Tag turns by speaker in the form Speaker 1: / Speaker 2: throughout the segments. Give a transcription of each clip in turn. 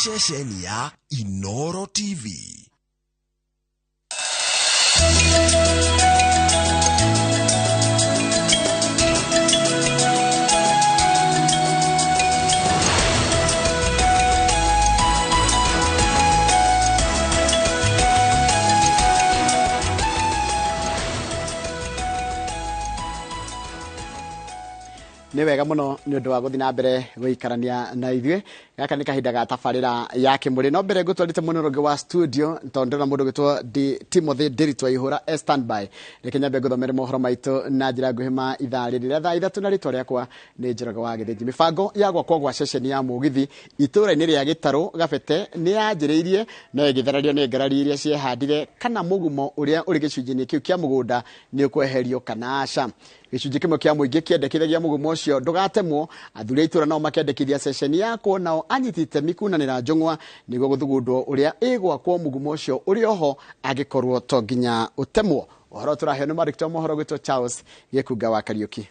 Speaker 1: ceceni ya Inooro TV.
Speaker 2: Ni wega muno ni undu wa guthi na mbere guikarania na ithue gaka ni kahinda ga tabarira ya kimuri no mbere gutwarite munoronge wa studio tondu na mundu gitwo Timothy Diritwa ihura standby rekenya be guthomere mohoro maitu na njira nguhima ithari rira thaa 3 na ritwa riakwa ni Njoroge wa Githiji. Mibango ya gwakwa gwa ceceni ya Mugithi itura-ini ria Gitaru Gabete ni yanjiriirie no igitharario ni ngarari iria ciehandire kana mugumo uria uri gicunjini kiu kia mugunda ni ukweherio kana aca. Gicunji kimwe kia muingi kiendekithagia mugumo ucio ndugatemwo athuri itura no makendekithia ceceni yako nao anyitite mikunanira njungwa niguo guthugundwo uria igwakwo mugumo ucio uri oho agikorwo to nginya utemwo. Uhoro turaheo ni marikto mohoro gwitwo Charles Gikunga wa Kariuki.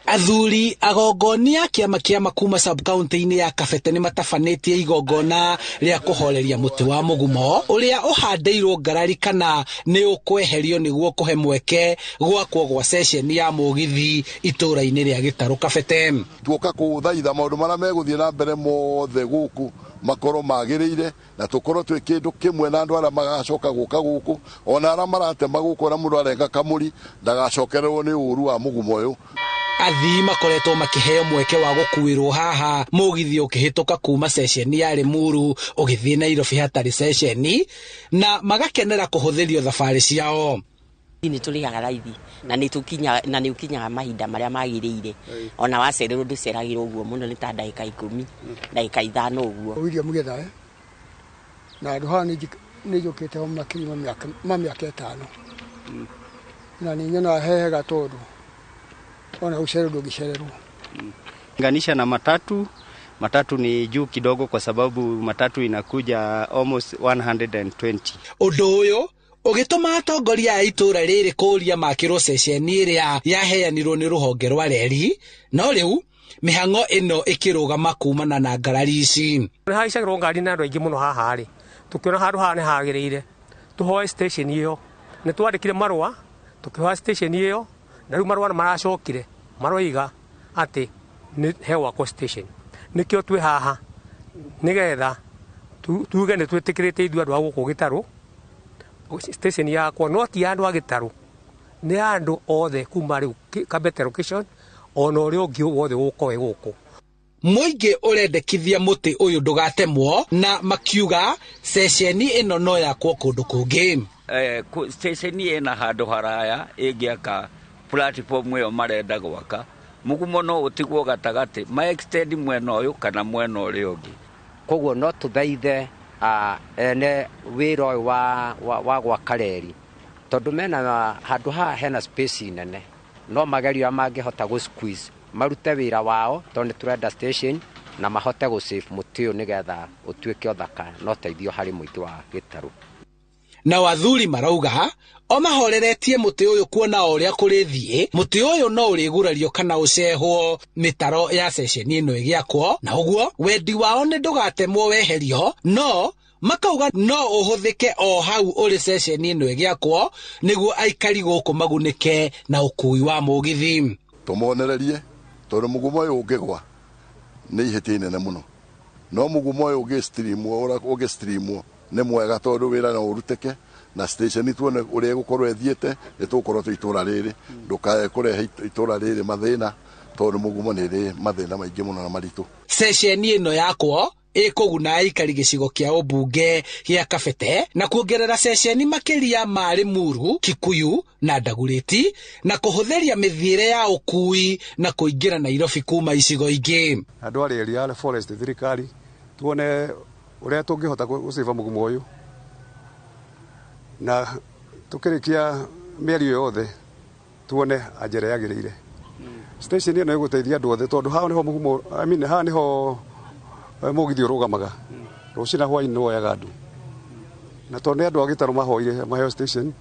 Speaker 3: Athuri agongonia kiama kuma sub county-ini ya Kabete ni matafanetie igongona ria kuhoreria muti wa mugumo uria uhandeirwo ngarari kana ni ukweherio niguo kuhe mweke gwakwo gwa ceceni ya Mugithi itura-ini ria Gitaru Kabete.
Speaker 4: Tuoka kuthaitha maundu maria meguthie na mbere mothe guku makoro magiriire na tukoro twi kindu kimwe na andu aria magacoka guka guku ona aria maratema guku na mundu arenga kamuri ndagacokererwo ni uru wa mugumo uyu.
Speaker 3: Athii makoretwo makiheo mweke wa gukuirwo haha Mugithi ukihituka kuma ceceni ya Limuru ugithie Nairobi hatari ceceni na magakenera kuhuthirio thabari ciao.
Speaker 5: Ni tuliaga raithi na ni ukinyaga mahinda maria magiriire ona wacererwo nduceragirwo uguo muno ni ta ndagika 10 ndagika 5 uguo.
Speaker 6: William Githae na ruhani ni jukite makiri miaka 5 na ni nyona hehega tondu ona ucererwo gicererwo.
Speaker 7: Nganisha na matatu ni juu kidogo kwa sababu matatu inakuja almost 120.
Speaker 3: Undu uyu ugituma atongoria a itura riri kuria makiro ceceni iria yaheanirwo ni ruhonge rwa reri no riu mihango ino ikirugama kumana na ngarari ici.
Speaker 8: Haicagirwo ngari na andu aingi muno haha ri tukiona handu haha ni hagiriire tuhoe station iyo ni twandikire marwa tukihoa station iyo na riu marwa maracokire maroiga ati ni hewa ko station nikio twi haha nigetha tuge ni twitikirite ithu andu aguku Gitaru station yakwa no ti andu a Gitaru ni andu othe kuma riu Kabete location ona uri ungi wothe gukoe guku.
Speaker 3: Muingi urendekithia muti uyu ndugatemwo na makiuga ceceni ino no yakwo kundu kungi.
Speaker 9: Station ina handu haraya ingiaka platform iyo marenda gwaka mugumo no utigwo gatagati ma extend mwena uyu kana mwena uri ungi.
Speaker 10: Koguo no tuthaithe ene wira wa gwaka reri tondu mena handu haha hena space nene no magerio mangihota gu squeeze marute wira wao tondu turenda station na mahote gu save muti uyu nigetha utuike uthaka no teithio hari muiti wa Gitaru.
Speaker 3: Na wathuri marauga o mahoreretie muti uyu kuona uria kurithie muti uyu no urigurario kana ucehwo mitaro ya ceceni ino igiakwo na uguo wendi wao ni ndugatemwo weherio no makauga no uhuthike o hau uri ceceni ino igiakwo niguo aikari guku magunike na ukui wa Mugithi.
Speaker 4: Tumonererie tondu mugumo uyu ungigwa ni ihiti nene muno no mugumo uyu ugistreamwo ni mwega tondu wira no uruteke na station tuone uria gukorwo ethiete nitukorwo tu itura riri ndukae kurehe itura riri mathina tondu mugumo ni ri mathina maingi muno na maritu.
Speaker 3: Ceceni ino yakwo ikuguna aikari gicigo kia ubunge gia Kabete na kuongerera ceceni makiria ma Limuru, Kikuyu na Ndaguriti na kuhutheria mithiire ya ukui na kuingira Nairobi kuma icigo ingi.
Speaker 11: Andu ari ya forest thirikari tuone uria tungihota guciva mugumo uyu na tukirikia mieri yothe tuone ajira yagirire. Station ino iguteithia andu othe tondu haha niho mugumo haha niho Mugithi urugamaga rucina hwaini woyaga andu na tondu andu a Gitaru mahoire maheo station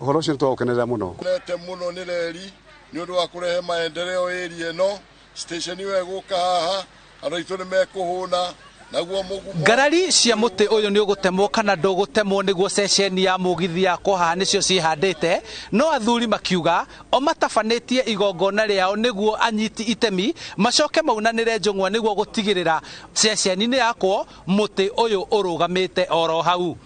Speaker 11: uhoro ucio twaukenerera muno.
Speaker 4: Nete muno ni reri ni undu wa kurehe maendeleo area no station iyo eguka haha Ano itu nĩ mekũhũna naguo mũgumo.
Speaker 3: Ngarari cia mũtĩ ũyũ nĩ ũgũtemwo kana ndũgũtemwo nĩguo ceceni ya mũgithi ya Koha nĩcio cihandĩte, no athuri makiuga o matabanĩtie igongona rĩao nĩguo anyiti itemi macoke maunanĩre njũng'wa nĩguo gũtigĩrĩra ceceni-inĩ yakwo mũtĩ ũyũ ũrũgamĩte oro hau.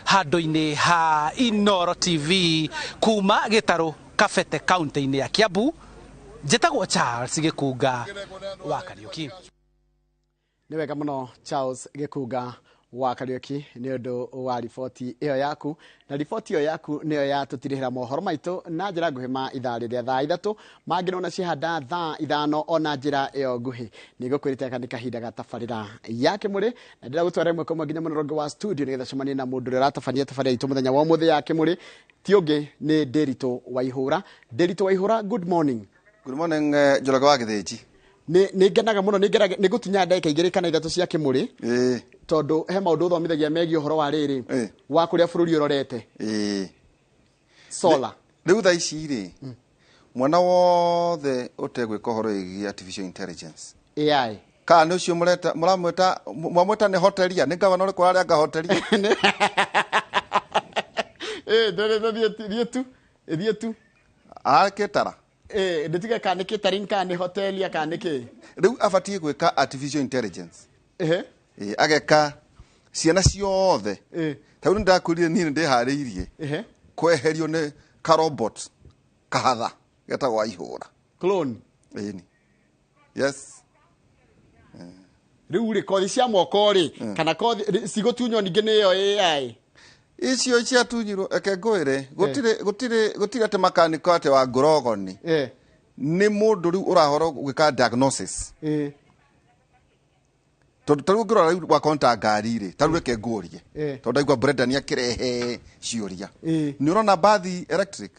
Speaker 3: Handũ-inĩ ha Inooro TV kuma Gitaru Kabete kaunti-inĩ ya Kiambu, njĩtagwo Charles Gĩkunga wa Kariũki.
Speaker 2: Nĩ wega mũno Charles Gĩkunga wa Kariũki nĩ ũndũ wa riboti ĩyo yaku, na riboti ĩyo yaku nĩyo yatũtirĩhĩra mohoro maitũ na njĩra nguhĩ ma ithaa rĩrĩa thaa ithatũ mangĩrona cihanda thaa ithano ona njĩra ĩyo nguhĩ. Nĩ ngũkwĩrĩte aka nĩ kahinda ga tabarĩra ya Kĩmũrĩ, na ndĩra gũtwara ĩmwe kwa ĩmwe nginya mũnorongo wa studio nĩgetha cemanie na mũndũ ũrĩa ũratabania tabarĩra itũ mũthenya wa ũmũthĩ ya Kĩmũrĩ, ti ũngĩ nĩ Ndĩritũ Waihũra. Ndĩritũ Waihũra, good morning.
Speaker 12: Good morning, Njoroge wa Gĩthĩnji.
Speaker 2: Nĩ ngenaga mũno, nĩ gũtunya ndagĩka 2 kana 3 cia Kĩmũrĩ tondũ he maũndũ ũthomithagia megiĩ ũhoro wa rĩrĩ wa kũrĩa bũrũri ũrorete solar.
Speaker 12: Rĩu thaa ici rĩ mwana wothe ũtegwĩka ũhoro wĩgiĩ artificial intelligence
Speaker 2: AI
Speaker 12: kana nĩ ũcio mwamwĩta nĩ hoteria, nĩ ngavana ũrĩkũ arĩa anga hoteria
Speaker 2: thiĩ tu
Speaker 12: arekĩtara
Speaker 2: ndĩtige kana nĩ catering kana nĩ hotelia kana nĩ kĩ.
Speaker 12: Rĩu abatiĩ gwĩka artificial intelligence ageka ciana ciothe. Ta rĩu nĩndakwĩrire niĩ nĩndĩharĩirie kweherio nĩ karobot kahatha getagwo Waihũra
Speaker 2: clone.
Speaker 12: Yes.
Speaker 2: Rĩu rĩ kothi cia moko rĩ kana kothi cigũtunywo ningĩ nĩ ĩyo AI
Speaker 12: icio ciatunyirwo eke ngwĩre gũtirĩ atĩ makaniko atĩ wa ngorogoni nĩ mũndũ rĩu ũrahoro gwĩka diagnosis. Tondũ tarĩu ngĩrora rĩu wakonta ngari rĩ tarĩu reke ngũrie tondũ ndaigua Brenda nĩ akĩrehe ciũria. Nĩ ũrona bathi electric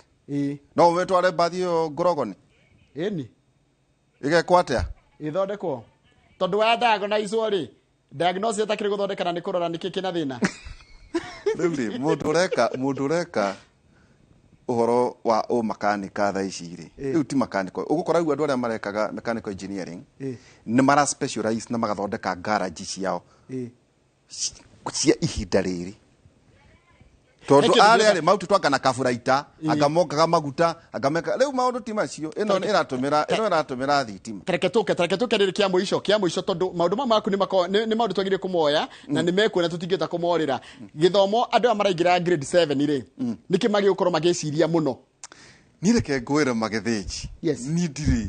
Speaker 12: no wetware bathi ĩyo ngorogoni ĩgekwo atĩa
Speaker 2: ĩthondekwo tondũ wa diagnose rĩ diagnosis ĩtakĩrĩ gũthondekana nĩ kũrora nĩkĩ kĩna thĩna.
Speaker 12: Rĩu rĩ mũndũ ũreka ũhoro wa ũmakanika thaa ici rĩ rĩu ti mechanical. Ũgũkora rĩu andũ arĩa marekaga mechanical engineering nĩ mara specialize na magathondeka garage ciao cia ihinda rĩrĩ. Tondũ arĩa mautu twakana kaburaita akamongaga maguta akameka rĩu maũndũ ti macio. Ĩno ĩratũmĩra thitima. Tareke tũke
Speaker 2: rĩrĩ kĩa mũico tondũ maũndũ mama maku nĩ maũndũ twagĩrĩire kũmoya na nĩ mekuona tũtingĩta kũmorĩra. Gĩthomo andũ maraingĩra grade 7 rĩ nĩkĩ magĩũkorwo magĩciria mũno.
Speaker 12: Niĩ reke ngwĩre Magĩthĩnji niĩ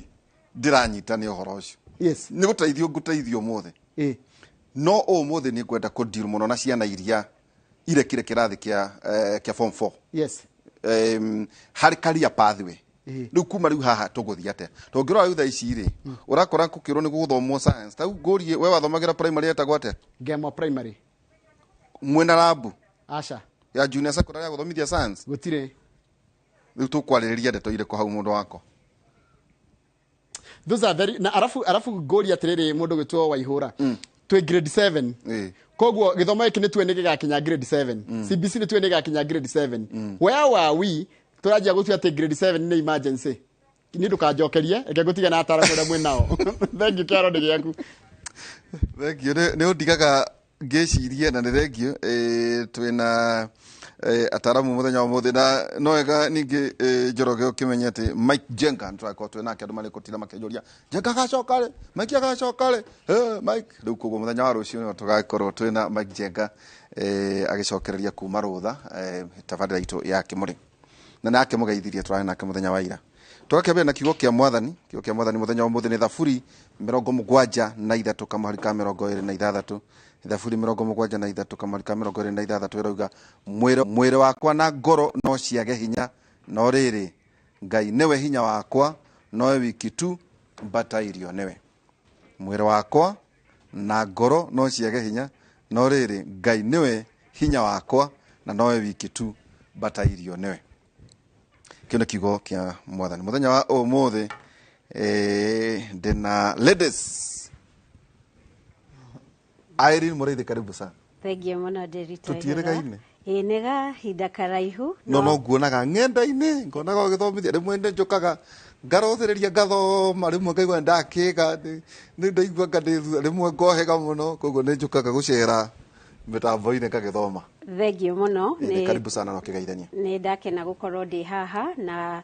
Speaker 12: ndiranyita nĩ ũhoro ũcio. Nĩ gũteithio ũmũthĩ no ũmũthĩ nĩ ngwenda kũdeal mũno na ciana iria irekire kĩrathi kĩa form 4 harĩ career pathway. Rĩu kuma rĩu haha tũgũthiĩ atĩa tondũ ngĩrora rĩu thaa ici rĩ ũrakora kũkĩrwo nĩ gũthomwo science. Ta ngũrie we wathomagĩra primary etagwo atĩa?
Speaker 2: Ngemo primary
Speaker 12: mwena labu
Speaker 2: aca
Speaker 12: ya junior secondary ya gũthomithia science
Speaker 2: gũtirĩ.
Speaker 12: Rĩu tũkwarĩrĩria ndeto irĩkũ hau mũndũ wako.
Speaker 2: Those are very na arafu ngũria atĩrĩrĩ mũndũ gwĩtwo Waihũra twĩ grade 7 koguo gĩthomo gĩkĩ nĩ tuwe nĩ gĩgakinya grade 7 CBC nĩ tuwe nĩ gĩgakinya grade 7 where were we tũranjia gũtua atĩ grade 7 nĩ emergency. Nĩ ndũkanjokerie reke ngũtiga na ataramu ũrĩa mwĩ nao. Thank you kĩaro nĩ gĩaku.
Speaker 12: Thank you nĩ ũndigaga ngĩcirie na nĩ thank you twĩna ataramu muthenya wa muthi na no wega ningi Njoroge ukimenya ati Mike Jenga nitwakorwo twina nake andu mari kutira makijuria Jenga gacoka ri Mike agacoka ri Mike riu kugo muthenya wa rucio ni tugakorwo twina Mike Jenga agicokereria kuma rutha tafadhali itu ya Kĩmũrĩ na nake mugeithirie twara nake muthenya wa ira twakebe na kiugo kia mwathani muthenya wa muthi ni thaburi 73 kamari ka 26 thaburi 73 kamari ka 26 irauga mwĩrĩ wakwa na ngoro no ciage hinya no rĩrĩ Ngai niwe hinya wakwa nowe wiki tu mbata irio niwe. Mwĩrĩ wakwa na ngoro no ciage hinya no rĩrĩ Ngai niwe hinya wakwa na nowe wiki tu mbata irio niwe. Kĩno kiugo kia mwathani muthenya wa ũmũthĩ ndina ladies Irene Mũrĩithi karibu sana.
Speaker 13: Thank you muno Ndĩritũ.
Speaker 12: Tutiĩrĩgaine.
Speaker 13: nega hinda karaihu
Speaker 12: no nguonaga ng'enda-inĩ ngonaga ũgĩthomithia rĩmwe nĩ njũkaga ngarothereria ngathoma rĩmwe ngaigua ndakĩga nĩ ndaigua rĩmwe ngohĩga mũno koguo nĩ njũkaga gũcera mĩtambo-inĩ ngagĩthoma.
Speaker 13: Thengio mũno
Speaker 12: karibu sana no kĩgeithania.
Speaker 13: Nĩ ndakena gũkorwo ndĩ haha na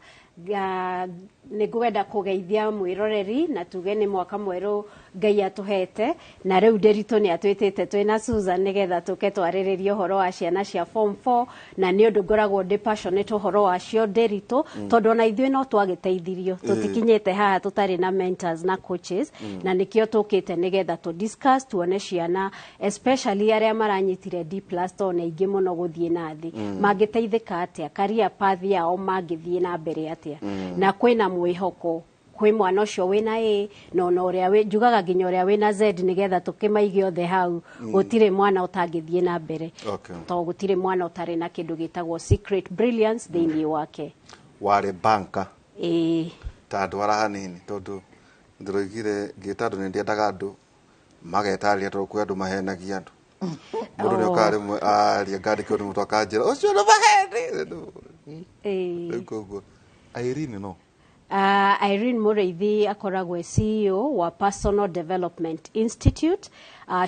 Speaker 13: nĩ ngwenda kũgeithia mwĩroreri na tuge nĩ mwaka mwerũ Ngai atũhete na rĩu Nderitu nĩ atwĩtĩte twĩna Susan nĩgetha tũke twarĩrĩrie ũhoro wa ciana cia form 4 na nĩ ũndũ ngoragwo ndĩ passionate ũhoro wacio Nderitu tondũ ona ithuĩ no twagĩteithirio tũtikinyĩte haha tũtarĩ na mentors na coaches na nĩkĩo tũkĩte nĩgetha tũ discuss tuone ciana especially arĩa maranyitire D+ tone ingĩ mũno gũthiĩ na thĩ mangĩteithĩka atĩa career path yao mangĩthiĩ na mbere atĩa na kwĩna mwĩhoko kwĩ mwana ũcio wĩna A no ũrĩa njugaga nginya ũrĩa wĩna Z nĩgetha tũkĩmaige othe hau gũtirĩ mwana ũtangĩthiĩ na mbere tondũ gũtirĩ mwana ũtarĩ na kĩndũ gĩtagwo secret brilliance thĩinĩ wake.
Speaker 12: Warĩ banka ta andũ ara hanini tondũ ndĩroigire ngĩta andũ nĩ ndiendaga andũ magetarĩria tondũ kwĩ andũ mahenagia andũ mũndũ nĩ okaga rĩmwe aria ngandĩkĩrwo nĩ mũndũ akanjĩra ũcio nĩ maheni koguo Irene no
Speaker 13: Irene Mũrĩithi akoragwo CEO wa Personal Development Institute.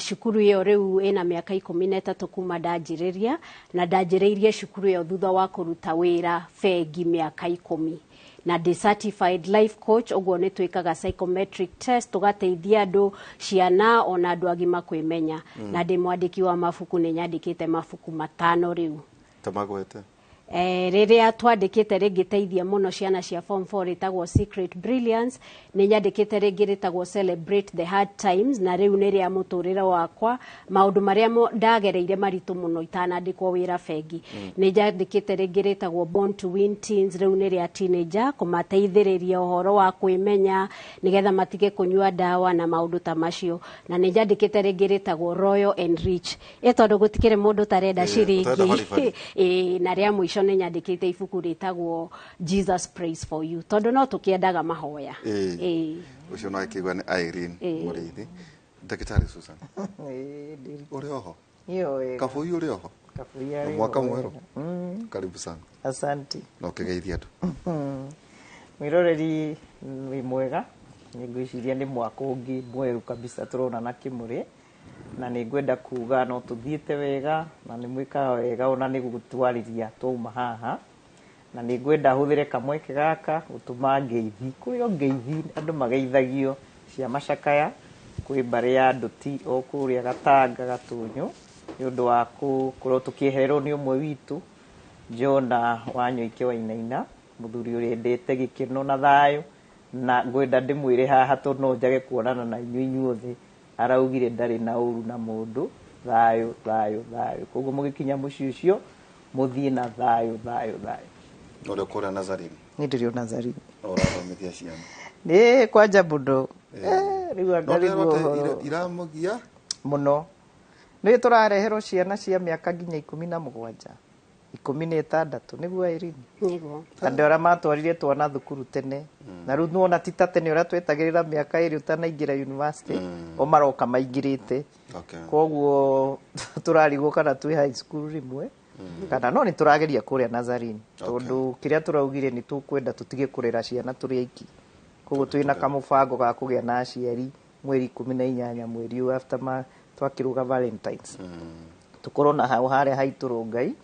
Speaker 13: Cukuru ĩyo rĩu ĩna mĩaka 13 kuma ndanjĩrĩria na ndanjĩrĩirie cukuru ĩyo thutha wa kũruta wĩra bengi mĩaka 10 na ndĩ certified life coach ũguo nĩ twĩkaga psychometric test tũgateithia andũ ciana ona andũ agima kwĩmenya na ndĩ mwandĩki wa mabuku nĩ nyandĩkĩte mabuku 5 rĩu.
Speaker 12: Tamagwete
Speaker 13: rĩrĩa twandĩkĩte rĩngĩteithia mũno ciana cia form 4 rĩtagwo secret brilliance nĩ nyandĩkĩte rĩngĩ rĩtagwo celebrate the hard times na rĩu nĩ rĩa mũtũrĩre wakwa maũndũ marĩa ndagereire maritũ mũno itanandĩkwo wĩra bengi nĩ nyandĩkĩte rĩngĩ rĩtagwo born to win teens rĩu nĩ rĩa teenager kũmateithĩrĩria ũhoro wa kwĩmenya nĩgetha matige kũnyua ndawa na maũndũ ta macio na nĩ nyandĩkĩte rĩngĩ rĩtagwo royal and rich tondũ gũtikĩrĩ mũndũ tarenda ciringi na rĩa mũico nĩ nyandĩkĩte ibuku rĩtagwo Jesus prays for you tondũ no tũkĩendaga mahoya.
Speaker 12: Ũcio no akĩigua nĩ Irene Mũrĩithi. Ndagĩtarĩ Susan ũrĩ oho Kabui ũrĩ oho mwaka mwerũ karibu sana.
Speaker 14: Asante
Speaker 12: no kĩgeithia andũ
Speaker 14: mwĩroreri wĩ mwega nĩ ngwĩciria nĩ mwaka ũngĩ mwerũ kabisa tũrona na kĩmũrĩ na nĩ ngwenda kuga no tũthiĩte wega na nĩ mwĩkaga wega ona nĩ gũtwarĩria twauma haha na nĩ ngwenda hũthĩre kamweke gaka gũtũma ngeithi kũrĩ ngeithi andũ mageithagio cia macakaya kwĩ mbarĩ ya Nduti o kũrĩa Gatanga Gatũnyũ nĩ ũndũ wa gũkorwo tũkĩehererwo nĩ ũmwe witũ Jona Wanyoike Wainaina mũthuri ũrĩa endete gĩkeno na thayũ na ngwenda ndĩmwĩre haha tondũ no njage kuonana na inyuĩ inyuothe araugire ndarĩ na ũru na mũndũ thayũ thayũ thayũ koguo mũgĩkinya mũciĩ ũcio mũthiĩ na thayũ thayũ thayũ.
Speaker 12: Ũrĩ kũrĩa Nazarene?
Speaker 14: Nĩ ndĩrĩ Nazarene.
Speaker 12: Ũrathomithia ciana?
Speaker 14: Nĩ kwanja mũndũ rĩu
Speaker 12: andarĩguo iramogia
Speaker 14: mũno nĩ tũrareherwo ciana cia mĩaka nginya 17 16 nĩguo Irene
Speaker 13: nĩguo
Speaker 14: andũ arĩa matwarire twana thukuru tene na rĩu nuona ti ta tene ũrĩa twetagĩrĩra mĩaka ĩrĩ ũtanaingĩra university o maroka maingĩrĩte koguo tũrarigwo kana twĩ high school rĩmwe kana no nĩ tũrageria kũrĩa Nazarene tondũ kĩrĩa tũraugire nĩ tũkwenda tũtige kũrera ciana tũrĩ aiki koguo twĩna kamũbango ga kũgĩa na aciari mweri 18 mweri ũyũ after twakĩruga Valentines tukorwo na hau harĩa haitũ Ngai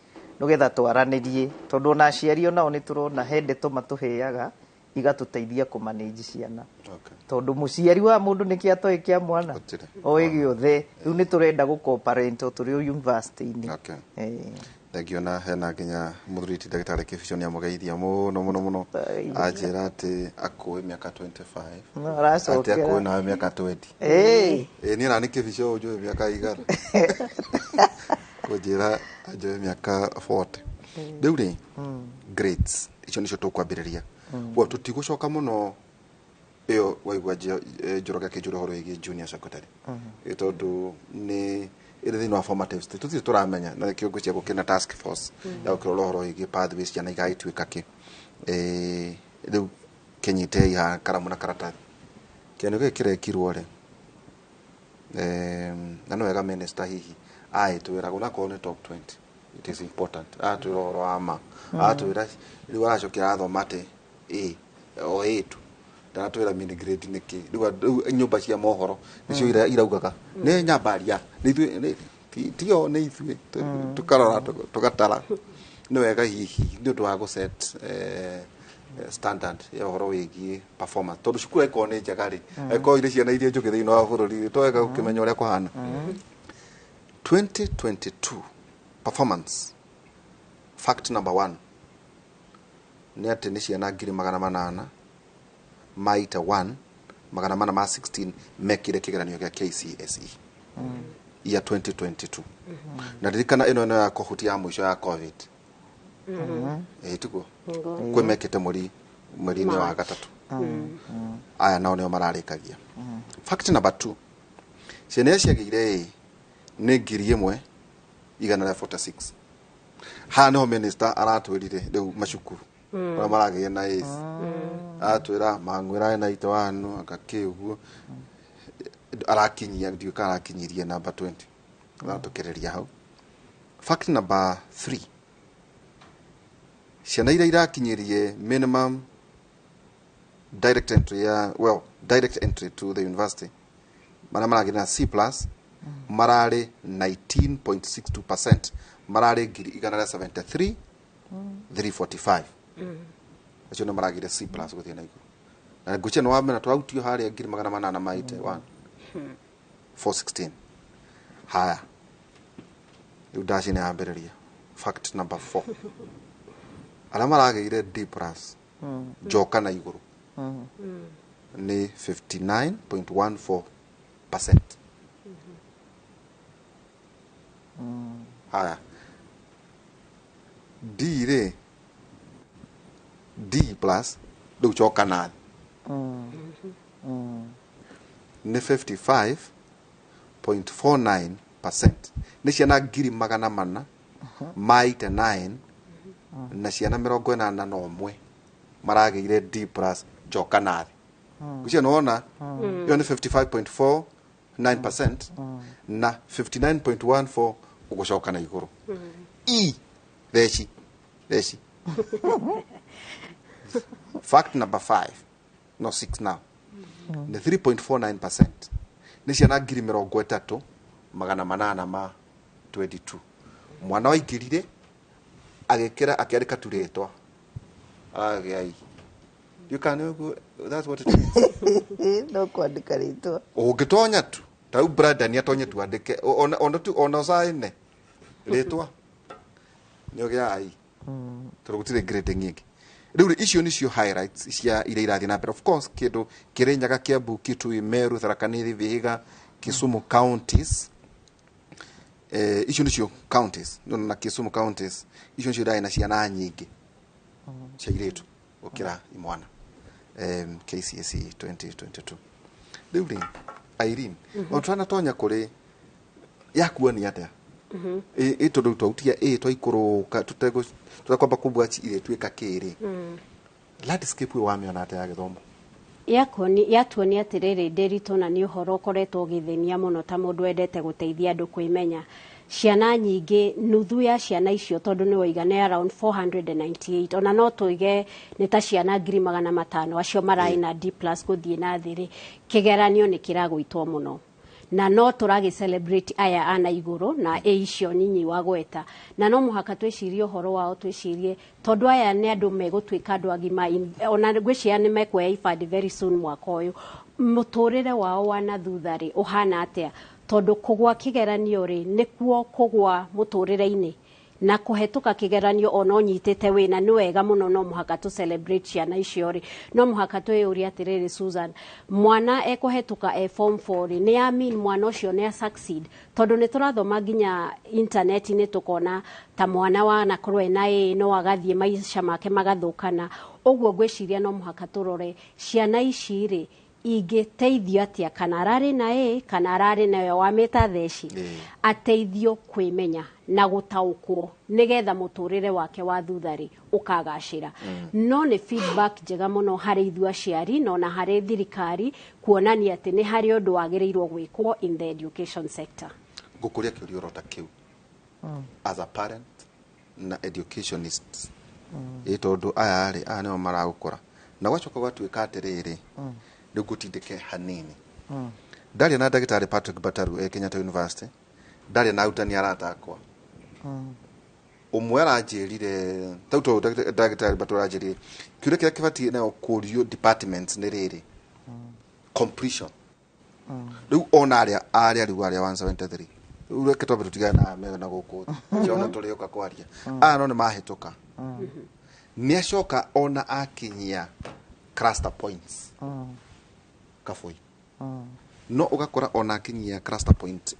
Speaker 14: nĩgetha twaranĩrie tondũ ona aciari onao nĩ tũrona he ndeto matũheaga igatũteithia kũmanage ciana tondũ mũciari wa mũndũ nĩkĩ atoĩ kĩa mwana oĩ gĩothe rĩu nĩ tũrenda gũcooperate tũrĩ university-inĩ.
Speaker 12: Thengio na hena nginya mũthuri ti ndagĩtarĩ Kĩbico nĩ amũgeithia mũno mũno mũno anjĩra atĩ akũĩ mĩaka 25 atĩ akũĩ na mĩaka 20 niĩ na nĩ Kĩbico njũĩ mĩaka igana kũnjĩra anjũĩ mĩaka 40 rĩu rĩ grades icio nĩcio tũkwambĩrĩria tũtigũcoka mũno ĩyo waigua Njoroge akĩnjũra ũhoro wĩgiĩ junior secondary tondũ nĩ ĩrĩ thĩinĩ wa formative stage tũtirĩ tũramenya na kĩo ngwĩciria gũkĩna task force ya gũkĩrora ũhoro wĩgiĩ pathways ciana igagĩtuĩka kĩ rĩu kĩnyite iha karamu na karatathi kĩanũ gĩkĩ kĩrekirwo rĩ na no wega minister hihi twĩragwo na korwo nĩ top 20 it is important atwiro ama atwira riu aracokera athoma ati o itu ndatwira mini grade niki riu nyumba cia mohoro nicio iraugaga ni nyambaria ni tio ni ithui tukarora tugatara ni wega hihi ni undu wa guset standard ya horo wigi performance tondu cukuru eko ni njega ri eko ire ciana iria njugi thiini wa bururi twega ukimenya uria kuhana 2022 performance fact number 1 ni ati ni ciana 800 maita 1,416 mekire kigeranio gya KCSE ya 2022 na ririkana ino ya kohutia mwisho ya covid tuko kwe mekete mweri-ini wa gatatu aya nao nio mararikagia fact number 2 ciana ciagire ni 1,146 hano minister aratwirire riu macukuru ora maragire na atwira mangwira na itwanu akakiuguo arakinyia ndiuka arakinyirie number 20 aratukereria hau fact number 3 ciana iria irakinyirie minimum direct entry to the university maragire na C+ marari 19.62% marari 173,345 acio no maragire C+ guthie na iguru na nguche no wamena twautio haria 800 maite 416 haya udashi na ambiriria fact number 4 ala maragire D+ joka na iguru ni 59.14%. Haya D do joka na ni 55.49%. Ni ciana 800 maite 9 na ciana 81 maragire D+ joka na kucia nona yo ni 55.49% na 59.14 ugocoka na iguru Deshi fact number 5 no 6 now ni 3.49% ni ciana 30,822 mwana wa ikirire agekera akiarika turetwa agai you can that's what it is
Speaker 14: no kwandika ritwa
Speaker 12: ungitonya tu tau brother ni atonye tu andike ona saine ritwa ni ogia ai turugutire grade nyingi riu icio nicio highlights cia ire irathi na of course kindu Kirinyaga, Kiambu, Kitui, Meru, Tharaka Nithi, Vihiga, Kisumu counties icio nicio counties na Kisumu counties icio nicio dai na ciana nyingi cia iretu ukira imwana KCSE 2022 riu Irene otwana tonya kuri yakuoni atia tondu twautia twaikuruka tutakwamba kubwachi ile twika kiri landscape we wamiona atia ya githomo
Speaker 13: yatuoni atiriri ndirito na ni uhoro ukoretwo githenia muno ta mundu endete guteithia andu kwimenya ciana nyingi nuthu ya ciana icio tondu ni waigane around 498 ona no tuige ni ta ciana 500 acio marai na D+ guthie na thiri kigeranio ni kiragwitwo muno na no turagi celebrate aya ana iguru na icio nyinyi wa gweta na no muhaka twicirie uhoro wao twicirie tondu aya ni andu megutwika andu agima ona ngwiciria ni mekwoya ifadi very soon mwaka uyu muturire wao wana thuthari uhana atia tondu kugwa kigeranio ri nikuo kugwa muturire-ini na kuhetuka kigeranio ona onyitete wina ni wega muno no muhaka tu celebrate ciana icio ri no muhaka tu yuri atiriri Susan mwana ekuhetuka form 4 ni amin mwana ucio ni succeed tondu ni turathoma nginya internet ni tukona ta mwana wa na korwe na no agathie maisha make magathukana uguo ngwiciria no muhaka turore ciana ici ri igiteithio atia kana arari na kana arari nayo wameta theci ateithio kwimenya na gutaukwo nigetha muturire wake wa thuthari ukagacira no ni feedback njega muno hari ithu aciari no na hari thirikari kuonania ati ni hari undu wagirirwo gwikwo in the education sector
Speaker 12: ngukuria kiurio rota kiu as a parent na educationists tondu aya rĩ aya nĩo maragũkora na gwacoka gwatuĩka atĩrĩrĩ rĩu gũtindĩke hanini ndaria na ndagĩtarĩ Patrick Bataru Kenyatta University ndaria na arutani aratakwa umwe aranjĩrire tauto ndagĩtarĩ Bataru aranjĩrire kĩũria kĩrĩa kĩbatiĩ nayo kũrio departments nĩ rĩrĩ completion rĩu ona arĩa rĩu arĩa 173 rĩu reke twambe tũtigane na mega na gũkũ ciona tũrĩoka kwaria no nĩ mahĩtũka nĩ acoka ona akinyia cluster points kaboi no ugakora ona akinyia cluster point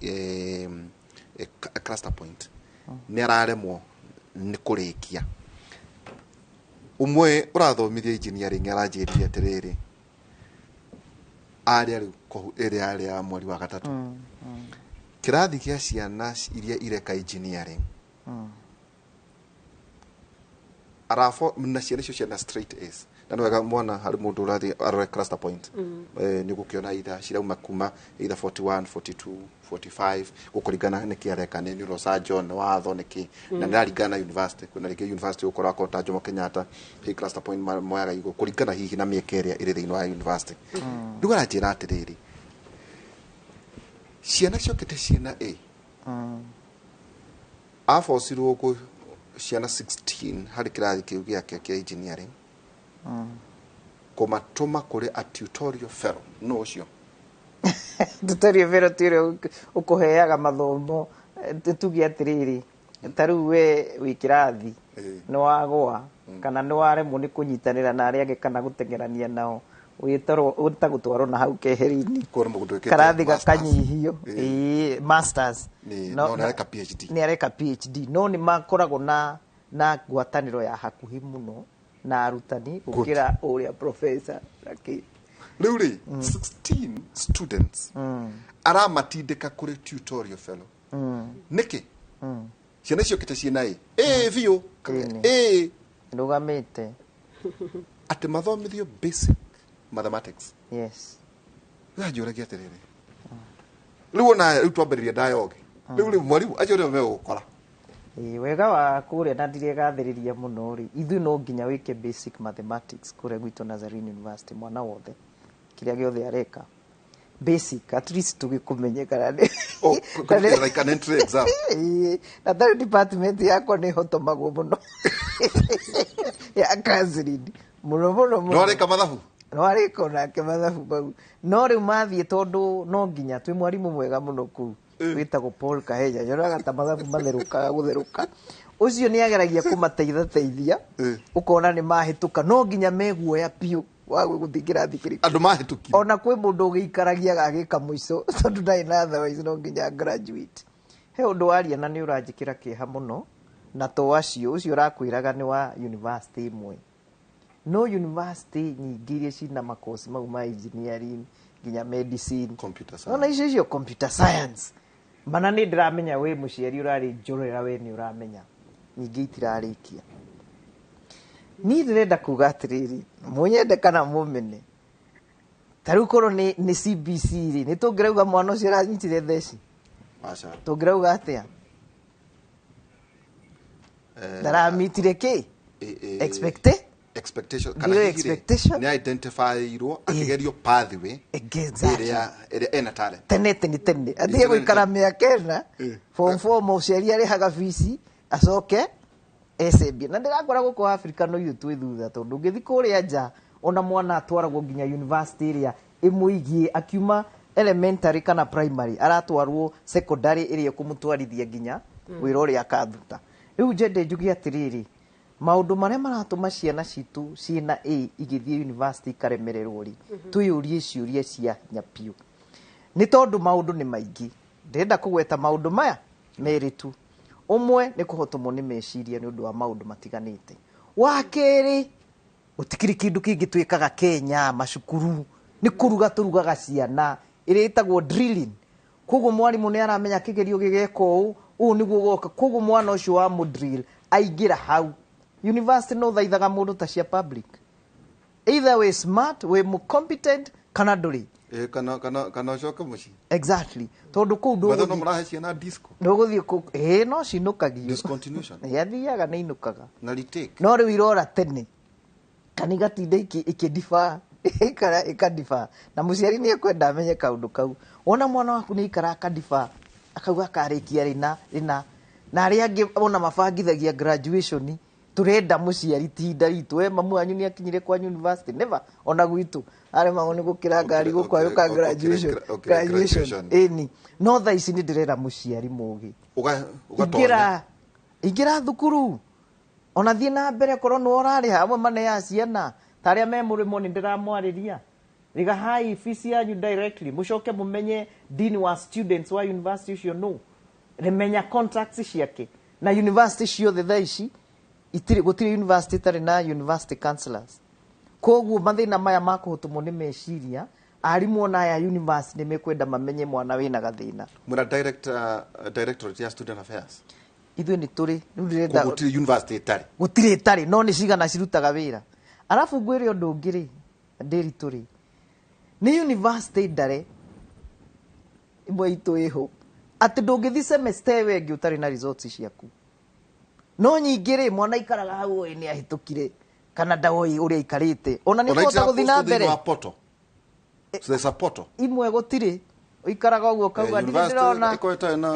Speaker 12: cluster point nĩ araremwo nĩ kũrĩkia umwe ũrathomithia engineering aranjĩrire atĩrĩrĩ arĩa rĩu ĩrĩa mweri wa gatatũ kĩrathi kĩa ciana iria ireka engineering arafo na ciana icio ciana straight A's na nĩ wega mwana harĩ mũndũ ũrathi arore cluster point nĩ gũkĩona itha cirauma kuma either 41 42 45 gũkũringana nĩ kĩareka nĩ neurosurgeon watho nĩkĩ na nĩ aringana university kuna rĩngĩ university ũkora kota Jomo Kenyatta hii cluster point moyaga igũ kũringana hihi na mĩeke ĩrĩa ĩrĩ thĩinĩ wa university rĩu aranjĩra atĩrĩrĩ ciana ciokĩte ciana A afocirwo gũ ciana 16 harĩ kĩrathi kĩu gĩake kĩa engineering kũmatũma kũrĩ a tutorial fellow no ũcio
Speaker 14: tutorial fellow tĩrĩ ũkũheaga mathomo tuge atĩrĩrĩ tarĩu we wĩ kĩrathi nĩ wagũa kana nĩ waremwo nĩ kũnyitanĩra na arĩa angĩ kana gũteng'erania nao gũtagũtwarwo na hau keheri-inĩ karathi gakanyihio masters nĩ areka PhD no nĩ makoragwo na ngwatanĩro ya hakuhĩ mũno na arutani gũkĩra ũrĩa professor rĩu rĩ 16 students aramatindĩka kũrĩ tutorial fellow nĩkĩ ciana ciokĩte ciĩna biũ rũgamĩte
Speaker 12: atĩ mathomithio basic mathematics
Speaker 14: yes
Speaker 12: njũragia atĩrĩrĩ rĩu ona rĩu twambĩrĩria dialogue rĩu rĩ mwarimũ acio nĩo megũkora
Speaker 14: wega wa kũrĩa na ndiregathĩrĩria mũno rĩ ithuĩ no nginya wĩke basic mathematics kũrĩa gwitũ Nazarene University mwana wothe kĩrĩa gĩothe areka basic at least tũgĩkũmenye kana
Speaker 12: like an entry exam
Speaker 14: na that department yakwa nĩ hotomagwo mũno ya counseling mũno
Speaker 12: no areka mathabu
Speaker 14: no areka onake mathabu mau no rĩu mathiĩ tondũ no nginya twĩ mwarimũ mwega mũno kũu wĩtagwo Paul Kaheja nyonaga ta mathabu matherũkaga gũtherũka ũcio nĩ ageragia kũmateithia ũkona nĩ mahĩtũka no nginya meguoya piũ wa gũthiĩ kĩrathi kĩrĩkũ
Speaker 12: andũ mahĩtũkio
Speaker 14: ona kwĩ mũndũ ũgĩikaragia agagĩka mũico tondũ ndarĩ na otherwise no nginya graduate he ũndũ waria na nĩ ũranjĩkĩra kĩeha mũno na to acio ũcio ũrakwĩraga nĩ wa university ĩmwe no university nyingĩ iria cina makosi mau ma engineering nginya medicine ona icio computer science mana nĩ ndĩramenya wĩ mũciari ũrarĩ njũrĩra we nĩ ũramenya nyingĩ itirarĩkia niĩ ndĩrenda kuga atĩrĩrĩ mũnyende kana mũmene tarĩu korwo nĩ CBC rĩ nĩ tũngĩrauga mwana ũcio aranyitire theci tũngĩrauga atĩa ndaramitire kĩ
Speaker 12: expectation kana nĩ identifyirwo akĩgerio pathway ĩrĩa ena talent
Speaker 14: tene athiĩ gũikara mĩaka ĩna form 4 mũciari arĩhaga bici acoke ecembia na ndĩrakora gũkũ Africa no ithuĩ twĩ thutha tondũ ũngĩthiĩ kũrĩa nja ona mwana atwaragwo nginya university ĩrĩa ĩmũigie akiuma elementary kana primary aratwarwo secondary ĩrĩa kũmũtwarithia nginya wĩra ũrĩa akathuta rĩu njende njuge atĩrĩrĩ maũndũ marĩa maratũma ciana citũ ciĩna A igĩthiĩ university ikaremererwo rĩ twĩyũrie ciũria cia hinya biũ nĩ tondũ maũndũ nĩ maingĩ ndĩrenda kũgweta maũndũ maya merĩ tu ũmwe nĩ kũhotomwo nĩ meciria nĩ ũndũ wa maũndũ matiganĩte wa kerĩ gũtikĩrĩ kĩndũ kĩngĩ twĩkaga Kenya macukuru nĩ kũruga tũrugaga ciana ĩrĩa ĩtagwo drilling koguo mwarimũ nĩ aramenya kĩgerio gĩgeka ũũ nĩguo goka koguo mwana ũcio wa mũdrill aingĩra hau university no thaithaga mũndũ ta cia public either we smart we competent kana ndũrĩ
Speaker 12: kana coka muci
Speaker 15: exactly tondu kuu
Speaker 12: ndu no murahe ciana disco
Speaker 15: nduguthie ku no cinukagio
Speaker 12: discontinuation
Speaker 15: yathiaga na inukaga
Speaker 12: na retake
Speaker 15: no riu irora tene kaniga tinde ikidifa ikadifa na muciari ni ekwenda amenye kaundu kau ona mwana waku ni ikara akadifa akauga karikia rina na aria angi ona mabangithagia graduation turenda muciari tinda ritu we mamu anyu ni akinyire kwa university never ona gwitu are mango ni gukira ngari gukwayuka graduation eni no tha ici ni ndirera muciari mugi igira thukuru ona thie na mbere korwo no orari hamwe mane ya ciana taria me murimo ni ndiramwariria riga hai fees yanyu directly mucoke mumenye dean wa students wa university ucio no remenya contracts ciake na university ciothe tha ici gutiri university tari na university counselors koguo mathina maya makuhutumwo ni meciria arimu ona ya university ni mekwenda mamenye mwana wina gathina
Speaker 12: mura directorate ya student affairs
Speaker 15: ithu ni turi ndirenda
Speaker 12: gutiri university tari
Speaker 15: gutiri tari no ni cigana cirutaga wira arafu ngwire undu ngiri ndiri turi ni university ndare imwe itu iho ati ndungithi semester wengi utari na results ciaku no nyingire mwana ikaraga hau ni ahitukire kana ndawoi uria ikarite ona ni kota guthina mbere
Speaker 12: so supporto
Speaker 15: imwe gutire ikaraga uguo kauga ndirona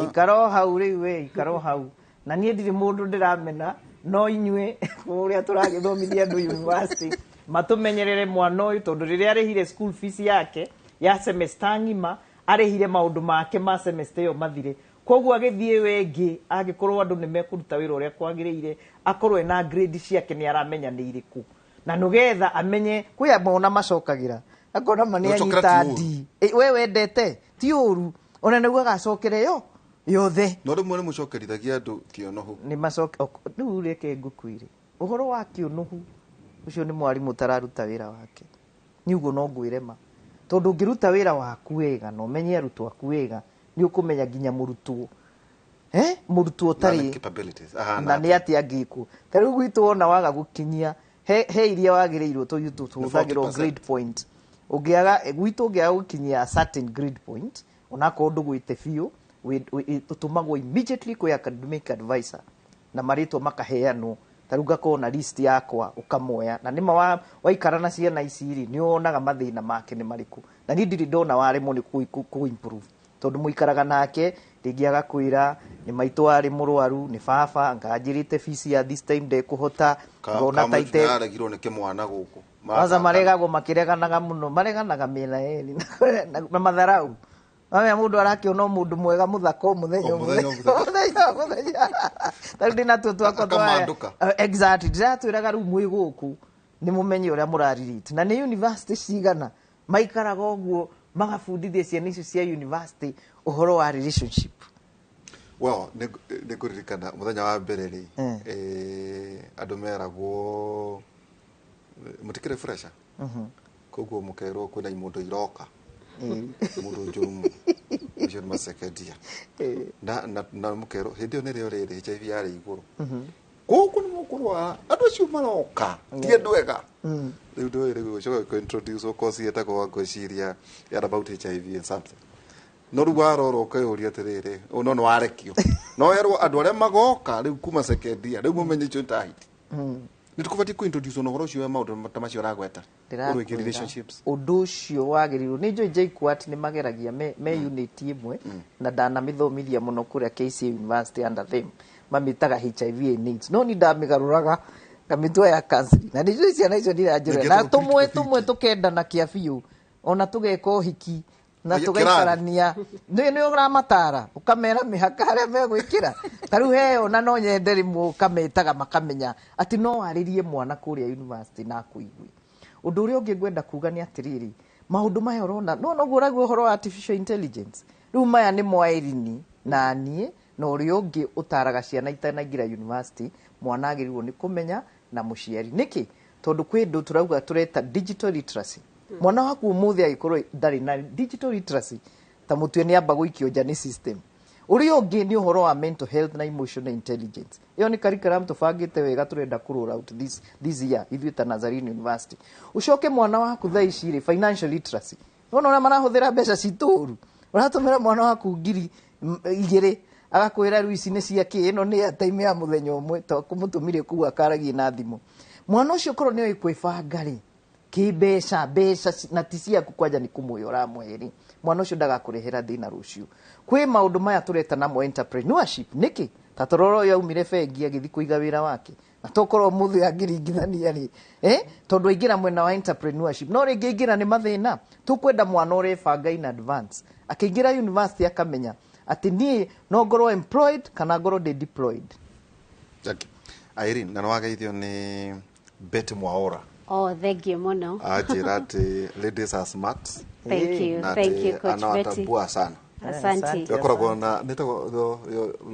Speaker 15: ikaro hau riu we ikaro hau na nie ndiri mundu ndiramena no inywe uria turagithomithia andu university matumenyerere mwana uyu tondu riria arihire school fees yake ya semester ngima arihire maundu make ma semester yo mathire koguo agithie wengi agikorwo andu ni mekuruta wira uria kwagiriire akorwe na grade ciake ni aramenya ni iriku na nugetha amenye kuya mona macokagira akona mani anyita ndi we wendete ti uru ona niguo agacokere yo yothe
Speaker 12: no rimwe ni mucokerithagia andu kionohu
Speaker 15: ni macoke riu reke ngukwire uhoro wa kionohu ucio ni mwarimu tararuta wira wake niugo no ngwirema tondu ngiruta wira waku wega no menye arutwo aku wega ni ukumenya ginya murutwo murutwo tari na ni ati angiku tari gwitu wona waga gukinyia he iria wagireirwo to yutu tuthagirwo grade point ungiaga gwitu ungiaga gukinyia a certain grade point onako ndugwite fiu tutumagwo immediately kwa academic advisor na marito makaheanwo taruga ko na list yakwa ukamoya na nima waikara na ciana iciri ni onaga mathina make ni mariku na ni ndiri ndona wari mo ni ku improve tondu muikaraga nake ringiaga kwira ni maitu ari murwaru ni baba nganjirite fees ya this time de kuhota ngona taite
Speaker 12: aragirwo ni kimwana guku
Speaker 15: maza maregagwo makireganaga muno mareganaga mina eni na matharau aya mundu arakiona mundu mwega muthako muthenya tari na tutu akotwa exactly ndatwiraga ru mwi guku ni mumenye uria muraririte na ni university cigana maikaraga uguo magabundithia ciana icio cia university uhoro wa relationship
Speaker 12: well ne kuririkana muthenya wa mbere ri andu meragwo mutikire fresha koguo mukerwo kwina imundu iroka mundu njumu ucio ni masekedia na mukero hindi one rio riri HIV yari iguru guku ni mukurwa andu acio maroka ti andu ega riu ndoire gucoka ku introduce course yetagwo gwiciria about HIV and something no riu warora ukayuria atiriri uno no warekio no yerwo andu aria magoka riu kuma sekedia riu mumenye icio ntahiti nitukubati ku introduce no horo ucio maundu tamacio ragweta urwiki relationships
Speaker 15: undu ucio wagirirwo ni njoi JKUAT ni mageragia me unit imwe na ndana mithomithia muno kuria KC University under them mamitaga HIV and AIDS no ni ndamigaruraga kamitwa ya counseling na nijo ciana icio ndiranjira na tumwe tukenda na kiabiu ona tugeka hiki na tugaikarania ni uramatara ukamera mihaka aria megwikira tariu heo na no nyenderi mu kametaga makamenya ati no aririe mwana kuria university na kuigwi undu uria ungi ngwenda kuga ni atiriri maundu maya urona no guragu uhoro wa artificial intelligence riu maya ni mwaerini na nie no uria ungi utaraga ciana itanaingira university mwana agirirwo ni kumenya na muciari niki tondu kwindu turauga tureta digital literacy mwana waku umuthi agikorwo ndari na digital literacy ta mutwe ni amba guikio jani system uri ungi ni uhoro wa mental health na emotional intelligence iyo ni curriculum tufangite wega turenda ku out this year ithuĩ ta Nazarene University ucoke mwana waku tha iciri financial literacy Bona ona marahuthira mbeca cituru. Uratumira mwana waku ngiri 2 agakwira riu ici ni cia ki ino ni time ya muthenya umwe to kumutumire ku akaragie na thimu. Mwana ucio korwo ni kwibanga ri kimbeca na tisia kukwanja ni kumuyora mweri. Mwana ucio ndagakurehera thina rucio. Kwi maundu maya tureta namo entrepreneurship niki tatororo yaumire bengi agithi kuiga wira wake na tokorwo muthu angiringithania ri tondu aingira mwena wa entrepreneurship no ringi ingira ni mathina tukwenda mwana uri banga in advance akingira university akamenya ati ni no ngorwo employed kana ngorwo deployed.
Speaker 12: Irene, na nwageithio ni Betty Mwaura.
Speaker 13: Oh, thank you muno.
Speaker 12: Ajira ati ladies are smart.
Speaker 13: Thank you Coach Betty.
Speaker 12: Anawatabua sana.
Speaker 13: Asante.
Speaker 12: Yakoragwo na nitago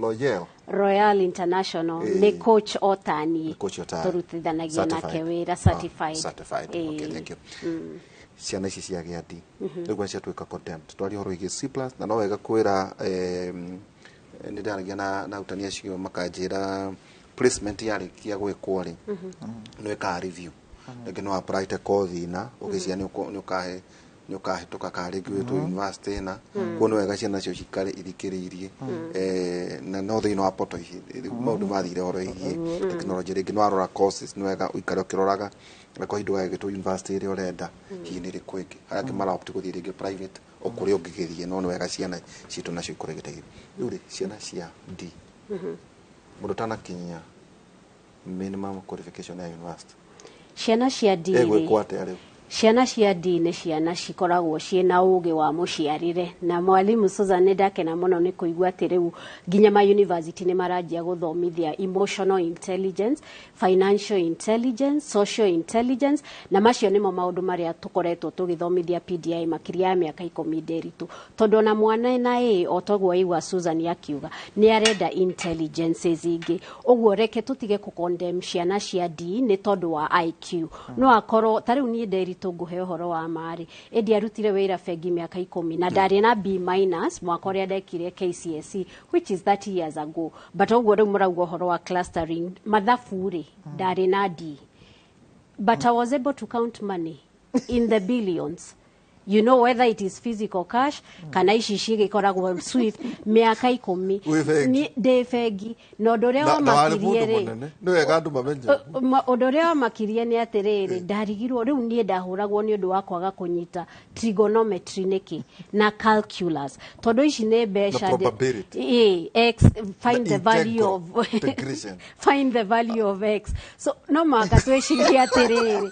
Speaker 12: Royal
Speaker 13: Royal International ni coach otani.
Speaker 12: Coach otani.
Speaker 13: Turutithanagia nake wira certified.
Speaker 12: Certified. Okay, thank you. Ciana ici cia giati niguo ciatuika content twari horo igi C+ na no wega kwira ni ndaragia na utania cio makanjira placement yari kia gwikwo ri no ika review ngi no apply te course na ugisia ni ukahe tukaka karigwe university na kuno wega ciana cio cikare ithikiririe na no thino apoto ici maundu mathire horo igi technology ringi no arora courses no wega uikare ukiroraga ko hindu ga gitu university ri urenda hi ni rikwiki harake mara opt guthire ringi private okuri ungigithie no wega ciana citu nacio ikurigite uri ciana cia D mundu tana kinya minimum qualification ya university
Speaker 13: ciana cia D
Speaker 12: egwe kwate ari
Speaker 13: ciana cia D nĩ ciana cikoragwo ciĩna ũũgĩ wa mũciarĩre na mwalimu Susan ndakena mũno nĩ kũigua atĩ rĩu nginya ma university nĩ maranjia gũthomithia emotional intelligence, financial intelligence, social intelligence na macio nĩmo maũndũ marĩa tũkoretwo tũgĩthomithia PDI makĩria ya mĩaka 10 ndĩritũ tondũ ona mwana na o toguo igua Susan akiuga nĩ arenda intelligences ingĩ ũguo reke tũtige kũ-condemn ciana cia D nĩ tondũ wa IQ no akorwo ta rĩu niĩ ndĩritũ nguhe horo wa mari endi arutire wira bengi miaka 10 na ndari na B- mwaka uria ndekire KCSE which is 30 years ago but oguo riu murauga horo wa clustering mathabu ri ndari na D but I was able to count money in the billions. You know whether it is physical cash kana ici cigikoragwo swift miaka 10 ni de fegi no ndore wa makirie ri
Speaker 12: no wega andu mamenye
Speaker 13: ndore wa makirie ni atiriri ndarigirwo riu nie ndahuragwo ni undu wa kwaga kunyita trigonometry niki na calculus tondu ici ni mbeca x find the value of find the value of x so no maka twicirie atiriri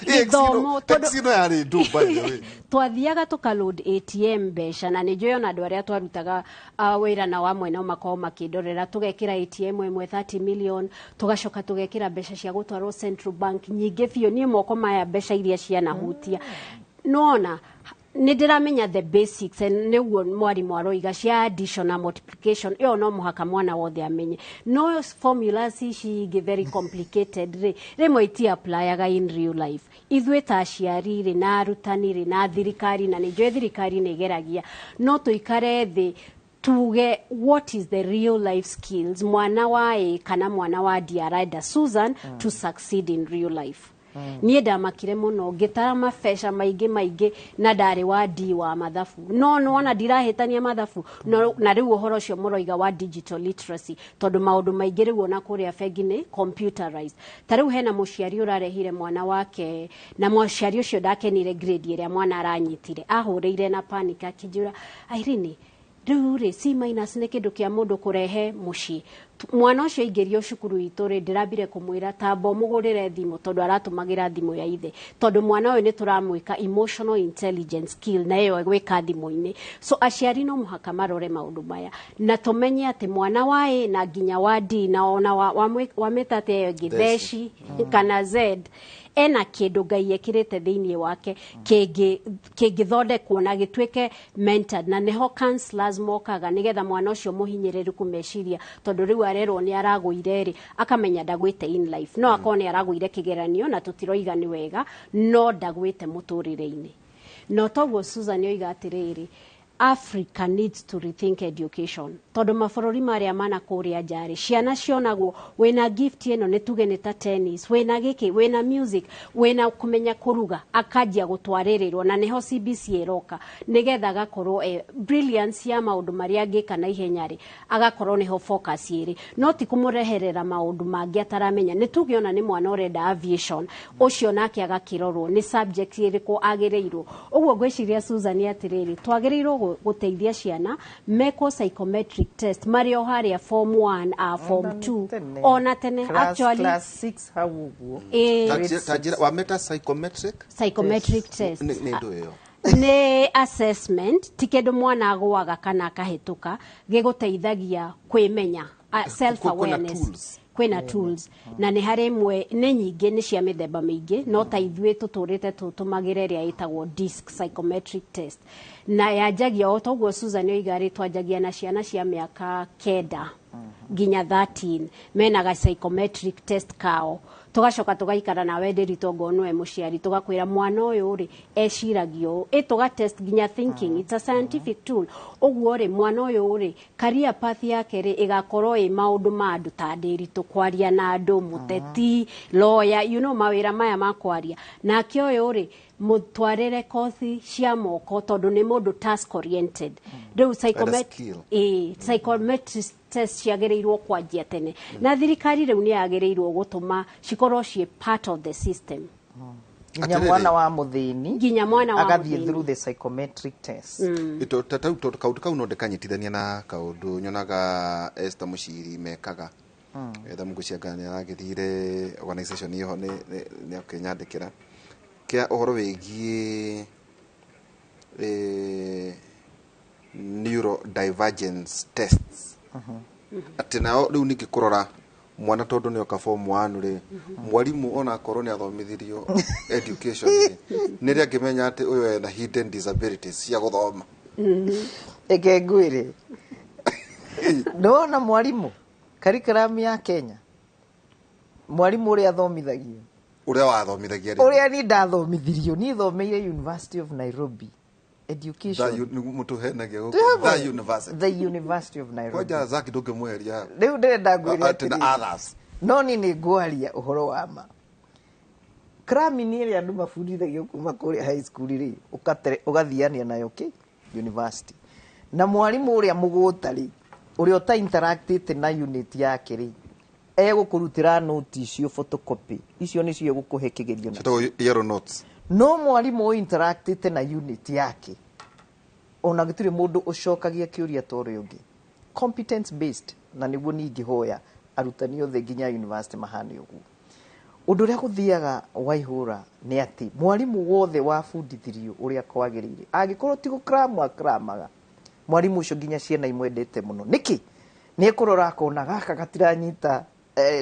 Speaker 13: githomo
Speaker 12: tondu yari ndu by the way
Speaker 13: twathiaga tukaload ATM mbeca na nĩnjũĩ ona andũ arĩa twarutaga wĩra na wa mwena makao makĩndorera tũgekĩra ATM ĩmwe 30 million tũgacoka tũgekĩra mbeca cia gũtwarwo Central Bank nyingĩ biũ niĩ moko maya mbeca iria cianahutia nona nidiramenya the basics niguo mwarimu aroiga cia addition na multiplication iyo no muhaka mwana wothe amenye no formulas ici very complicated rimwe iti applyaga in real life ithuĩ ta aciari ri na arutani ri na thirikari na nĩnjũĩ thirikari nĩgeragia no tũikare thĩ tuge what is the real life skills mwana wa kana mwana wa diarada Susan to succeed in real life. Niĩ ndamakire muno ngitara mabesha maingĩ na ndarĩ wa D wa mathabu no ona ndirahĩtania mathabu na rĩu ũhoro ũcio mũroiga wa digital literacy tondũ maũndũ maingĩ rĩu ona kũrĩa bengi nĩ computerized ta rĩu hena mũciari ũrarehire mwana wake na mũciari ũcio ndakenire grade ĩrĩa mwana aranyitire ahũrĩire na panic akĩnjũra Irene rĩu rĩ C- nĩ kĩndũ kĩa mũndũ kũrehe mũciĩ mwana ũcio aingĩrio cukuru itũ rĩ ndĩrambire kũmwĩra tamba mũgũrĩre thimũ tondũ aratũmagĩra thimũ ya ithe tondũ mwana ũyũ nĩ tũramwĩka emotional intelligence skill na ĩyo gwĩka thimũ-inĩ so aciari no mũhaka marore maũndũ maya na tũmenye atĩ mwana wa A na nginya wa D na ona wa mĩtate ĩyo ĩngĩ theci kana Z ena kĩndũ Ngai ekĩrĩte thĩinĩ wake kĩngĩthondekwo na gĩtuĩke mentored na neho counselors mokaga nĩgetha mwana ũcio mũhinyĩrĩru kũmeciria tondũ rĩu arerwo nĩ aragũire rĩ akamenya ndagwĩte in life no akone aragũire kĩgeranio na tũtiroiga nĩ wega no ndagwĩte mũtũrĩre-inĩ no toguo Susan oiga atĩrĩrĩ Africa needs to rethink education. Tondu mabururi maria mana kuria njari ciana cionagwo wina gift ino ni tuge ni ta tennis, wina giki, wina music, wina kumenya kuruga, akajia gutwaririrwo na niho CBC iroka nigetha gakorwo brilliance ya maundu maria angika na ihenya ri agakorwo niho focus iri no ti kumureherera maundu mangi ataramenya ni tuge ona ni mwana urenda aviation ucio nake agakirorwo ni subject iriku agireirwo uguo gwiciria Susan atiriri twagireirwo guteithia ciana meko psychometric test mario haria form 1 form 2 ona tene actually
Speaker 14: class 6 hauguo
Speaker 16: tajira wa meta psychometric
Speaker 13: test
Speaker 16: ni ndo yo
Speaker 13: ni assessment tikendu mwana agwaga kana akahituka giguteithagia kwimenya self awareness kwina tools na ni hari mwe ni nyingi ni cia mithemba mingi no ta ithuĩ tuturite tutumagire ria itagwo disc psychometric test na yajagia o toguo Susan oigari twajagia na ciana cia miaka 9 nginya 13 menaga psychometric test kao tugacoka tugaikara nawe Ndiritu ngonwe muciari tugakwira mwana uyu ri eciragio tuga test nginya thinking it's a scientific tool uguo ri mwana uyu ri career path yake ri igakorwo maundu ma andu ta Ndiritu kwaria na andu muteti lawyer you know mawira maya makwaria nake uyu ri mutwarire kothi cia moko tondu ni mundu task oriented riu psychometric test ciagereirwo kwanjia tene na thirikari riu ni yagereirwo gutuma cikorwo cie part of the system
Speaker 14: nginya mwana wa muthini
Speaker 13: nginya mwana wa
Speaker 14: agathie through the psychometric test
Speaker 16: ito tatau kaundu kau no ndekanyitithania na kaundu nyonaga Esther Muciri mekaga etha muguciangani aragithire organization iho ni akinyandikira kia uhoro wigie neurodivergence tests ati nao riu ningi kurora mwana tondu ni oka form 1 ri mwarimu ona korwo ni athomithirio education ni ri angimenya ati uyu ena hidden disabilities cia guthoma
Speaker 14: ege ngwire ndona mwarimu curriculum ya Kenya mwarimu uri athomithagio
Speaker 16: uria wathomithagia
Speaker 14: ri uria ni ndathomithirio ni thomeire University of Nairobi education
Speaker 16: mutu henagia
Speaker 14: the University of Nairobi
Speaker 16: koja zaki nduke mweria
Speaker 14: riu ndirenda ngwira
Speaker 16: others
Speaker 14: no ni ngwaria uhoro wa ma krami ni ria andu mafundithagio kuma kuri high school ri ugathiania nayo university na mwarimu uria mugutari uria uta interactite na unit yake ri egũkũrutĩra note icio photocopy icio nĩ cio gũkũhe kĩgerio
Speaker 16: na yellow notes
Speaker 14: no mwarimu o interactite na unit yake ona gĩtirĩ mũndũ ũcokagia kĩũria toro ũngĩ competence based na nĩguo ningĩhoya arutani othe nginya university mahane ũguo ũndũ ũrĩa gũthiaga Waihũra nĩ atĩ mwarimu wothe wabundithirio ũrĩa kwagĩrĩire angĩkorwo ti gũkramaga mwarimu ũcio nginya ciana imwendete mũno nĩkĩ nĩ kũrora akona gaka gatiranyita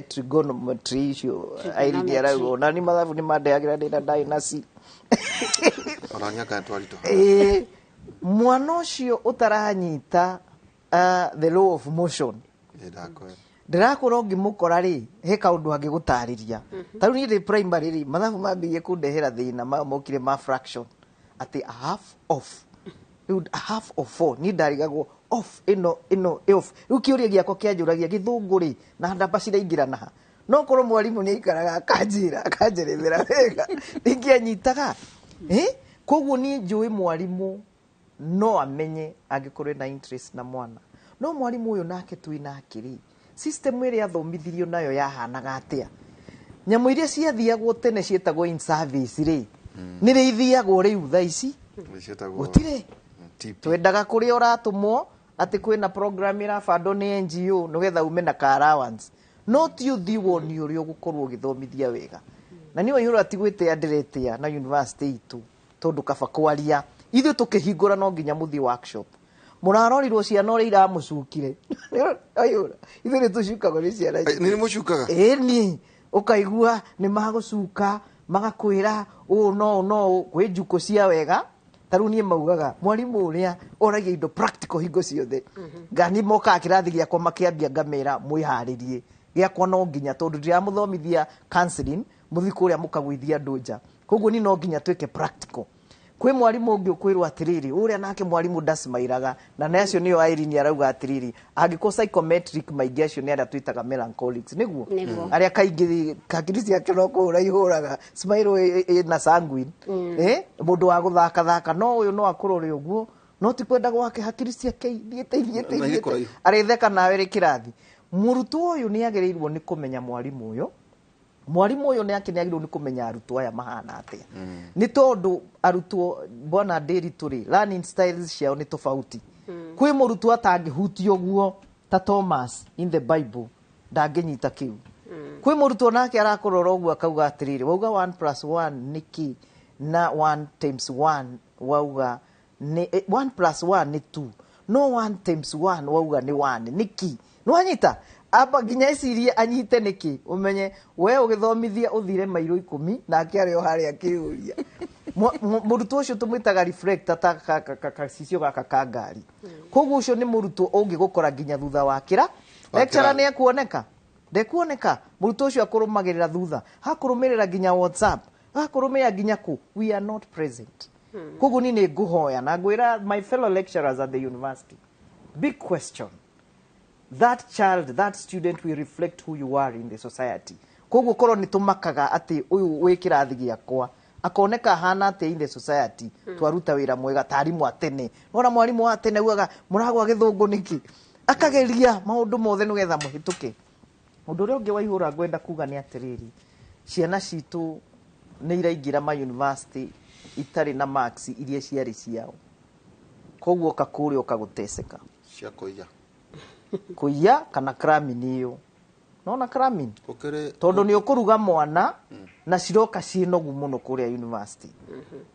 Speaker 14: trigonometry icio airidia raugo na ni mathabu ni mandeagira ndina dynasty
Speaker 16: onanyaka twarito
Speaker 14: mwana ucio utaranyita the law of motion ndirakorwo ngimukora ri he kaundu angigutariria taru ni ri primary ri mathabu mambirie kundehera thina mokire ma fraction ati a half of 4 ni ndarigagwo off ino off riu kiuria giako kianjuragia githunguri na ndamba ciraingirana no korwo mwarimu ni ikaraga akanjerethera wega ingianyitaga koguo ni njui mwarimu no amenye angikorwo na interest na mwana no mwarimu uyu nake twina akiri system iri athomithirio nayo yahanaga atia nyamu iria ciathiagwo tene cietagwo in service ri ni ri ithiagwo riu tha ici gutire twendaga kuri uratumwo ati kwina program irabandwo ni NGO nigetha ume na car allowance no ti uthiwo ni uri ugukorwo ugithomithia wega na ni Waihũra atigwite andiretia na university itu tondu kaba kwaria ithu tukihingura no nginya muthi workshop murarorirwo ciana uri iramucukire Waihũra ithu ni tucukago ni ciana
Speaker 16: ni mucukaga
Speaker 14: ni ukaigua ni magucuka magakwira no kwi njuko cia wega taru nie maugaga mwarimu uria oragia indo practical hingo ciothe ngani moka kirathi giakwa makiambia ngamera mwiharirie giakwa no nginya tondu ndiramuthomithia counseling muthi kuria mukagwithia ndunja koguo ni no nginya tweke practical
Speaker 15: Kwi mwarimu ungi ukwirwo atiriri uria nake mwarimu ndasmairaga na nacio niyo Irene arauga atiriri angiko psychometric maingi acio ni aria twitaga melancholics niguo aria kaingi kakirisi yake no kura ihuraga smile na sanguine mundu wa guthaka thaka no uyu no akurore uguo no ti kwenda gwake hakirisi yake thiete aritheka nawe ri kirathi murutu uyu ni agereirwo ni kumenya mwarimu uyu ni akinagirwo ni kumenya arutwo aya mahana atia ni tondu arutwo bona ndiri turi learning styles ciao ni tofauti kwi murutwo atangihutio guo ta Thomas in the Bible ndanginyita kiu kwi murutwo nake arakorora uguo akauga atiriri wauga 1+1 niki na 1 times 1 wauga ni 1+1 ni 2 no 1 times 1 wauga ni 1 niki nwanyita aba ginya icirie anyite niki umenye we ugithomithia uthire mairo 10 na akiario haria akiuria murutwo ucio tumwitaga reflector ta kacicio gaka kangari koguo ucio ni murutwo ungigukora ginya thutha wakira lecturer ni ekuoneka ndekuoneka murutwo ucio akurumagirira thutha hakurumirira ginya WhatsApp hakurumira ginya ku we are not present koguo ni nguhoya na ngwira my fellow lecturers at the university big question. That child, that student will reflect who you are in the society. Koguo korwo ni tumakaga ati uyu wi kirathi giakwa akoneka hana ati in the society twaruta wira mwega tarimu atene nora mwarimu wa tene uaga muragwa githungu niki akageria maundu mothe nugetha muhituke undu uri ungi waihura ngwenda kuga ni atiriri ciana citu ni iraingira ma university itari na marks iria ciari ciao koguo kakuri ukaguteseka
Speaker 16: cia
Speaker 15: kuya kana cramming iyo nona cramming tondu ni ukuruga mwana na ciroka ciinogu muno kuria university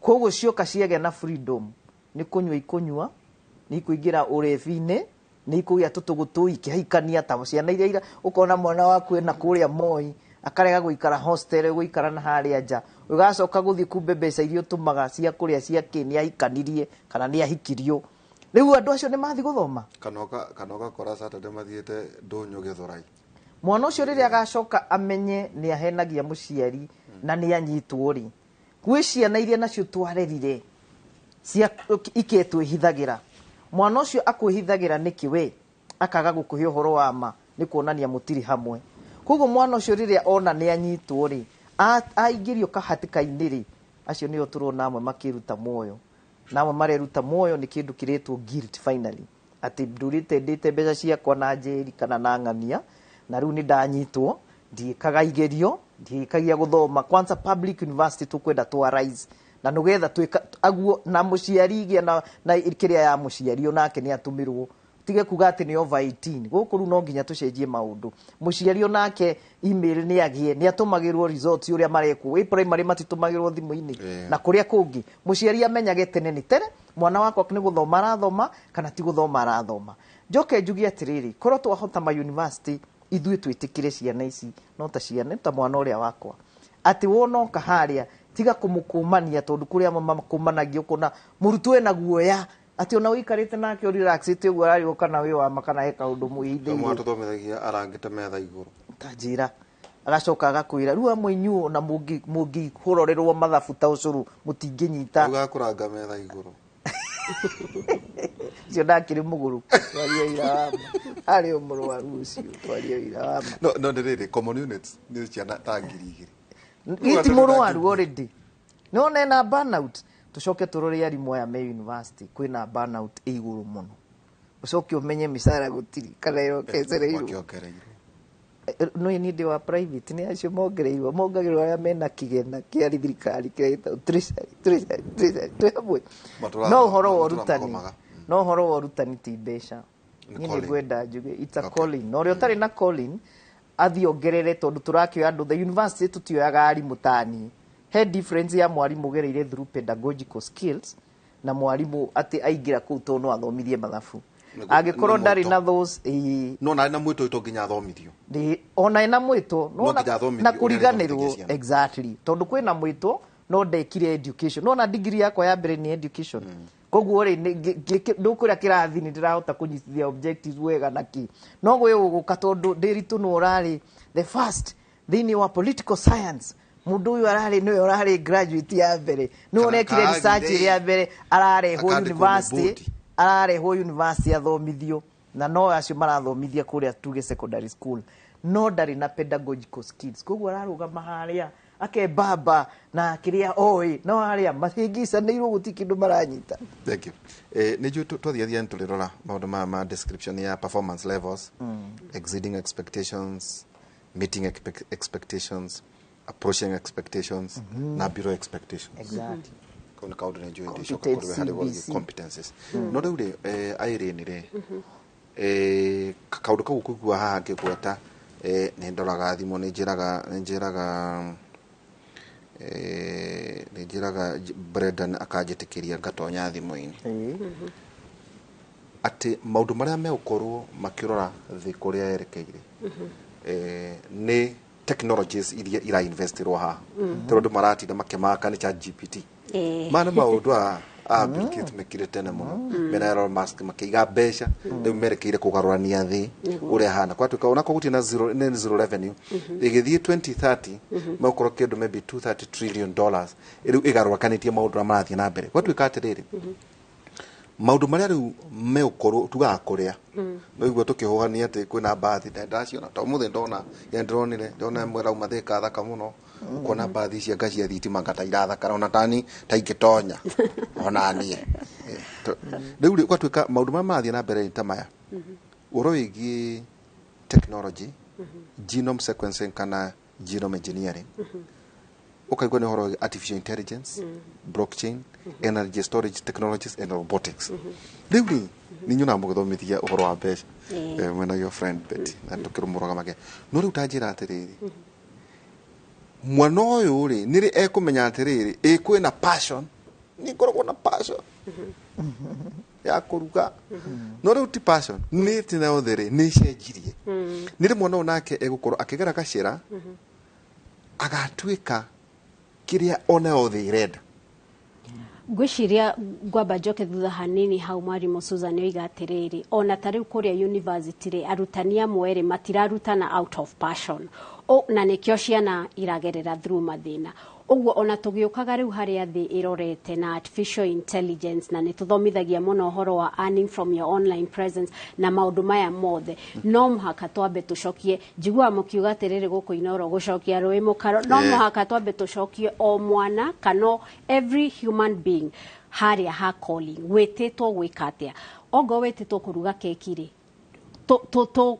Speaker 15: koguo cioka ciage na freedom ni kunywa ikunywa ni kuingira urevi-ini ni kugia tutugutu ikihikania ta ciana iria ukona mwana waku ena kuria Moi akarega guikara hostel guikara na haria nja ugacoka guthii kumbe mbeca irio tumaga cia kuria cia kini ahikanirie kana ni ahikirio riu andu acio ni mathi guthoma
Speaker 16: kanoga kora Saturday mathiete ndunyu githurai
Speaker 15: mwana ucio riria agacoka amenye ni ahenagia muciari na ni anyitwo ri kwi ciana iria nacio twarerire cia iketwe hithagira mwana ucio akwihithagira niki we akaga gukuhe uhoro wa ma ni kuonania mutiri hamwe koguo mwana ucio riria ona ni anyitwo ri aingirio kahatikaini ri acio nio turona amwe makiruta moyo namwe mareruta moyo ni kindu kiretwo guilt finally ati ndurite ndite mbeca ciakwa na njeri kana na ng'ania na riu ni ndanyitwo ndikaga igerio ndikagia guthoma kwanza public university tukwenda to arise na nugetha twika aguo na muciari gia na kiria ya muciari onake ni atumirwo tige kuga ati ni over 18 guku ru no nginya tucenjie maundu muciari onake email ni agie ni atumagirwo results uria mareku we primary matitumagirwo thimu-ini na kuria kungi muciari amenyage tene ni tere mwana wakwa ni guthoma arathoma kana ti guthoma arathoma njoke njugie atiriri korwo twahota ma university ithuĩ twitikire ciana ici no ta ciana ta mwana uria wakwa ati wonoka haria tiga kumukumania tondu kuria mama kumanagio kuna murutwe na guoya ati ona wikarite nake uri relaxite uguo ari kana wi wa makana eka undu muhinde
Speaker 16: mwana tuthomithagia arangite metha iguru
Speaker 15: tajira agacoka agakwira riu amwe inyu na mungi hurorerwo mathabu ta ucuru mutinginyita
Speaker 16: ugakuranga metha iguru
Speaker 15: cio ndakiri muguru twaria ira wama ari umurwaru ucio twaria ira wama
Speaker 16: no ndiriri common units ni ciana ta ngiri
Speaker 15: iti murwaru already no na burnout tucoke turore arimu aya me university kwina burnout iguru muno ucoke umenye misara gutiri kana yo kecereirwo no ni ndi wa private ni acio mongereirwo mongagirwo aya mena kigena kia thirikari kireta twebwe no horo worutani no horo worutani ti mbeca ni ngwenda njuge it's a calling no rio tari na calling athi ongerere tondu turakio andu the university tutioyaga ari mutani he difference ya mwarimu gereire through pedagogical skills na mwarimu ati aingira ku tono athomithie mathabu agikorwo ndari na those
Speaker 16: no na mwito ito nginya athomithio
Speaker 15: ona ina mwito no na kuriganirwo exactly tondu kwina mwito no ndekire education no na degree yakwa ya mbere ni education koguo ri ndukuria kirathi ni ndirahota kunyitithia objectives wega naki no gwe uguka tondu ndiritu no urari the first thini wa political science mundu uyu arari niwe urari graduate ya mbere no rekire research ya mbere ararehwo university athomithio na no acio marathomithia kuria tuge secondary school no ndari na pedagogical skills koguo ararugama haria akebamba na kiria oi no haria mahingisa neirwo guti kindu maranyita.
Speaker 16: Thank you. Neju twathiathia ntulirora maundu ma description ya performance levels, exceeding expectations, meeting expectations, approaching expectations, na below expectations.
Speaker 15: Exactly.
Speaker 16: Kuna kaundu neju ndisho kukorwe hali competencies. No rĩu aire ni re kaundu kau kugwa haha ngĩgweta nĩ ndoraga thimo nĩ njĩraga Brendan akanjĩtĩkĩria ngatonya thimo-inĩ atĩ maũndũ marĩa megũkorwo makĩrora thĩ kũrĩa yerekeire nĩ technologies iria irainvestirwo haha tondũ maratinda makĩmaka nĩ ChatGPT mana maũndũ Bill Gates mekire tene muno mena Elon Musk makiga mbeca rĩu merekeire kũgarũrania thĩ ũrĩa hana kwa tuka ona kuguti na zero revenue igithie 2030 megũkorwo kĩndũ maybe 230 trillion dollars rĩu igarũrũkanĩtie maũndũ marathie na mbere kwa tuka atĩrĩrĩ maũndũ marĩa rĩu megũkorwo tugaga kũrĩa no igua tũkĩhũhania atĩ kwĩna bathi ndaciona to mũthĩ ndona mwera umathĩka thaka mũno ukona bathi cia ngaci ya thitima ngata irathakara ona tani ta ingĩtonya ona niĩ rĩu gwatuĩka maũndũ marĩa marathiĩ na mbere ta maya ũhoro wĩgiĩ technology genome sequencing kana genome engineering ukaigua nĩ ũhoro artificial intelligence blockchain energy storage technologies and robotics rĩu nĩ nyona mũgĩthomithia ũhoro wa mbeca mwena your friend Betty na tũkĩrũmũraga make no rĩu ta njĩra atĩrĩrĩ mwana ũyũ rĩ nĩ ekũmenya atĩrĩrĩ kwĩna passion nĩ ngoragwo na passion ya kũruga no rĩu ti passion nĩ tina othere nĩ cenjirie nĩ rĩ mwana ũyũ nake egũkorwo akĩgera gacĩra agatuĩka kiria ona othe irenda
Speaker 13: ngwiciria ngwamba njoke thutha hanini hau mwarimũ Susan oiga atĩrĩrĩ ona ta rĩu kũrĩa university rĩ arutani amwe rĩ matirarutana out of passion na nĩkĩo ciana iragerera through mathĩna ũguo ona tũgĩũkaga rĩu harĩa thĩ ĩrorete na artificial intelligence na nĩtũthomithagia mũno ũhoro wa earning from your online presence na maũndũ maya mothe no mũhaka twambe tũcokie njiguaga mũkiuga atĩrĩrĩ gũkũ Inooro gũcokia rũĩ mũkaro no mũhaka twambe tũcokie o mwana kana every human being harĩa ha calling wĩtĩtwo gwĩka atĩa ongo wĩtĩtwo kũruga keki rĩ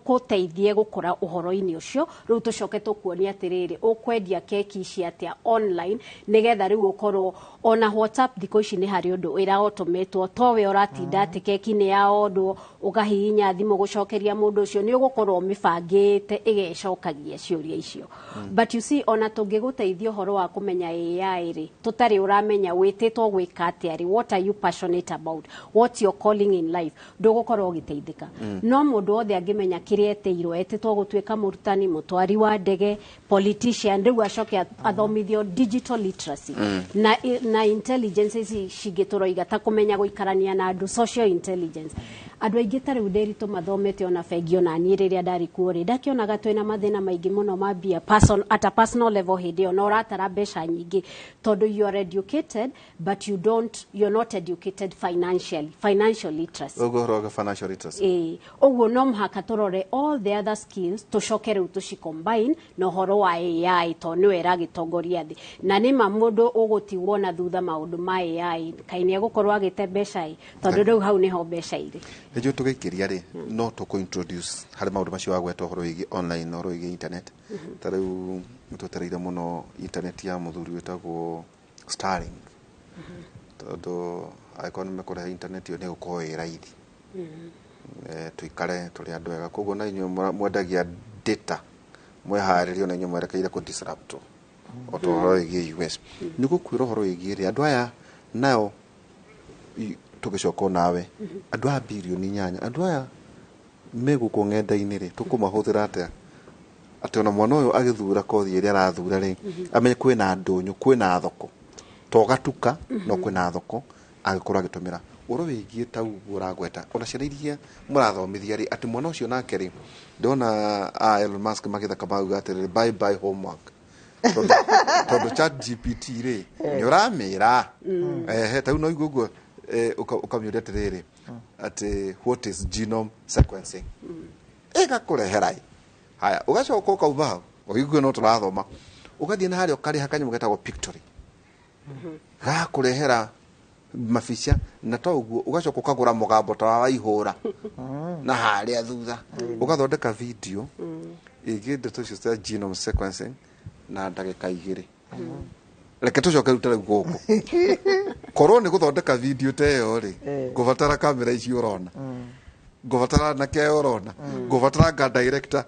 Speaker 13: tũteithie gũkora ũhoro-inĩ ũcio rĩu tũcoke tũkuonia atĩrĩrĩ ũkwendia keki ici atĩa online nĩgetha rĩu ũkorwo ona WhatsApp thikũ ici nĩ harĩ ũndũ ĩraũtũmĩtwo towe ũratinda atĩ keki nĩ yaondwo ũkahihinya thimũ gũcokeria mũndũ ũcio nĩ ũgũkorwo ũmĩbangĩte ĩgecokagia ciũria icio but you see ona tũngĩgũteithia ũhoro wa kũmenya AI rĩ tũtarĩ ũramenya wĩtĩtwo gwĩka atĩa rĩ what are you passionate about what's your calling in life ndũgũkorwo ũgĩteithĩka no mũndũ wothe angĩmenya kĩrĩa eteirwo etĩtwo gũtuĩka mũrutani mũtwari wa ndege politician rĩu acoke athomithio digital literacy na intelligence ici cingĩtũroiga ta kũmenya gũikarania na andũ social intelligence andũ aingĩ ta rĩu ndĩritũ mathomete ona bengi ona niĩ rĩrĩa ndarĩ kuo rĩ ndakĩonaga twĩna mathĩna maingĩ mũno ma mbia at a personal level hĩndĩ ĩyo na ũratara mbeca nyingĩ tondũ you are educated but you're not educated financial literacy
Speaker 16: financial literacy
Speaker 13: ũguo no mũhaka tũrore all the other skills tũcoke rĩu tũcicombine na ũhoro wa AI to nĩwe ĩragĩtongoria thĩ na nĩma mũndũ ũgũtigwo na thutha maũndũ ma AI kaĩ nĩ egũkorwo agĩte mbeca tondũ rĩu hau nĩho mbeca irĩ
Speaker 16: nĩjo tũgĩkĩria rĩ no tũkũ-introduce harĩ maũndũ macio wagweta ũhoro wĩgiĩ online na ũhoro wĩgiĩ internet ta rĩu nĩtwetereire mũno internet ya mũthuri wĩtagwo Starlink tondũ angĩkorwo nĩmekũrehe internet ĩyo nĩgũkorwo ĩ raithi tuikare tũrĩ andũ ega koguo na inyuĩ mwendagia data mweharĩrio na inyuĩ mwerekeire kũ disrupt o to ũhoro wĩgiĩ US nĩgũkwĩra ũhoro wĩgiĩ andũ aya nao tũgĩcoka nawe andũ a bilioni 8 andũ aya megũkũ ng'enda-inĩ rĩ tũkũmahũthĩra atĩ ona mwana ũyũ agĩthura kothi ĩrĩa arathura rĩ amenye kwĩna ndũnyũ kwĩna thoko togatuka no kwĩna thoko agĩkorwo agĩtũmĩra ũhoro wĩgiĩ ta ũguo ũragweta ona ciana iria mũrathomithia rĩ atĩ mwana ũcio nake rĩ ndona Elon Musk magĩthaka mauga atĩrĩrĩ bye homework tondu chat GPT ri ni uramira ta no igugo ukamyuria atiriri ati what is genome sequencing igakureherai haya ugacoka ukauma uiguo no turathoma ugathie na hari ukari hakanya mugetagwo pictory gakurehera maficia na to uguo ugacoka ukagura mugambo ta wa ihura na hari athutha ugathondeka video iginde tucio cia genome sequencing na ndagika 2 reke tucoke rutare guku korwo ni guthondeka video te yo ri ngubatara kamera ici urona ngubatara na ke urona ngubatara ga director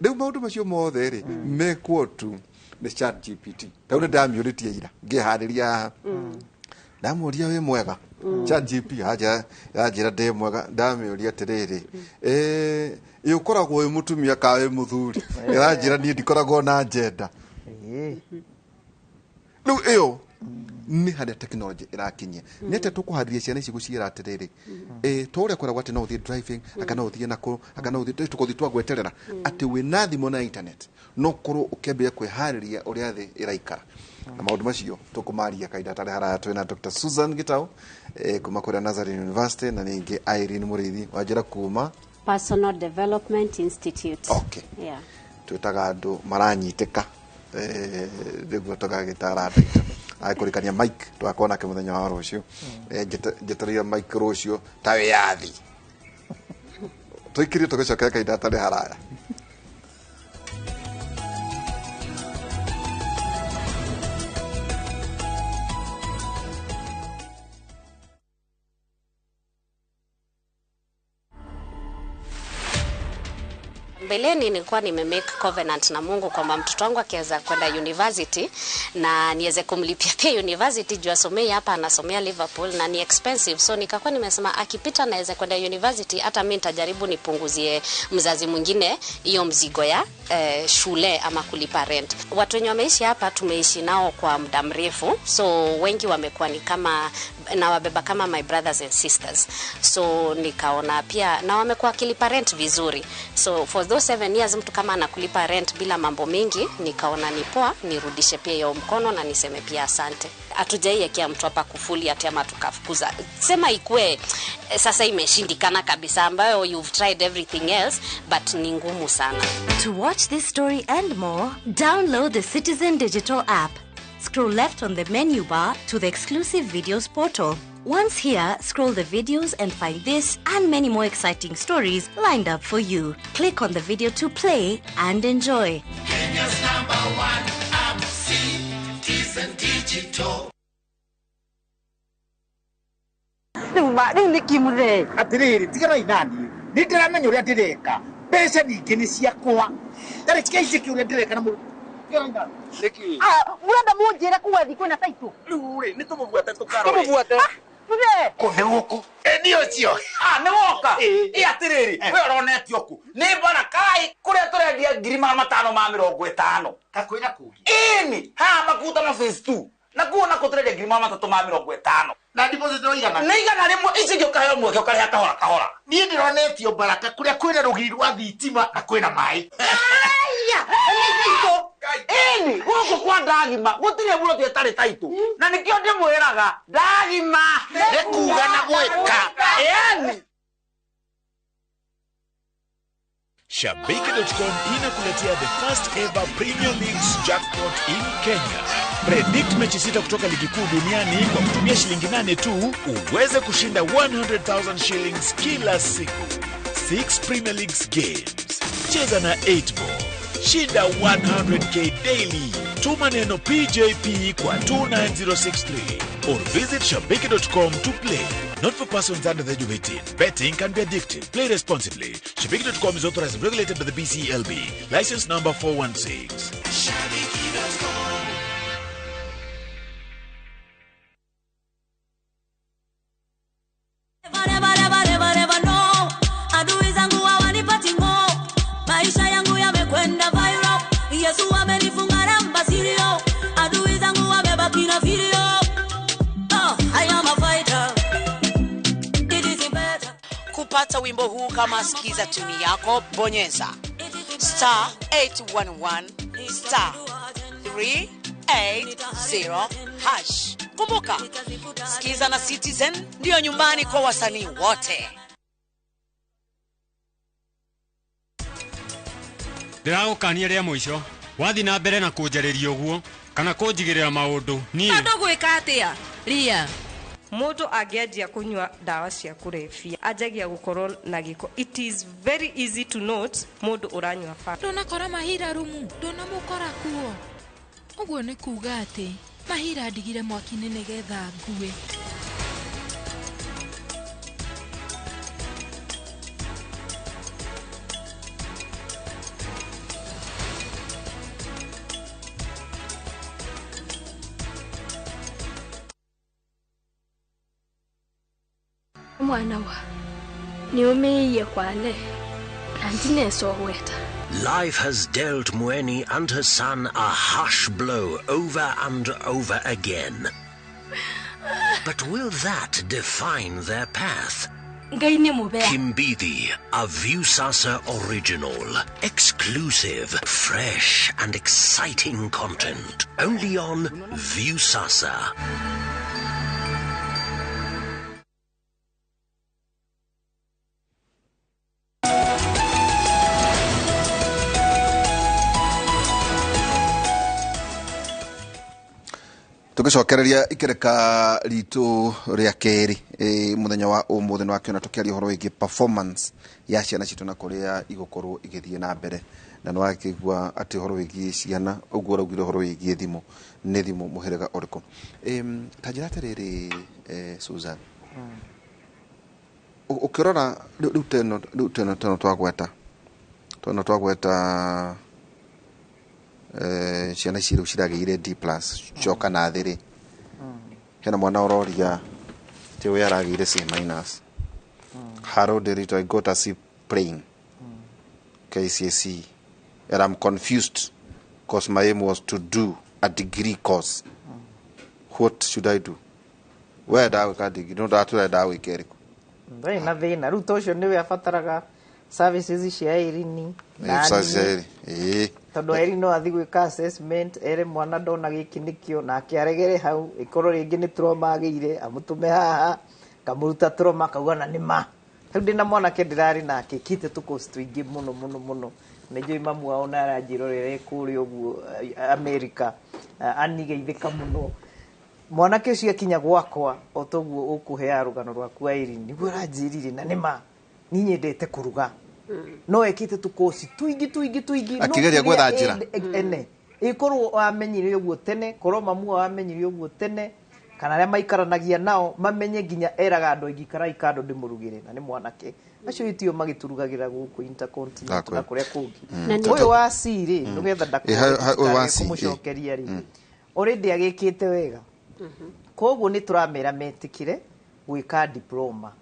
Speaker 16: riu maundu macio mothe ri mekwo tu ni chat GPT tau ni ndamyuritie ira ngihariria ndamuria we mwega chat GPT haja yajira ndi mwega ndamyuria atiriri iukoragwo wi mutumia ka wi muthuri irajira ni ndikoragwo na agenda riu iyo ni haria technology irakinyia nete tukuhariria ciana ici guciira atiriri tore koragwo ati no uthie driving akana uthie nako akana uthie tukuthi twagweterera ati we na thimo na internet no korwo ukembia kwihariria uria thi iraikara na maundu macio tukumaria kaida tare haraya twina Dr. Susan Gitaru kuma kuria Nazarene University na ningi Irene Murithi wajira kuma
Speaker 13: Personal Development Institute.
Speaker 16: Okay.
Speaker 13: Yeah.
Speaker 16: Twitaga andu maranyiteka niguo tugagitara ndaita aikurikania Mike twakona ke muthenya wa rucio njetaria Mike rucio tawe yathi twikiri tugicoka kaida tare haraya
Speaker 17: Mbeleni nilikuwa nimemake covenant na Mungu kwamba mtoto wangu akiweza kwenda university na niweze kumlipia pia university juu asomee hapa anasomea Liverpool na ni expensive, so nikakuwa nimesema akipita naweza kwenda university hata mimi nitajaribu nipunguzie mzazi mwingine hiyo mzigo ya shule ama kulipa rent. Watu wenye wameishi hapa tumeishi nao kwa muda mrefu, so wengi wamekuwa ni kama na wabeba kama my brothers and sisters, so nikaona pia na wamekuwa kilipa rent vizuri, so for those 7 years mtu kama anakulipa rent bila mambo mingi, nikaona ni poa nirudishe pia hiyo mkono na niseme pia asante. Hatujaiwekea mtu hapa kufuli ati ama tukafukuza, sema ikue sasa imeshindikana kabisa ambayo you've tried everything else but ni ngumu sana.
Speaker 18: To watch this story and more, download the Citizen Digital app. Scroll left on the menu bar to the exclusive videos portal. Once here, scroll the videos and find this and many more exciting stories lined up for you. Click on the video to play and enjoy.
Speaker 1: Kenya's #1 app, Citizen Digital.
Speaker 19: Riu ni kimure atiriri tigara inani ndiramenya uria ndireka pesa nyingi ni ciakwa ndari kaici kiuria ndireka na mu Leki.
Speaker 20: Mwenda munjira kuwathi kwina taitu.
Speaker 19: Rure ni tumuvuate tukaro.
Speaker 20: Tumuvuate. Tule.
Speaker 19: Ko ne guku. Ndio cio.
Speaker 20: Ne woka.
Speaker 19: Atiriri. We uronetio ku. Ni bana kai kuria turendia 550. Kakwira kugi. Ini ha makuta na phase 2. Na kuona ko turendia 350. Na deposit no igana. Ni igana rimwe ici gyo kaheo mweke ukareha kahora kahora. Ni ndironetio baraka kuria kwina rugi rwa thitima na kwina mai. Aya. Eni, guku kwa ndagima, gutire buro tie tari taitu. Na nikio ndimwiraga, ndagima nikuga na gweka. Eni.
Speaker 21: Shabiki.com inakuletea the first ever Premier League's jackpot in Kenya. Predict mechi 6 kutoka ligi kuu duniani kwa kutumia shilingi 8 tu, uweze kushinda 100,000 shillings kila siku. 6 Premier League's games. Cheza na 8 ball. Shinda 100k daily. Tuma neno PJP kwa 29063 or visit shabiki.com to play. Not for persons under the age of 18. Betting can be addictive. Play responsibly. Shabiki.com is authorized and regulated by the BCLB. License number 416. Shabiki.com.
Speaker 22: Maisha yangu yamekwenda viral. Yesu amenifunga namba sirio. Adui zangu wamebaki na video. I am a fighter. It is better.
Speaker 23: Kupata wimbo huu kama sikiza tuni yako, bonyeza *811 * 380#. Kumbuka, Skiza na Citizen ndio nyumbani kwa wasanii wote.
Speaker 5: Ndiragukania ria muico wathi na mbere na kunjariria uguo kana kunjigirira maundu ni
Speaker 6: ndo gwika atia ria mundu angianjia kunywa dawa cia kurefia anjagia gukorwo na giko. It is very easy to note mundu uranywa fa
Speaker 7: ndonakora mahira rumu ndonamukora kuo uguo ni kuga ati mahira ndigire mwaki-ini nigetha ngue.
Speaker 24: Mwana wa niumiye kwale andineso weta.
Speaker 25: Life has dealt Mweni and her son a harsh blow over and over again. But will that define their path? Kimbithi, a Viusasa original. Exclusive, fresh and exciting content. Only on Viusasa.
Speaker 16: tugicokereria ikereka ritu ria keri muthenya wa umuthi wa kiona tukiaria horo wigi performance ya ciana citu na kuria igukorwo igithie na mbere na no akigwa ati horo wigi ciana uguo raugire horo wigi thimu ni thimu muherega uriko tajira terere Susan ukirora ruteno twagweta ciana ciru ciragire D+ coka na thiri hena mwana uroria ti we aragire C-. How did I got a C playing KCSE and I'm confused because my aim was to do a degree course. What should I do? Where da we ka degree no da tu da we keriko
Speaker 15: ndai na thina ru to cio ni we afataraga services cia irini tondu eri no athi gwika assessment ere mwana ndona giki nikio na akiaregere hau ikoro ringi ni turomagire amutume haha kamuruta turoma kaugana nima riu ndina mwana ke ndirari nake kite tuko twingi muno nejo imamu wao na arajirorere kuri uguo America anigeithika muno mwana ke cia kinya gwakwa otoguo ukuhea rugano rwaku airi niguo arajirire na nima ninyendete kuruga no ekite tukosi tuingi
Speaker 16: akigeria gwetha njira
Speaker 15: ene ikorwo amenyire uguo tene korwo mamu amenyire uguo tene kana ria maikaranagia nao mamenye ginya eraga andu ingikara ikando ndimurugire na ni mwanake acio itio magiturugagira guku intercontinent na kuria kungi uyu wa siri nugetha ndakora kumucokeria ri already agikite wega koguo ni turamera metikire gwika diploma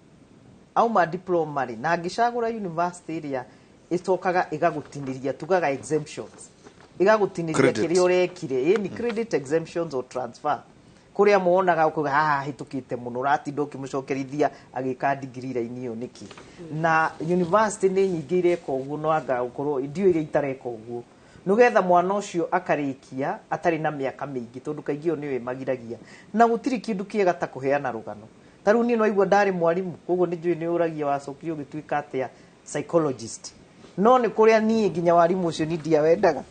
Speaker 15: auma diploma ri na angicagura university ria icokaga igagutiniria tugaga exemptions igagutiniria kiri urekire ni credit exemptions or transfer kuria muonaga uko hitukite muno ratindo kimucokerithia agika degree line iyo niki na university ni nyingi ireko uguo no anga ukorwo ndio ire itareko uguo nugetha mwana ucio akarikia atari na miaka mingi tondu kaingio niwe magiragia na gutiri kindu kiega ta kuheana rugano taru ni no igwa ndari mwalimu koguo ni njui ni uragia wacokio gituika atia psychologist no ni kuria ni nginya walimu ucio ni ndia wendaga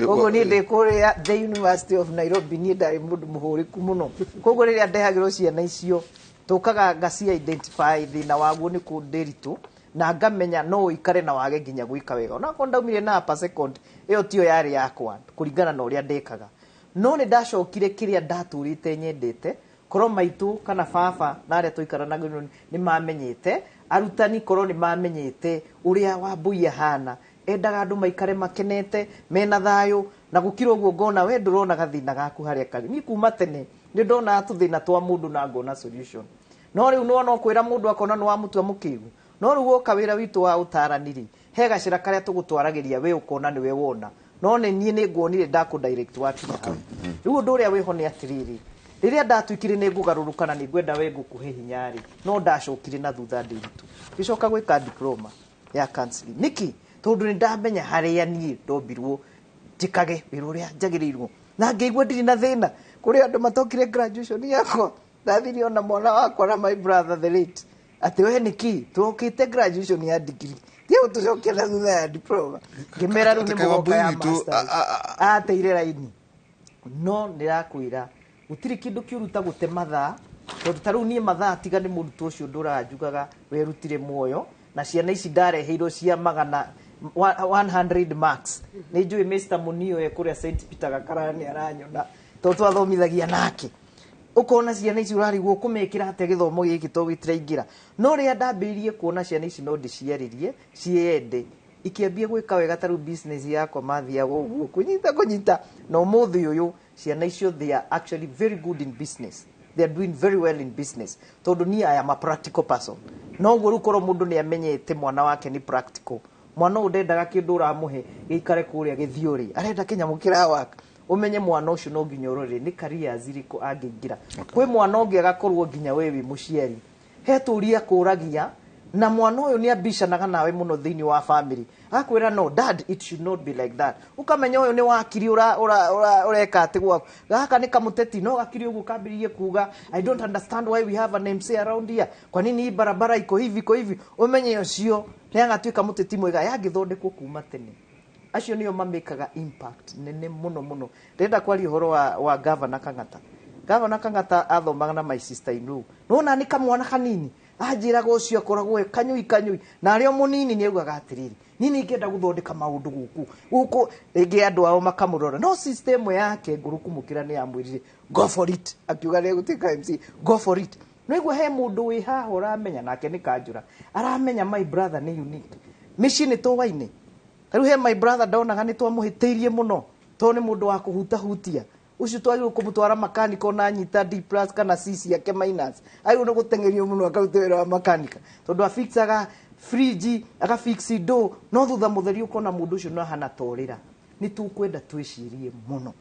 Speaker 15: koguo ni ndi kuria the University of Nairobi ni ndari mundu muhuriku muno koguo riria ndehagirwo ciana icio tukaga ngacia identify thina waguo ni ku ndiritu na ngamenya no ikare na wage nginya gwika wega ona ko ndaumire na upper second iyo tio yari yakwa kuringana na uria ndekaga no ni ndacokire kiria ndaturite nyendete korwo maitu kana baba na aria tuikaranaga ni mamenyete arutani korwo ni mamenyete uria Wambui hana endaga andu maikare makenete mena thayo na gukira uguo ngona we ndurona gathina gaku haria kari ni kuma tene ni ndona tuthina twa mundu na ngona solution no riu no kwira mundu akona no amutua mukigu no riu woka wira witu wa utaraniri he gacira karia tugutwaragiria we ukona ni we wona no ni nie ni nguonire ndaku direct wakinya riu ndu uria wiho ni atiriri riria ndatuikire ni ngugarurukana ni ngwenda we ngukuhe hinyari no ndacokire na thutha ndiritu gicoka gwika diploma ya counseling niki tondu ni ndamenya haria nie ndombirwo njikage wira uria njagirirwo na ngeigua ndiri na thina kuri andu matokire graduation yakwa ndathiri ona mwana wakwa na my brother the late ati we niki tukite graduation ya degree tia utucokia na thutha ya diploma ngimera ru ni mugoka ya master ateire raini no ndirakwira gutiri kindu kiuruta gute mathaa tondu taru nie mathaa tiga ni murutwo ucio nduranjugaga werutire muoyo na ciana ici ndareheirwo cia magana 100 marks ni njui Mr Munio ekuria St Peter Gakarani aranyona tondu twathomithagia nake ukona ciana ici urarigwo kumekira ate githomo giki to gitiraingira no ria ndambiririe kuona ciana ici no ndiciaririe ciende ikiambia gwika wega taru business yakwa mathiaga uguo kunyita no muthi uyu ciana icio they are actually very good in business. They are doing very well in business. Tondu ni I am a practical person. No guru koro mundu ni amenyete mwana wake ni practical. Mwana udendaga kindu uramuhe gikare kuria githiuri. Arenda kinyamu kirawaka. Umenye mwana ucio no nginya urore ni career ziriko angingira. Kwi mwana ungi agakorwo nginya wewe muciari. Heturia kuragia na mwana uyu ni ambicanaga nawe muno thiini wa family. Akwira no dad it should not be like that. Ukamenya uyu ni wakiri ureka ati gwaku. Gaka ni kamuteti no gakiri ugu kambiririe kuga I don't understand why we have a MC around here. Kwa nini barabara iko hivi umenye ucio ni agatwika muteti mwega yagithondekwo kuma tene. Acio niyo mamekaga impact nene muno ndenda kwari horo wa governor Kangata athomaga na my sister in law nona ni kamwana kanini ajira gocio koragwo kanyui na ario munini ni augaga atiriri nini ngenda guthondeka maundu guku rege andu ao makamurora no system yake nguru kumukira ni amwirire go for it akiuga ni gutika MC go for it no igwa he mundu wi haha uramenya nake ni kanjura aramenya my brother ni unique machine to waine riu he my brother ndonaga ni twamuhitiirie muno to ni mundu wa kuhutia ucio twagirwo kumutwara mechanical na nyita D+ kana C yake minus ayo no gutengerio muno akaruta wira wa mechanical tondu afixaga fridge agafixi do no thutha mutheri ukona mundu ucio no hana torira ni tukwenda twicirie muno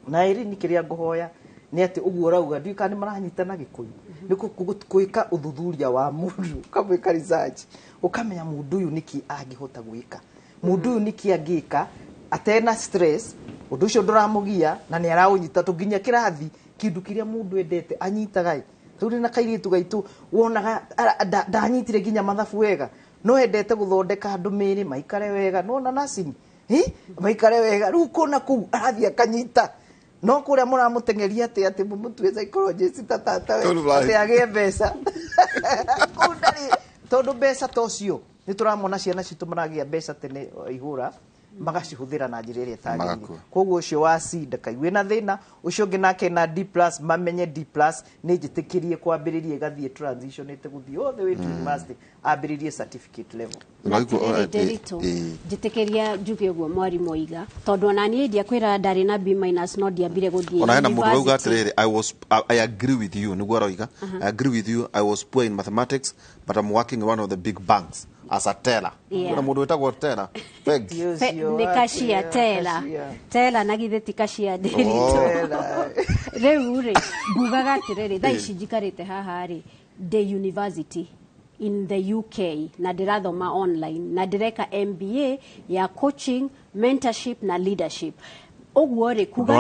Speaker 15: na iri ni kiria nguhoya ni ati uguo rauga ndika ni maranyitana gikuyu ni kuika uthuthuria wa mundu kamwika research ukamenya mundu uyu niki angihota gwika mundu uyu niki angika atena stress undu ucio nduramugia na ni araunyita tunginya kirathi kindu kiria mundu endete anyitaga turi na kairitu gaitu wonaga ndanyitire ginya mathabu wega no endete guthondeka andu miri maikare wega no na nasini maikare wega riu kuna ku arathi akanyita no kuria muramutengeria ati mumutue psychologist tata ati agie mbeca kundari tondu mbeca tocio ni turamona ciana citu maragia mbeca tene igura magacihuthira na njira iria tagirire koguo ucio wa C ndakaiwe na thina ucio ngi nake na D+ mamenye D+ ni njitikirie kwambiririe gathie transition ite guthie all the way to university ambiririe certificate level
Speaker 13: njitikiria njuge uguo mwarimu iga tondu ona ni ndia kwira ndari na B- no ndiambire guthie
Speaker 16: ona hena mundu auga atiriri I agree with you niguo aroiga I agree with you I was poor in mathematics but I'm working in one of the big banks as a teller kuna mundu wetagwo teller
Speaker 13: ni kashia teller na githeti kashia reu ngugaga atiriri thaa ici njikarite haha ri the university in the UK na ndirathoma online na ndireka MBA ya coaching mentorship na leadership oguo ri kuga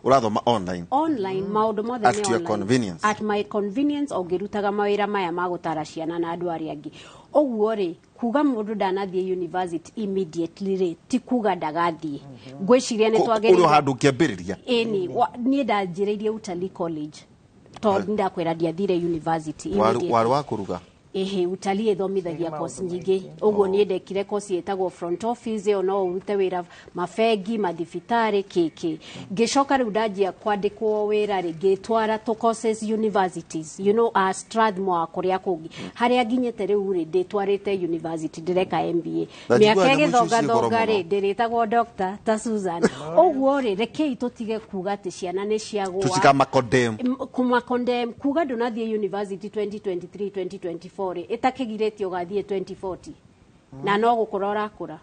Speaker 16: urathoma online
Speaker 13: maundu mothe
Speaker 16: at your convenience
Speaker 13: at my convenience ogirutaga mawira maya magutara ciana na andu ari angi oguo ri kuga mundu ndanathie university immediately ri ti kuga ndagathie ngwiciria ni twageririe
Speaker 16: uri handu kiambiriria
Speaker 13: ni ndanjiririe Utalii College to ndakwira ndiathire university
Speaker 16: wari wa kuruga
Speaker 13: utalii thomithagia course nyingi uguo ni ndekire course yetagwo front office no urute wira mafegi mathibitari kiki ngicoka riu ndanjia kwandikwo wira ri ngitwara to courses universities Strathmore kuria kungi haria nginyete riu ri nditwarite university ndireka MBA miaka githonga ri ndiritagwo Dr. ta Susan uguo ri rekei tutige kuga ati ciana ni ciagwa
Speaker 16: tusikama
Speaker 13: condemn kuga ndunathie university 2023 2024 itakigiretio gathie 2040 na no gukurora kura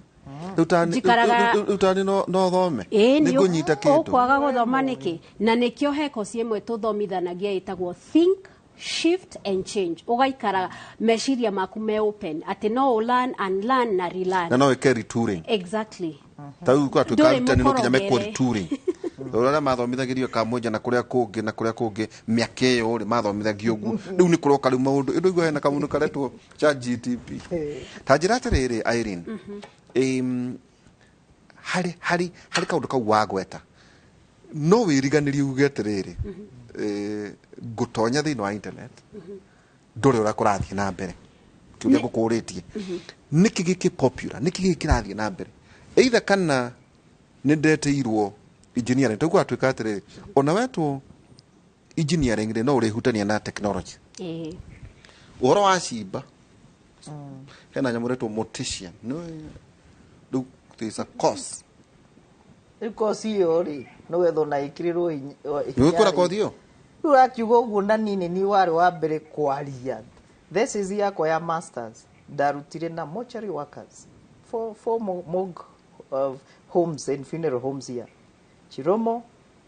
Speaker 16: utani no thome nigunyita kindu
Speaker 13: kwaga guthoma niki na nikio heko ciemwe tuthomithanagia itagwo think shift and change ugaikara meciria maku me open ati no learn and learn na relearn
Speaker 16: na no eke retouring
Speaker 13: exactly
Speaker 16: tau kwa tukaruta no kinya meko retouring ora mathomithagirio kamwenja na kuria kungi miaka iyo ri mathomithagio ugu riu ni kuroka riu maundu indu igwa hena kamundu karetwo cha GTP ta njira atiriri Irene hari kaundu kau wagweta no wiriganirie uge atiriri gutonya thiini wa internet nduri urakurathie na mbere kiuria ngukuritie niki giki popular niki giki kirathie na mbere either kana nindeteirwo engineering tugwa twika atiriri ona wetu engineering no urihutania na technology uhoro wa cimba hena nyamuretwo mortician no there is a course
Speaker 15: course iyo ri no wetho na ikirirwo
Speaker 16: ni ukora kothio
Speaker 15: urakiuga uguo na nini ni wari wa mbere kwaria this is yakwa ya masters ndarutire na mortuary workers for morgue of homes and funeral homes here Chiromo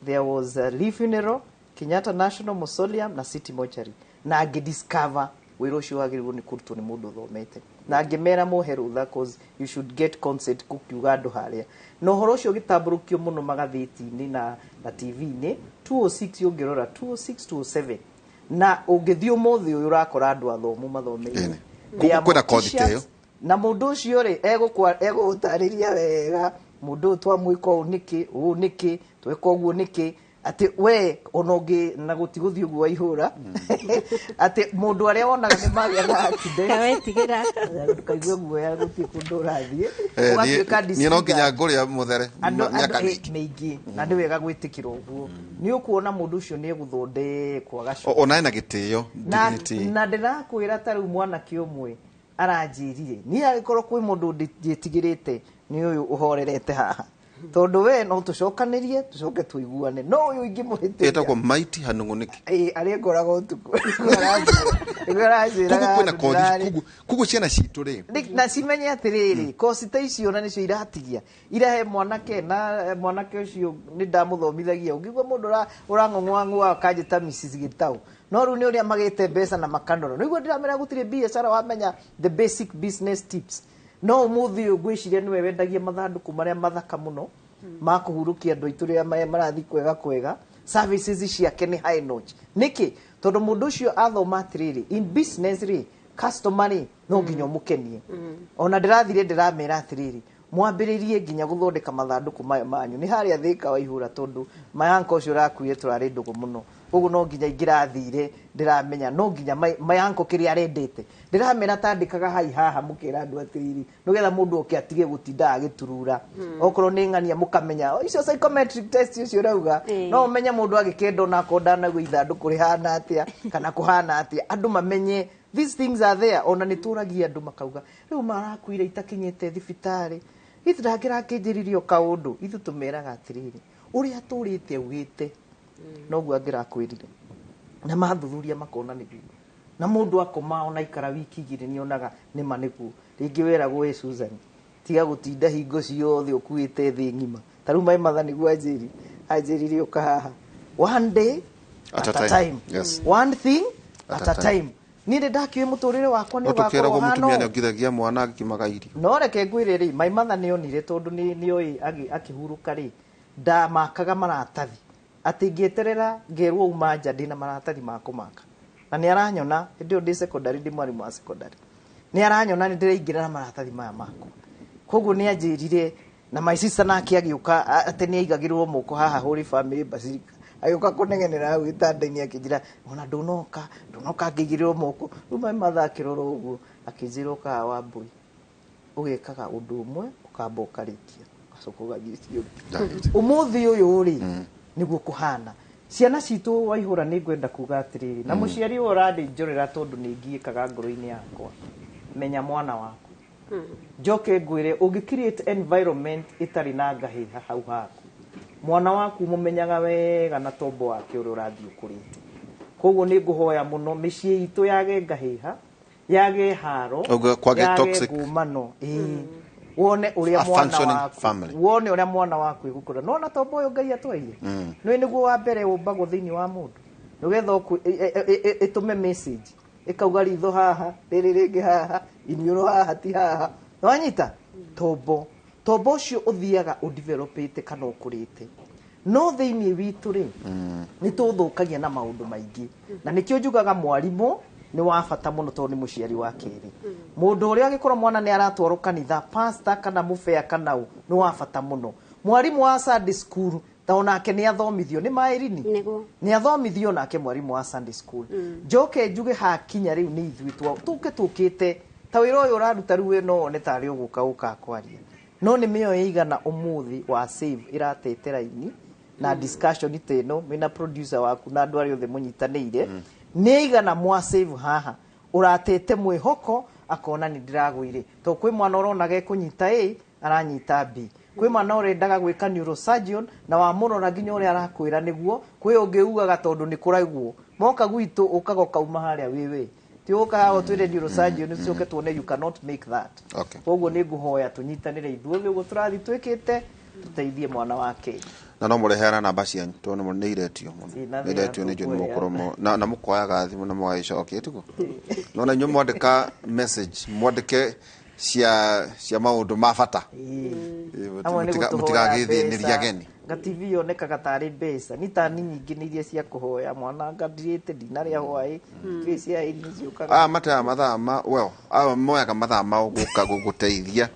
Speaker 15: there was a Lee funeral Kenyatta National Mausoleum na City Mortuary na discover wiro cio wagirwo ni kurutwo ni mundu thomete na ngimera muheru that cause you should get consent kukiuga andu haria no horo cio gitamburukio muno magathiti-ini na TV-ini 206 yongirora 206 207 na ungithio muthi uyu urakora andu athomu mathomeire
Speaker 16: kwena kothiteyo
Speaker 15: na mundu ucio ri egutariria wega mundu twamwika u niki tweka uguo niki ati we onongi na gutiguthi uguo waihura ati mundu aria wonaga ni magĩa na akide
Speaker 13: kawetigira
Speaker 15: kaigwe uguo ya guti kundu rathie
Speaker 16: ugatuika ni no nginya nguria muthere
Speaker 15: miaka mingi na ndi wega gwitikira uguo ni ukuona mundu ucio ni eguthondekwo gaco
Speaker 16: ona ena gitio dignity
Speaker 15: na ndirakwira ta riu mwana kiumwe aranjirire ni agikorwo kwi mundu nditigirite ni uyu uhorerete haha tondu we no tucokanirie tucoke tuiguane no uyu ingi muhite
Speaker 16: etagwo mighty hanunguniki
Speaker 15: ari ngorago tuku
Speaker 16: kugu ciana citu ri
Speaker 15: na cimenye atiriri kosi ta icio na nicio iratigia irahe mwanake na mwanake ucio ni ndamuthomithagia ungigwa mundu urang'ong'wa akajita Mrs Gitau no ru ni uria magite mbeca na makandoro niguo ndiramera gutire biashara wamenya the basic business tips no muthi ugwiciria niwe wendagia mathanduku maria mathaka muno makuhurukia andu ituria marathi kwega services ciake ni high notch niki tondu mundu ucio athoma atiriri in business ri customer no nginya mukenie ona ndirathire ndiramera atiriri mwambiririe nginya guthondeka mathanduku manyu ni haria thika wa ihura tondu mayanko ucio rakuye turari ndugu muno ugu no nginya ingirathire ndiramenya no nginya mayanko kiri arendete ndiramera tandikaga hai haha mukira andu atiriri nugetha mundu oke atige gutinda agiturura okorwo ni ng'ania mukamenya icio psychometric test icio rauga no umenya mundu agikenda na konda na gwithanduku rihana atia kana kuhana atia andu mamenye these things are there ona nituragia andu makauga riu marakuire itakinyete thibitari itiragira kinjiririo kaundu ithu tumeraga atiriri uria turite ugite no gwagira kwirire na mathuthuria makona niguo na mundu akoma ona ikara wiki igiri ni onaga ni maniku ringi wera gwe Susan tiga gutinda hingo ciothe ukuite thi ngima taru mai mathani gwa ajiri ukahaha one day at a time
Speaker 16: yes
Speaker 15: one thing at a time ni ndakiwe muturire wakwa ni wakwa
Speaker 16: tukera go mutumia ni ngithagia mwana akimaga irio
Speaker 15: no reke ngwiriri mai mathani onire tondu ni oi akihuruka ri nda makaga maratathi ati ngieterera ngerwo umanja ndina maratathi makumaka na ni aranyona ndio ndi secondary ndi mwarimu wa secondary ni aranyona ni ndiraingira na maratathi maya mako koguo ni anjirire na my sister nake agiuka ati ni aigagirwo muko haha Holy Family Basilica ayuka kunengenera hau itanda-ini akijira ona ndunoka ngigirirwo muko ruma mathakiroro uguo akiziroka Wambui ugikaga undu umwe ukamba ukarikia gacoka ugathithio umuthi uyu ri niguo kuhana ciana citu waihura ni ngwenda kuga atiriri na muciari urandi njorera tondu ni ngiikaga ngoro-ini yakwa menya mwana waku njoke ngwire ugi create environment itari na ngahiha hau haku mwana waku mumenyaga wega na tombo wake uri urathi ukurite koguo ni nguhoya muno micii itu yage ngahiha yage haro
Speaker 16: yage
Speaker 15: ngumano wone uria mwana waku igukura no na tombo uyu Ngai atwaire no niguo wa mbere umbagwo thiini wa mundu nigetha itume message ikauga ritho haha riri ringi haha iniuro haha ti haha wanyita tombo ucio uthiaga udevelopite kana ukurite no thiini witu ri ni tuthukagia na maundu maingi na nikio njugaga mwarimu ni wa bata muno tondu ni muciari wa kiri mundu uria agikora mwana ni aratwarwo kanitha pastor kana mufea kana ni wa bata muno mwarimu wa Sunday school taonake ni athomithio ni mairini ni athomithio nake mwarimu wa Sunday school njoke njuge hakinya riu ni ithuĩ tukite ta wĩra ũyũ ũraruta rĩu no ne tarĩ ũgũka kwaria no nĩ mĩo ĩigana ũmũthĩ wa save iratete raini na discussion teno mina producer waku na andũ arĩa othe mũnyitanĩire nĩ igana mwa save haha ũratete mwĩhoko akona nĩ ndiragũire to kwĩ mwana ũronaga kũnyita A aranyita B kwĩ mwana ũrendaga gwĩka neurosurgeon na wamũrora nginya ũrĩa arakwĩra nĩguo kwĩ ũngĩ ugaga tondũ nĩ kũraiguo moka gwitũ ũkaga ũkauma harĩa wĩwe ti ũka haha twĩre neurosurgeon ũcoke tuone you cannot make that koguo nĩ ngũhoya tũnyitanĩre ithuothe ũguo tũrathi twĩkĩte tũteithie mwana wake
Speaker 16: na no mũreheana namba cianyu tondũ nĩ iretio mũno nĩ iretio nĩ njũni mũkũrũmo na mũkoyaga thimũ na mũgagĩcokia tiguo no na inyuĩ mwandĩka message mwandĩke cia maũndũ ma bata mũtigagĩthĩnĩria ageni
Speaker 15: TV yonekaga tarĩ mbeca ni tani nyingĩ nĩ iria cia kũhoya mwana ngathirĩte ndinarĩa hwaĩ cia irini ciũkaga
Speaker 16: mataya mathaa moyaga mathaa ma gũka gũgũteithia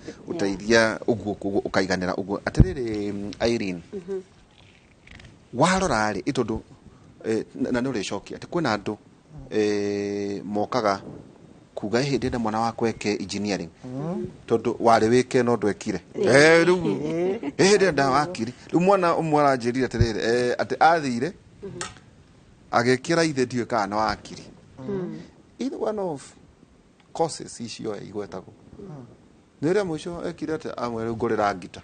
Speaker 16: ũguo ũkaiganĩra ũguo atĩrĩrĩ Irene warora rĩ tondũ na nĩ ũrĩcokia atĩ kwĩna andũ mokaga kuga hĩndĩ ĩrĩa mwana wakwa eke engineering tondu warĩ wĩke no ndwekire rĩu hĩndĩ ĩrĩa ndawakiri rĩu mwana ũmwe aranjĩrire atĩrĩrĩ atĩ athire agĩkĩra ithe ndiũĩ kana nĩ wakiri either one of courses icio igwetagwo nĩ rĩrĩa mũico ekire atĩ amwe ngũrĩra ngita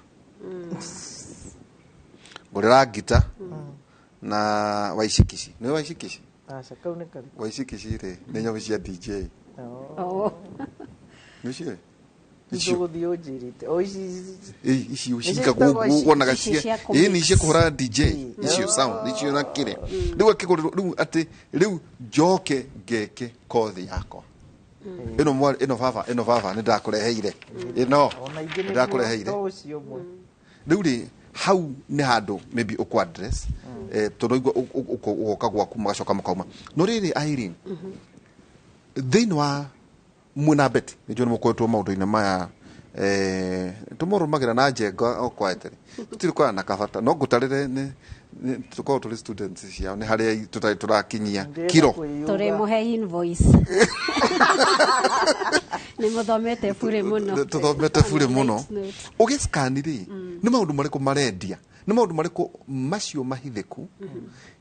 Speaker 16: na waicikici nĩ waicikici waicikici rĩ nĩ nyamũ cia DJ Nĩcio
Speaker 15: gũthiĩ ũnjĩrĩte
Speaker 16: icio cikagwo wonaga cia nĩ cia kũhũra DJ icio sound icio na kĩrĩa rĩu akĩgũrĩrwo rĩu atĩ rĩu njoke ngeke kothi yakwa ĩno baba nĩ ndakũreheire ĩno ndakũreheire rĩu rĩ hau nĩ handũ maybe ũkũ address tondũ ũgoka gwaku magacoka makauma no rĩrĩ Irene thĩinĩ wa mwĩna beti nĩ njũĩ nĩ mũkoretwo maũndũ-inĩ maya tũmũrũmagĩra na njenga o quietly tũtirĩ kwara na kabata no ngũtarĩre tũkorwo tũrĩ students ciao nĩ harĩa tũtarĩ tũrakinyia kiro
Speaker 13: tũrĩ mũhe invoice nĩ mũthomete bure mũno
Speaker 16: tũthomete bure mũno ũgĩscan rĩ nĩ maũndũ marĩkũ marendia nĩ maũndũ marĩkũ macio mahithĩku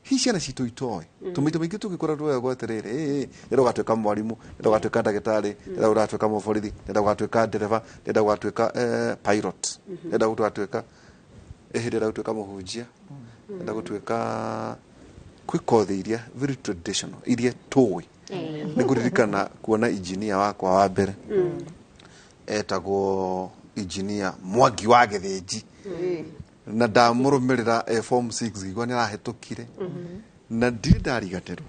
Speaker 16: hihi ciana citũ itoĩ tũmaita maingĩ tũgĩkora rwego atĩrĩrĩ ĩra ũgatuĩka mwarimũ ĩra ũgatuĩka ndagĩtarĩ ĩra ũratuĩka mũborithi ĩra ũgatuĩka ndereba ĩra ũgatuĩka pilot ĩra ũgatuĩka hĩndĩ ĩra ũgatuĩka mũhunjia ĩra gũtuĩka kwĩ kothi iria very traditional iria tũĩ nĩ ngũririkana kuona engineer wakwa wa mbere etagwo engineer Mwangi wa Gĩthĩnji na ndamũrũmĩrĩra form 6 igwa nĩ arahĩtũkire na ndirĩ ndariganĩrwo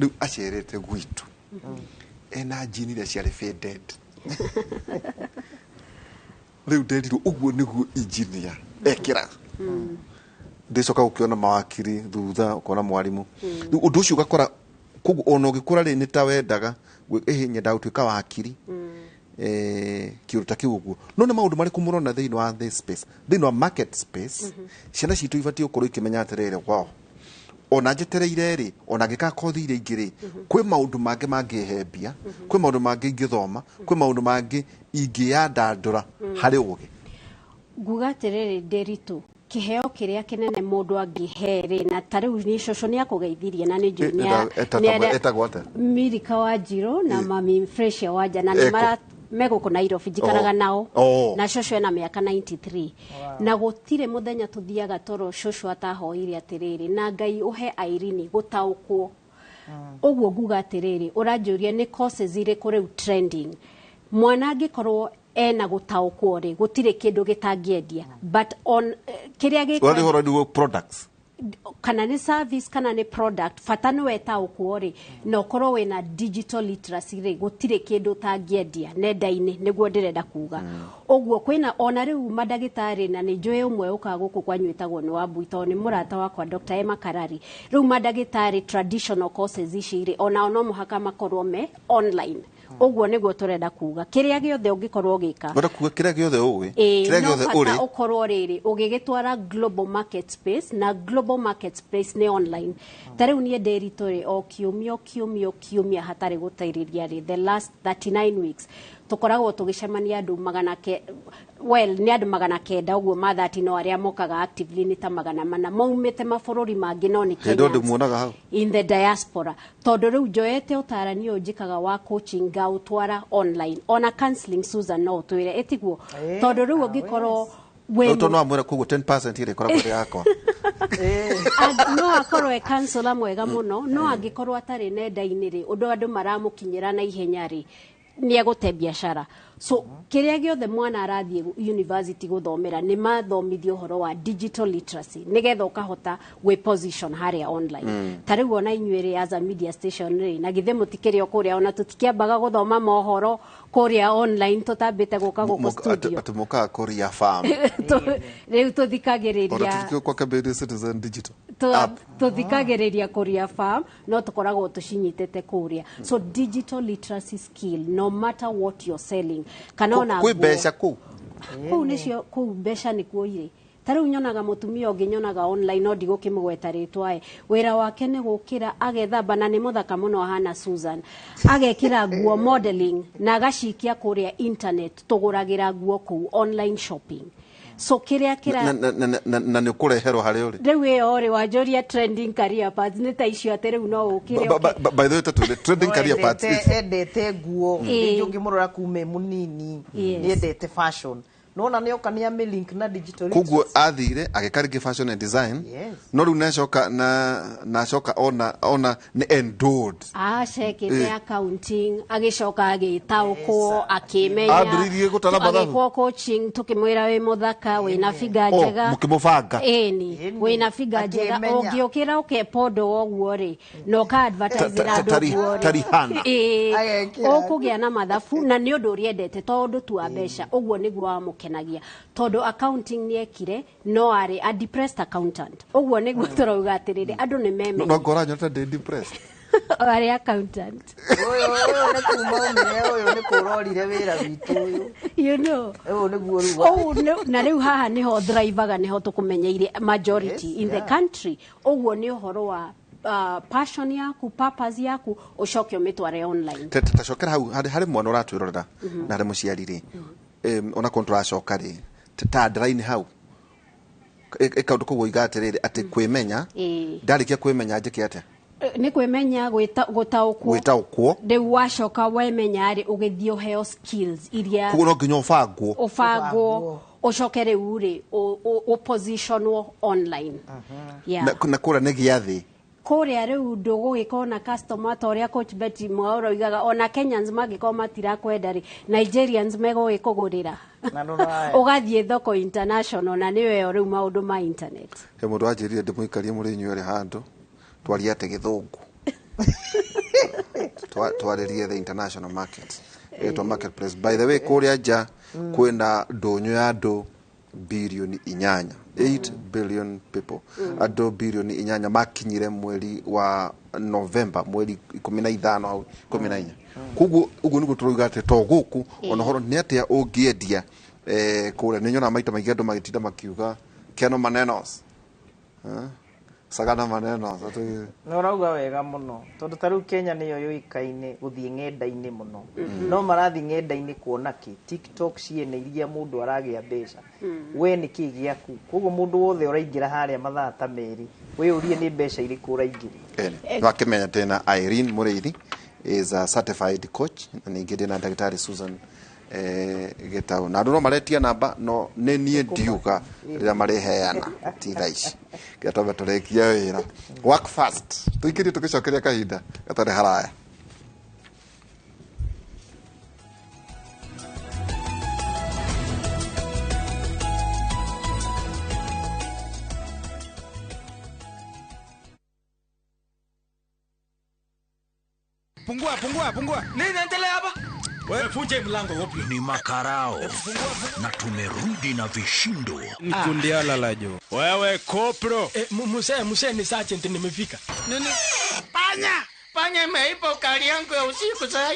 Speaker 16: rĩu acerete gwitũ ena njini iria ciarĩ faded rĩu nderirwo ũguo nĩguo engineer ekĩra ndĩcoka gũkĩona mawakiri thutha ũkona mwarimũ rĩu ũndũ ũcio ũgakora koguo ona ũgĩkũra rĩ nĩ ta wendaga nyenda gũtuĩka wakiri kiuruta kiu guo no nĩ maũndũ marĩkũ mũrona thĩinĩ wa this space thĩinĩ wa market space ciana citũ ibatiĩ gũkorwo ikĩmenya atĩrĩrĩ wow ona njetereire rĩ ona ngĩka kothi iria ingĩ rĩ kwĩ maũndũ mangĩ mangĩhembia kwĩ maũndũ mangĩ ingĩthoma kwĩ maũndũ mangĩ ingĩyandandũra harĩ ũgĩ
Speaker 13: nguga atĩrĩrĩ Nderitu kĩheo kĩrĩa kĩnene mũndũ angĩhe na ta rĩu nĩ cũcũ nĩ akũgeithirie na nĩ njũĩ
Speaker 16: etagwo atĩa
Speaker 13: Mirika wa Njirũ na mami Frecia Wanja na nĩ megũkũ Nairobi njikaraga nao na cũcũ ena mĩaka 93 na gũtirĩ mũthenya tũthiaga toro cũcũ atahoire atĩrĩrĩ na Ngai ũhe Irene gũtaũkwo ũguo nguga atĩrĩrĩ ũranjũria nĩ courses irĩkũ rĩu trending mwana angĩkorwo ena gũtaũkwo rĩ gũtirĩ kĩndũ gĩtangĩendia but on kĩrĩa
Speaker 16: gĩkora products
Speaker 13: kana nĩ service kana nĩ product bata nĩ wetaũkwo rĩ na ũkorwo wĩna digital literacy rĩ gũtirĩ kĩndũ ũtangĩendia nenda-inĩ nĩguo ndĩrenda kuga ũguo kwĩna ona rĩu mandagĩtarĩ na nĩ njũĩ ũmwe ũkaga gũkũ kwanyu wĩtagwo nĩ Wambui tondũ nĩ mũrata wakwa Dr. Emma Karari rĩu mandagĩtarĩ traditional courses ici rĩ ona no mũhaka makorwo me online ũguo nĩguo tũrenda kuga kĩrĩa gĩothe ũngĩkorwo gĩka
Speaker 16: wenda kuga kĩrĩa gĩothe ũĩ kĩrĩa gĩothe ũrĩ
Speaker 13: ũkorwo rĩrĩ ũgĩgĩtwara global market space na global market space nĩ online ta rĩu niĩ ndĩritũ rĩ o kiumia hatarĩ gũtairĩria rĩ the last 39 weeks tukoragwo tugicemania andu nĩ andu 900 uguo ma 30 no arĩa mokaga actively nĩ ta 400 maumĩte mabũrũri mangĩ no nĩ Kenya
Speaker 16: ndĩmuonaga hau
Speaker 13: in the diaspora tondu rĩu njoete ũtarani ũyũ njĩkaga wa coaching ngaũtwara online ona counseling Susan no twĩre etiguo tondu rĩu ũngĩkorwo
Speaker 16: Wento no amwera kuguo 10% ile koragwo ri yakwa
Speaker 13: no akorwo e counselor mwega muno no angĩkorwo atarĩ nenda-inĩ rĩ ũndũ andũ maramũkinyĩra na ihenya rĩ nĩ egũte biacara so kĩrĩa gĩothe mwana arathiĩ university gũthomera nĩ mathomithio ũhoro wa digital literacy nĩgetha ũkahota gwĩ position harĩa online ta rĩu ona inyuĩ as a media station rĩ na githĩ mũtikĩrĩ o kũrĩa ona tũtikĩambaga gũthoma mohoro kũrĩa online tũtambĩte gũka gũkũ studio
Speaker 16: atumuka kũrĩa farm
Speaker 13: rĩu tũthikagĩrĩria
Speaker 16: ora tukio kwa Kabede Citizen Digital
Speaker 13: tũthikagĩrĩria kũrĩa farm no tũkoragwo tũcinyitĩte kũrĩa so digital literacy skill no matter what you're selling kana ona
Speaker 16: kwĩ mbeca kũu
Speaker 13: nĩcio kũu mbeca nĩkuo irĩ ta rĩu nyonaga mũtumia ũngĩ nyonaga online no ndigũkĩmũgweta rĩtwa wĩra wake nĩ gũkĩra agethamba na nĩ mũthaka mũno ahana Susan agekĩra nguo modeling na agacikia kũrĩa internet tũgũragĩra nguo kũu online shopping so kĩrĩa
Speaker 16: na nĩ kũreherwo harĩa ũrĩ
Speaker 13: rĩu ĩyo rĩ wanjoria trending career paths nĩ ta icio atĩ rĩu no ũkĩre
Speaker 16: by the way tatu trending career paths
Speaker 15: endete nguo ngĩmũrora kume mũnini nĩ endete fashion nona nĩ oka nĩ ame link na digital
Speaker 16: kuguo athire agĩkarĩkia fashion and design no rĩu nacoka ona nĩ endured
Speaker 13: acekĩte accounting agĩcoka agĩtaũkwo akĩmenya agĩkwo coaching tũkĩmwĩra wĩ mũthaka wĩna figa njega
Speaker 16: mũkĩmũbanga
Speaker 13: ĩni wĩna figa njega ũngĩũkĩra ũkepondo ũguo rĩ no ka advertise andũ ũguo rĩ ũkũgĩa na mathabu na nĩ ũndũ ũrĩendete tondũ tua mbeca ũguo nĩguo wamũkenagia tondu accounting nĩ ekire no arĩ a depressed accountant ũguo nĩguo tũrauga atĩrĩrĩ andũ nĩ meme
Speaker 16: no ngora nyota ndĩ depressed
Speaker 13: arĩ accountant
Speaker 15: ũyũ nĩ kuma ũmĩre ũyũ nĩ kũrorire wĩra witũ ũyũ
Speaker 13: you know
Speaker 15: ũyũ nĩguo
Speaker 13: na rĩu haha nĩho thrivaga nĩho tũkũmenyeire majority in the country ũguo nĩ ũhoro wa passion yaku purpose yaku ũcoke ũmĩtware online
Speaker 16: tacokera hau harĩ mwana ũratwĩrorera na harĩ mũciari rĩ ona kontracoka rĩ tandaraini hau ikaundu kũguo iga atĩrĩrĩ atĩ kwĩmenya ndarĩkia kwĩmenya njĩke atĩa
Speaker 13: nĩ kwĩmenya gwĩtaũkwo rĩu wacoka wemenya rĩ ũgĩthiĩ ũheo skills iria
Speaker 16: kuguo no nginya
Speaker 13: ũbangwo ũcoke rĩu rĩ ũpositionwo online
Speaker 16: na kũrĩa nĩ gĩathĩ
Speaker 13: kũrĩa rĩu ndũgũgĩkorwo na customer ta ũrĩa coach Betty Mwaũra oigaga ona Kenyans mangĩkorwo matirakwenda rĩ Nigerians megũgĩkũgũrĩra ũgathiĩ thoko international na nĩwe rĩu maũndũ ma internet
Speaker 16: he mũndũ anjĩrire ndĩmũikarie mũrĩ inyuĩ rĩ handũ twarie atĩ gĩthũngũ twarĩrie the international market to marketplace by the way kũrĩa nja kwĩna ndũnyũ ya andũ bilioni 8 billion people andũ bilioni 8 makinyire mweri wa November mweri 15 au 14 kuguo uguo nĩguo tũroiga atĩ to gũkũ ona horo nĩ atĩa ũngĩendia kũrĩa nĩ nyona maita maingĩ andũ magĩtinda makiuga keno manenos sagana manenos
Speaker 15: no rauga wega mũno tondũ ta rĩu Kenya nĩyo yũĩkaine gũthiĩ ng'enda-inĩ mũno no marathiĩ ng'enda-inĩ kuona kĩ TikTok ciene iria mũndũ aragĩa mbeca we nĩ kĩ gĩaku koguo mũndũ wothe ũraingĩra harĩa mathaa ta merĩ wĩyũrie nĩ mbeca irĩkũ ũraingĩra
Speaker 16: wakĩmenya tena Irene Mũrĩithi is a certified coach na ningĩ ndĩna ndagĩtarĩ Susan Gitaru na andũ no maretia namba no nĩ niĩ ndiuga rĩrĩa mareheana ti thaa ici gĩatũma tũrekia wĩra work fast tũikĩrie tũgĩcokeria kahinda gatarĩ haraya
Speaker 4: Pungua. Nini inaendelea hapa? Wewe funje mlango wapi?
Speaker 25: Ni makarao. Na tumerudi na vishindo.
Speaker 4: Nikundiala lajo. Wewe kopro. Muse ni sergeant nimefika.
Speaker 1: Nini? Panya imeipa ukali yangu ya usiku sasa.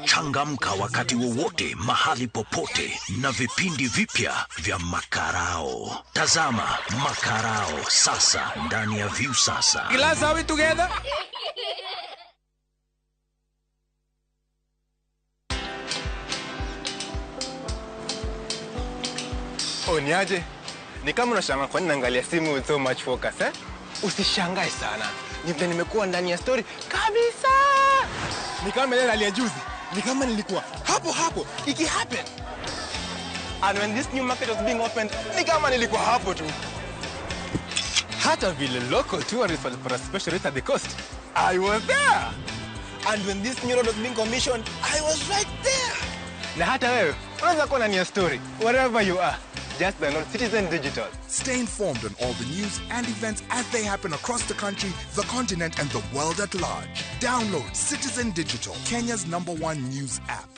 Speaker 25: Changamka wakati wowote, mahali popote, na vipindi vipya vya makarao. Tazama makarao sasa ndani ya View sasa.
Speaker 4: Glass are we together?
Speaker 8: Niaje? Ni kama unashangaa kwa nini naangalia simu with so much focus, eh? Usishangae sana. Nimekuwa ndani ya story kabisa. Ni kama ile hali ya juzi. Ni kama nilikuwa hapo iki happen. And when this new market was being opened, ni kama nilikuwa hapo tu. Hata vile local tourists for a special rate at the coast, I was there. And when this new road was being commissioned, I was right there. Na hata wewe, unaweza kuwa ndani ya story wherever you are. Just download Citizen Digital.
Speaker 9: Stay informed on all the news and events as they happen across the country, the continent, and the world at large. Download Citizen Digital, Kenya's #1 news app.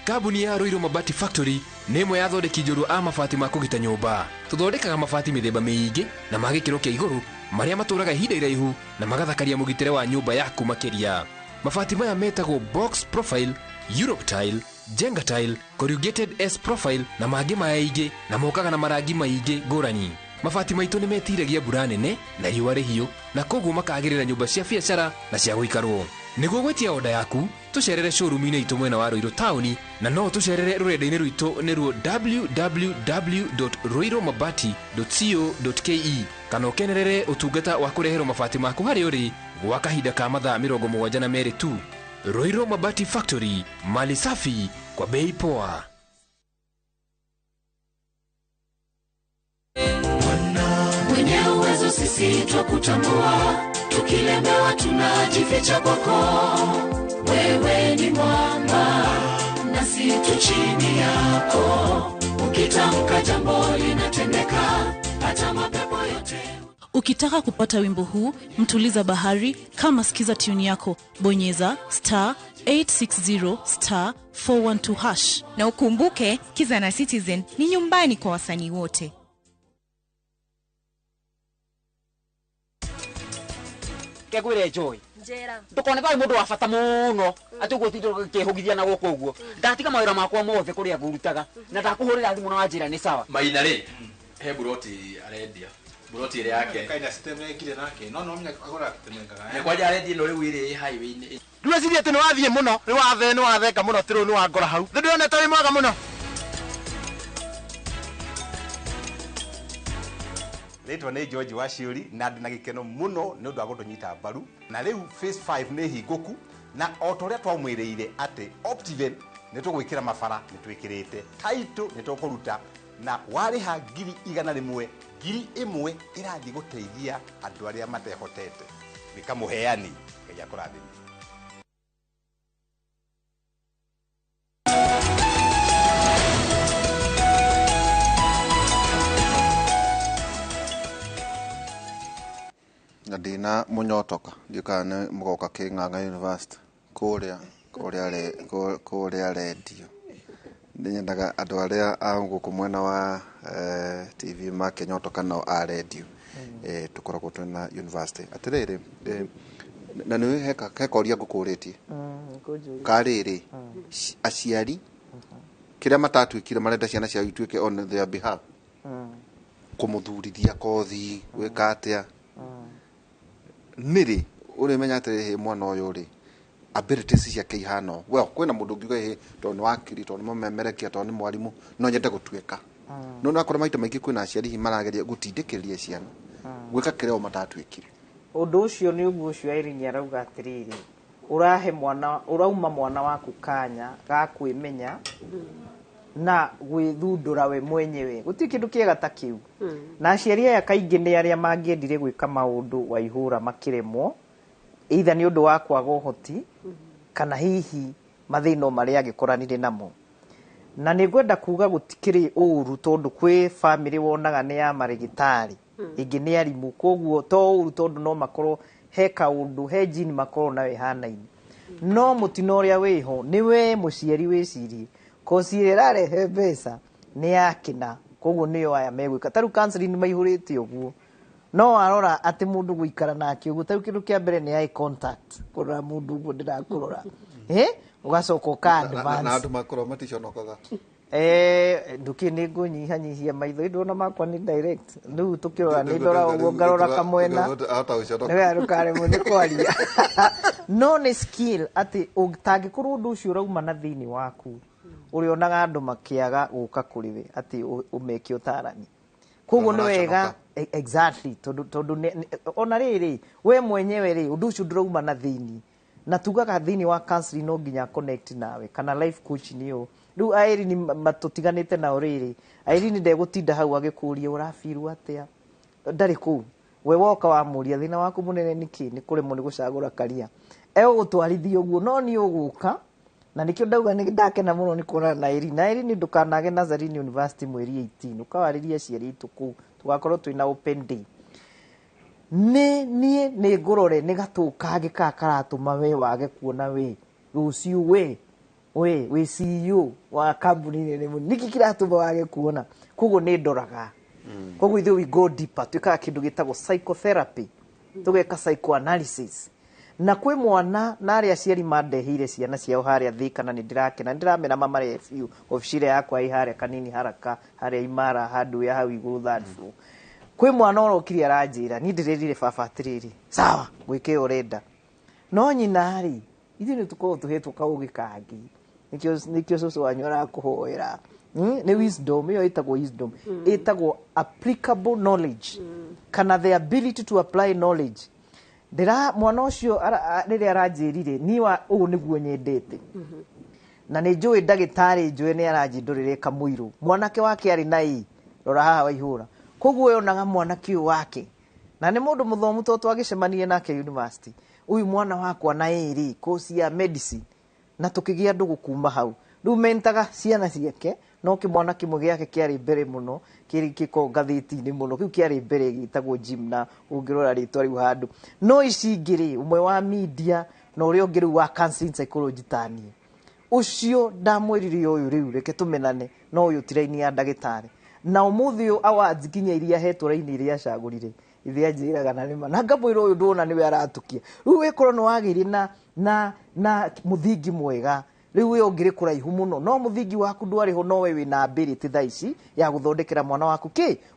Speaker 10: Kabuni ya Roiro Mabati Factory nemo yathondeki njũru a mabati ma kũgita nyũmba. Tũthondekaga mabati mĩthemba mĩingĩ na ma gĩkĩro kĩa igũrũ marĩa matũũraga ihinda iraihu na magathakaria mũgitĩre wa nyũmba yaku makĩria. Mabati maya metagwo box profile, Europe tile, Jenga tile, corrugated S profile na mangĩ maingĩ na mokaga na marangi maingĩ ngũrani. Mabati maitũ nĩ metiragia mbura nene na riũa rĩhiũ na koguo makagĩrĩra nyũmba cia biacara na cia gũikarwo. Nĩguo gwetia oda yaku, tũcerere showroom-inĩ itũ mwena wa Roiro Town na no tũcerere rũrenda-inĩ rwitũ nĩruo www.roiromabati.co.ke kana ũkenerere ũtungata wa kũreherwo mabati maku harĩ ũrĩ gwa kahinda ka mathaa 72 tu. Roiro Mabati Factory, mali safi kwa bei poa.
Speaker 1: Mwenye uwezo sisi twakutambua, tukilemewa tunajificha kwako. Wewe ni mwamba nasi tu chini yako, ukitamka jambo linatendeka, hata mapepo yote.
Speaker 11: Ukitaka kupata wimbo huu, mtuliza bahari, kama sikiza tune yako, bonyeza *860 *412#.
Speaker 26: Na ukumbuke Kiza na Citizen ni nyumbani kwa wasanii wote.
Speaker 27: Kegwire joy.
Speaker 24: Njera.
Speaker 27: Ndukone bai mundu wa bata muno. Ati ugo tindiro kehugithia na goko uguo. Ndatiga mawira makwa mothe kuria ngurutaga. Na ndakuhurira thimu na njira ni sawa.
Speaker 28: Maina ri. He buroti arendia. Buroti ile yake.
Speaker 29: Kaina system yekire nake. No mnya agora kutemengaga.
Speaker 28: Ne kwaja arendia no riu ire highway ni.
Speaker 8: Ndweciria ati ni wathie muno, ni watheka muno tiru ni wangora hau. Ndionete wi mwaga muno. Letwa ni George Washiuri na ndina gikeno muno ni undu wa gutunyita mbaru na riu phase 5 ni hinguku na otoria twamwiriire ati Optiven ni tugwikira mabara ni twikirite title ni tukuruta na wariha 100,000 1,000 irathi guteithia andu aria matehotete bikamuheani Ngai akurathime.
Speaker 16: Ndina munyotoka ndikane mugoka King'ang'a University kuria radio ndinyendaga andu aria anguku mwena wa TV makenyotoka no a radio tukoragwo twina university atiriri na ni hekoria ngukuritie kariri aciari kiria matatwikire marenda ciana cia ituike on their behalf kumuthurithia kothi gwika atia niri uri menya ati mwana uyu ri abilities cia kihano well kwina mundu ngiuga he to ni wakiri to ni mumemerekia to ni mwarimu no nyende gutwika no nakora maita maingi kwina aciari hi marageria gutindikiria ciana gwika kiria o matatwikire
Speaker 15: undu ucio ni uguo ucio Irene arauga atiriri urahe mwana urauma mwana waku kanya ga kwimenya na gwithundura we mwenyewe guti kindu kiega ta kiu na aciari aya kaingi ni aria mangiendire gwika maundu waihura makiremwo either ni undu wa kwaga uhoti kana hihi mathino maria agikoranire namo na ni ngwenda kuga gutikiri uru tondu kwi family wonaga ni ya marigitari ingĩ nĩ arimũ koguo to ũru tondũ no makorwo he kaũndũ he jini makorwo nawe hanaine no mũtino ũrĩa wĩho nĩ we mũciari wĩcirie kosi ĩrĩa ĩrarehe mbeca nĩ yakĩna koguo nĩyo aya megwĩka tarĩu counseling maihũrĩte ũguo no arora atĩ mũndũ gũikara nake ũguo tarĩu kĩndũ kĩa mbere nĩ eye contact kũrora mũndũ ũguo ndĩrakũrora ũgacoka ũka advance
Speaker 16: na andũ makorwo maticonokaga
Speaker 15: nduki nĩ ngũnyihanyihia maitho ndona makwa nĩ direct rĩu tũkĩrora nĩ ndora ũguo ngarora kamwena nĩwega ndũkaremwo nĩ kwaria no nĩ skill atĩ ũtangĩkorwo ũndũ ũcio ũrauma na thĩinĩ waku ũrĩonaga andũ makĩaga gũka kũrĩ we atĩ ũmeke ũtarani koguo nĩ wega exactly tondũ ona rĩrĩ we mwenyewe rĩ ũndũ ũcio ndũrauma na thĩinĩ na tugaga thĩinĩ wa counseling no nginya connect nawe kana life coach nĩyo rĩu Airini matũtiganĩte nao rĩrĩ Airini ndegũtinda hau agĩkũria ũrafirwo atĩa ndarĩ kũu we woka wamũria thĩna waku mũnene nĩkĩ nĩ kũremwo nĩ gũcagũra karia egũgũtwarithia ũguo no nĩ ũgũka na nĩkĩo ndauga nĩ ndakena mũno nĩ kuonana na Airini ndũkanage Nazarene University mweri 18 ũkawarĩria aciari aitũ kũu tũgakorwo twĩna open day nĩ ngũrore nĩ gatũ kangĩ karatũma we wage kuona we rũciũ we CEO wa kambuni nene mũno nĩkĩ kĩratũma wage kuona koguo nĩ ndoraga koguo ithuĩ we go deeper twĩkaga kĩndũ gĩtagwo psychotherapy tũgeka psychoanalysis na kwĩ mwana na arĩa aciari mandehire ciana ciao harĩa Thika na nĩ ndĩramera mamare biũ obici yakwa ĩ harĩa kanini haraka harĩa Imara handũ ya hau igũrũ third floor kwĩ mwana ũrokire aranjĩra niĩ ndĩrerire baba atĩrĩrĩ sawa gwĩke ũrenda no nyina rĩ ithuĩ nĩ tũkorwo tũhetwo kaũgĩ kangi nikio cũcũ wanyu arakũhoera nĩ wisdom ĩyo ĩtagwo wisdom ĩtagwo applicable knowledge kana the ability to apply knowledge mwana ũcio rĩrĩa aranjĩrire niĩ ũũ nĩguo nyendete na nĩ njũĩ ndagĩtarĩ njũĩ nĩ aranjindũrĩre kamũirũ mwanake wake arĩ na rora haha waihũra koguo yonaga mwanake ũyũ wake na nĩ mũndũ mũthomu to twagĩcemanirie nake university ũyũ mwana wakwa na course ya medicine na tũkĩgĩa andũ gũkuma hau rĩu mentaga ciana ciake no kĩmwana kĩmwe gĩake kĩarĩ mbere mũno kĩrĩkĩko ngathĩti-inĩ mũno kĩu kĩarĩ mbere gĩtagwo gym na ũngĩrora rĩtwa rĩu handũ no ici ingĩ rĩ ũmwe wa media na ũrĩa ũngĩ rĩu wa counseling psychology taniĩ ũcio ndamwĩrire ũyũ rĩu reke tũmenane no ũyũ ti raini ya ndagĩtarĩ na ũmũthĩ ũyũ awards nginya iria hetwo raini iria acagũrire ithe anjĩraga na nĩma na ngamwĩra ũyũ ndũna nĩwe aratũkia rĩu wĩkorwo nĩ wagĩire na mũthingi mwega rĩu ũyũ ũngĩrĩ kũraihu mũno no mũthingi waku ndwarĩ ho no we wĩna ability thaa ici ya gũthondekera mwana waku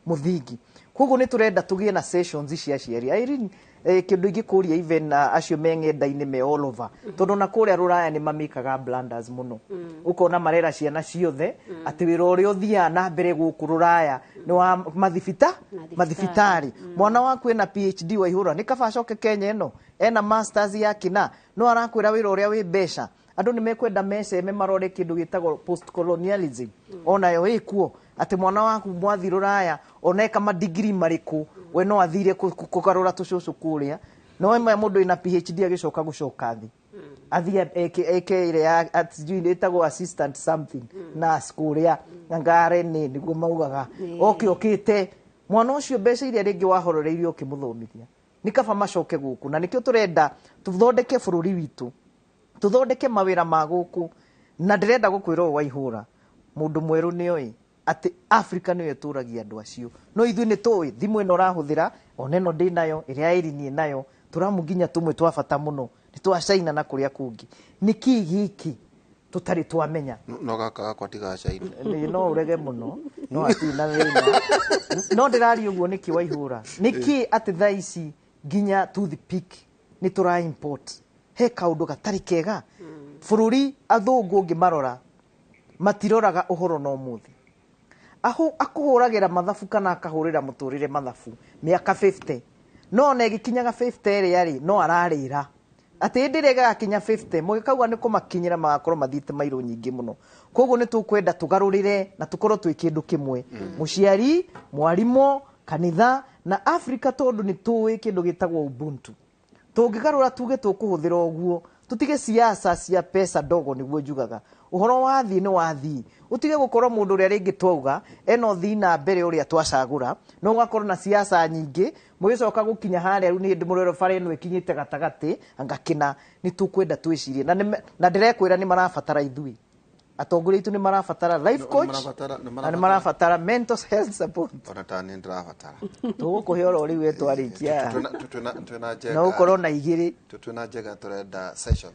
Speaker 15: mũthingi koguo nĩ tũrenda tũgĩe na sessions cia aciari Airini kĩndũ ingĩkũria even acio me ng'enda-inĩ me all over tondũ na kũrĩa rũraya nĩ mamĩkaga blunders mũno ũkona marera ciana ciothe atĩ wĩra ũrĩa ũthiaga na mbere gũkũ rũraya nĩ wa mathibitarĩ mwana waku ena PhD waihũra nĩ kaba acoke Kenya ĩno ena masters ya kina no arakwĩra wĩra ũrĩa wĩ mbeca andũ nĩ mekwenda meceme marore kĩndũ gĩtagwo post colonialism onayo ĩkuo atĩ mwana waku mwathi rũraya oneka madigiri marĩkũ we no athire kũgarũra tũcũcũ kũrĩa no ĩmwe mũndũ ena PhD agĩcoka gũcoka thĩ athia eke ile ya ĩtagwo assistant something nurse kũrĩa ngare-inĩ nĩguo maugaga okĩte mwana ũcio mbeca iria rĩngĩ wahororeirio ũkĩmũthomithia nĩ kaba macoke gũkũ na nĩkĩo tũrenda tũthondeke bũrũri witũ tũthondeke mawĩra ma gũkũ na ndĩrenda gũkwĩra ũũ waihũra mũndũ mwerũ nĩoĩ atĩ Africa nĩyo ĩtũragia andũ acio no ithuĩ nĩ tũĩ thimũ ĩno ũrahũthĩra ona ĩno ndĩ nayo ĩrĩa Airini nayo tũramu nginya tũmwe twa bata mũno nĩ twa China na kũrĩa kũngĩ nĩkĩ gĩkĩ tũtarĩ twamenya
Speaker 16: no gaka gakwa tiga China
Speaker 15: no ũrege mũno no atina wĩna no ndĩraria ũguo nĩkĩ waihũra nĩkĩ atĩ thaa ici nginya toothpick nĩ tũra import he kaũndũ gatarĩ kega bũrũri athũngũ ũngĩmarora matiroraga ũhoro no mũthĩ akũhũragĩra mathabu kana akahũrĩra mũtũrĩre mathabu mĩaka 50 no ona ĩgĩkinyaga 50 ĩrĩa rĩ no ararĩra atĩ hĩndĩ ĩrĩa ĩgakinya 50 mũgĩkauga nĩ kũmakinyĩra magakorwo mathiĩte mairũ nyingĩ mũno koguo nĩ tũkwenda tũgarũrĩre na tũkorwo twĩ kĩndũ kĩmwe mũciari mwarimũ kanitha na Africa tondũ nĩ tũĩ kĩndũ gĩtagwo Ubuntu tũngĩgarũra tuge tũkũhũthĩra ũguo tutige siasa cia pesa ndogo niguo njugaga uhoro wathi ni wathi utige gukorwo mundu ria ringi twauga eno thina mbere uria twacagura no ugakorwo na siasa nyingi mugicoka gukinya haria riu ni ndimurero bare eno ikinyite gatagati angakina ni tukwenda twicirie na ndirekwira ni marabatara ithui atongoria itu ni marabatara life coach na ni marabatara mental health support
Speaker 16: ona tani ndirabatara
Speaker 15: tugukuhe oro ri wetu arikia
Speaker 16: twina njega
Speaker 15: no ukorwo na igiri
Speaker 16: twina njega turenda sessions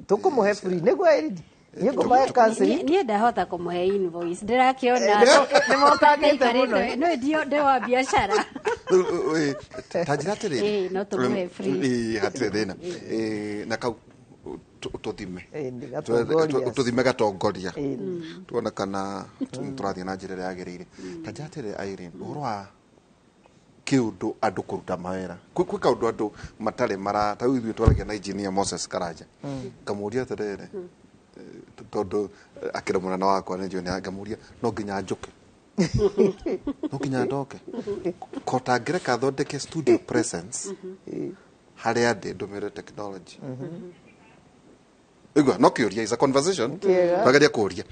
Speaker 15: tukumuhe free niguo eridi Niego baya kazi
Speaker 13: ni ndahota kumuhe invoice ndirakiona ni mokagite muno no ndio wa biashara
Speaker 16: tajira tere
Speaker 13: no tumuhe free
Speaker 16: hatire thina na kau tuthime tuthime gatongoria tuona kana turathie na njira ya gerire tajira tere Irene uhoro wa kiundu andu kuruta mawera kwi kaundu andu matare mara ta ithuĩ twaragia na engineer Moses Karanja kamuria tere tondu akira mwana wakwa nĩ njone ngamuria no nginya njuke no nginya ndoke kota ngereka thondeke studio presence haria ndi ndumire technology igwa no kiuria is a conversation twagaria kuria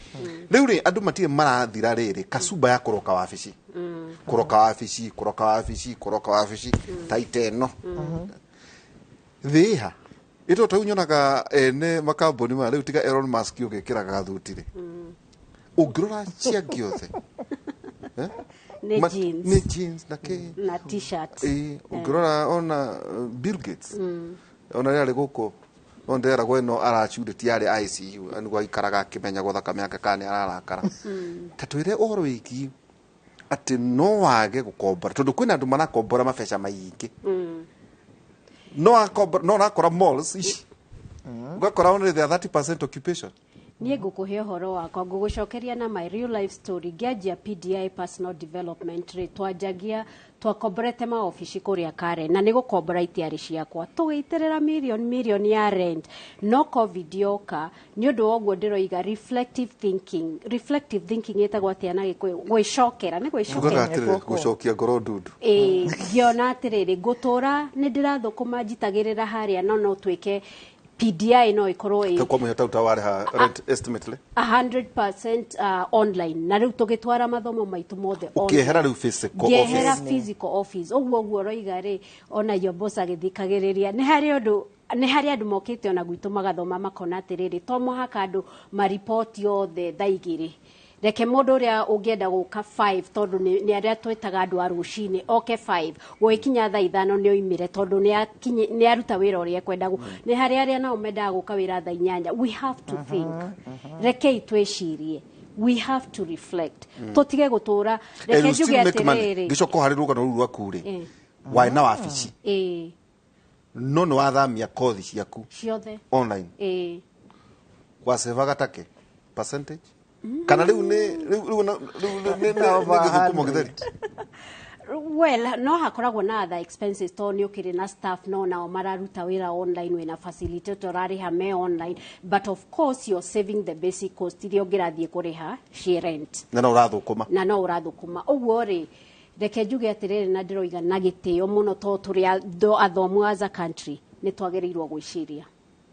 Speaker 16: riu ri andu matie marathira riri kasuba ya kuroka wabici kuroka wabici taiteno thiha ito taunyonaga ene makamboni ma riu tiga Elon Musk ugikiraga gathutire ungirora cia giothe
Speaker 13: ni
Speaker 16: jeans na ke
Speaker 13: na t-shirt
Speaker 16: ungirora ona Bill Gates ona yari guko ondera gweno arachuri tiari ICU ani gwa ikaraga kimenya gothaka miaka kani ararakara tatwire uhoro wiki ati no wage gukombora tondu kwina andu marakombora mabesha maingi no nakora malls ici ugakora only the 30% occupation
Speaker 13: niĩ ngũkũhe ũhoro wakwa ngũgũcokeria na my real life story ngĩanjia PDI personal development rĩ twanjagia twakomborete maobici kũrĩa Karen na nĩ gũkombora itiarĩ ciakwa tũgĩitĩrĩra million ya rent no covid yoka nĩ ũndũ wa ũguo ndĩroiga reflective thinking ĩtagwo atĩa na Gĩkũyũ gwĩcokera nĩ gwĩcokera
Speaker 16: gũcokia ngoro ndundu
Speaker 13: ngĩona atĩrĩrĩ ngũtũra nĩ ndĩrathũkũma njitagĩrĩra harĩa no twĩke PDI no ikorwo
Speaker 16: kwa muheta utawareha rent estimately
Speaker 13: 100% online na riu tugitwara mathomo maitu mothe online
Speaker 16: ukihera riu
Speaker 13: physical office ogwo roiga ri ona yo boss agithikagiriria ni hari andu mokite ona gwitu magathoma makona atiriri to muhaka andu maripoti yothe thaigiri reke mundu uria ungienda guka 5 tondu ni aria twetaga andu a rucini oke 5 gwikinya thaa 5 ni oimire tondu ni aruta wira uria kwenda ni hari aria nao mendaga guka wira thaa 8 we have to think reke twecirie we have to reflect tutige gutura reke njuge atiriri
Speaker 16: gicoko hari rugano ruru rwakuri wai na wabici no wathamia kothi ciaku
Speaker 13: ciothe
Speaker 16: online wasevaga take percentage kana riu ni gutumo githeri
Speaker 13: well no hakoragwo na other expenses to ni ukiri na staff no nao mararuta wira online wina facilitator ariha me online but of course you're saving the basic cost iria ungirathie kuriha she rent
Speaker 16: na no
Speaker 13: urathukuma uguo ri reke njuge atiriri na ndiroiga na gitio muno to turi athomu as a country ni twagereirwo gwiciria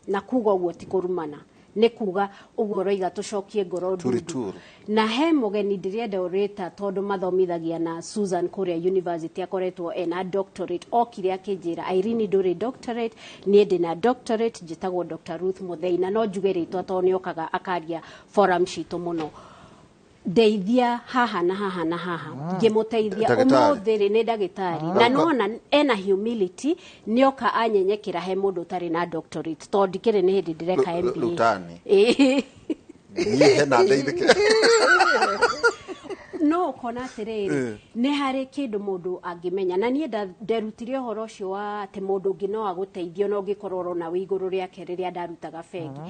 Speaker 13: na kuga uguo ti kurumana ni kuga uguo roiga tucokie ngoro ndundu na he mugeni ndirienda urita tondu mathomithagia na Susan Kuria University akoretwo ena doctorate okire akinjira Irene nduri doctorate ni ndina doctorate njitagwo Dr. Ruth Mutheina no njuge ritwa to ni okaga akaria forum citu muno deithia haha na haha ngimuteithia umuthiri ni ndagitari na nona ena humility nioka anyenyekira he mundu tari na doctorate to ndikire ni hindi direka MBA
Speaker 16: lutani ni hena ndeithike
Speaker 13: no kona atiriri ni hari kindu mundu angimenya na nie nderutire horo cio wa ati mundu ngi no aguteithio no ngikorwo na wiguru riake riria ndarutaga bengi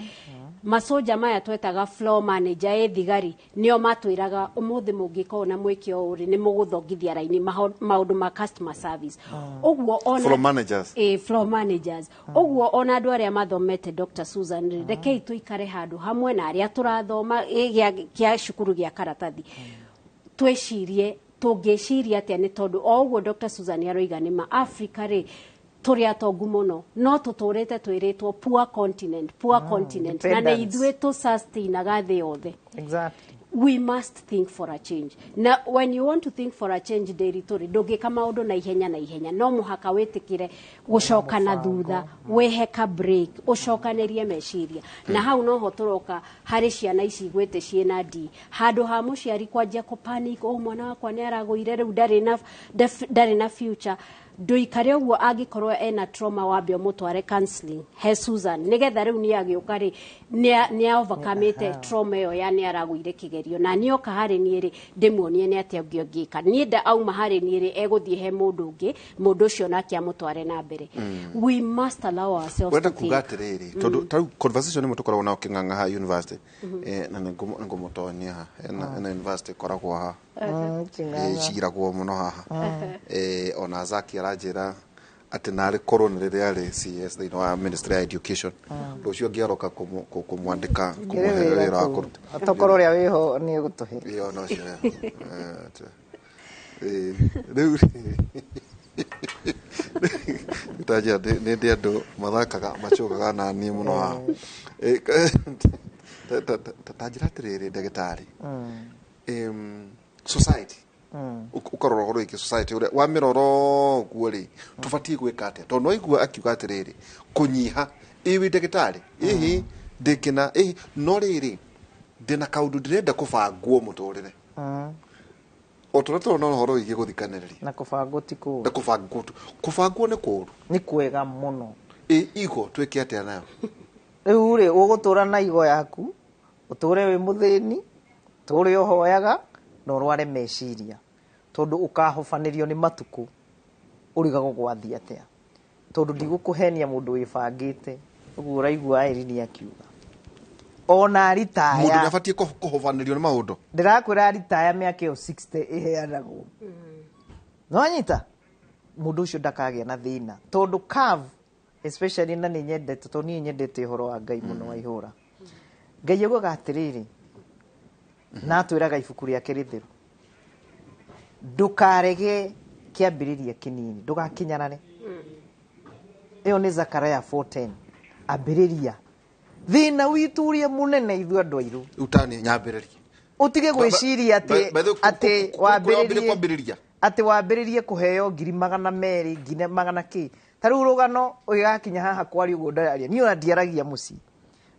Speaker 13: masoja maya twetaga floor manager thigari nio matwiraga umuthi mungikoo na mwikio uri ni muguthongithia raini maundu ma customer service uguo ona floor managers uguo ona andu aria mathomete Dr. Susan rekei tuikare handu hamwe na aria turathoma kia cukuru gia karatathi twecirie tungeciria atia ni tondu o uguo Dr. Susan aroiga ni ma Africa ri turi atongu muno no tuturite twiritwo poor continent na ne ithwe tu sustainaga thi yothe.
Speaker 15: Exactly.
Speaker 13: We must think for a change. Now, when you want to think for a change, Deritori, ndũngĩka maũndũ na ihenya no mũhaka wĩtĩkĩre gũcoka na thutha, weheka break, ũcokanĩrie meciria. Na hau noho tũroka harĩ ciana ici igwĩte ciĩna ndi. Handũ ha mũciari kwanjia kũpanic, mwana wakwa nĩ aragũire rĩu ndarĩ na future. Nduikare ũguo angĩkorwo ena trauma wambe mũtware counseling he Susan nigetha rĩu nĩ agĩũka rĩ nĩ overcome trauma ĩyo ya nĩ aragũire kĩgerio na nĩoka harĩ niĩ rĩ ndĩmuonie nĩ atĩa ũngĩka niĩ nda auma harĩ niĩ rĩ egũthiĩ he mũndũ ũngĩ mũndũ ũcio nake amũtware na mbere. We must allow ourselves to think.
Speaker 16: Kuga atĩrĩrĩ tondũ tarĩu conversation ĩmwe tũkoragwo nayo Kĩng'ang'a University na nĩngũmũtonia na university koragwo haha cigiragwo mũno haha ona Zaki arajĩra atĩ narĩ korona rĩrĩa arĩ CS thĩinĩ wa Ministry of Education rũciũ angĩaroka kũmwandĩka kũmũhe wĩra wa kũruta
Speaker 15: atokorwo ũrĩa wĩho nĩ egũtũhe
Speaker 16: ĩyo no cio rĩu tajia nĩ ndĩ andũ mathakaga macokaga na niĩ mũno haha tajira atĩrĩrĩ ndagĩtarĩ society ukarora horo iki society ure wa miroro guori tufati gwika atia to no igua akiuga atiriri kunyiha iwi ndagitari ihi ndikina no riri ndina kaundu ndirenda kubangwo muturire otorato no horo igi guthikaniriri
Speaker 15: na kubangwo ti ku
Speaker 16: na kubangwo ni kuru
Speaker 15: ni kwega muno
Speaker 16: igo twike atia nayo
Speaker 15: riu ri ugutura na igo yaku uture wi muthini turi uhoyaga no rware meciria tondu ukahofanirio ni matuku uriga gugwathia atia tondu ndigũkũhenia mundu wibangite uguo uraigua Irene akiuga ona ritaya
Speaker 16: mundu nabatie kuhofanirio ni maundu
Speaker 15: ndirakwira ritaya miaka 60 iheanagwo no anyita mundu ucio ndakagia na thina tondu curve especially na ni nyendete to ni nyendete horo wa Ngai muno wa ihura Ngai augaga atiriri na twiraga ibuku ria kiritheru ndukarege kiambiriria kinini ndugakinyarare iyo ni Zakaria 4:10 ambiriria thina witurie munene ithu andu airu
Speaker 16: utani nyambiriria
Speaker 15: utige gwiciria ati wambiririe ati wambiririe kuheo 200 ngine magana ki tariu rugano ugakinya haha kwari uguo ndaria ni ona ndiaragia muci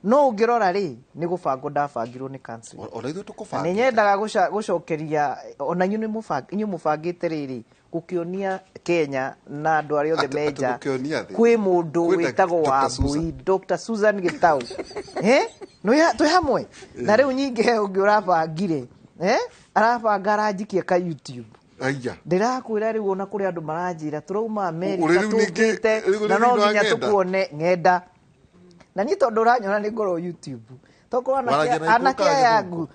Speaker 15: no ungirora ri ni gubango ndabangirwo ni council
Speaker 16: ona ithu tukubanga
Speaker 15: ni nyendaga gucokeria ona nyu ni mubangite riri gukionia Kenya na andu ari othe meja kwi mundu witagwo wa Mbui Dr. Susan Gitaru no ya twi hamwe na riu nyinge ungirabangire arabanga aranjikia ka YouTube
Speaker 16: aya
Speaker 15: ndirakwira riu ona kuri andu maranjira turauma America tukite na no nginya tukuone ngenda na ni tondu ranyona ni ngoro YouTube toko na anake yangu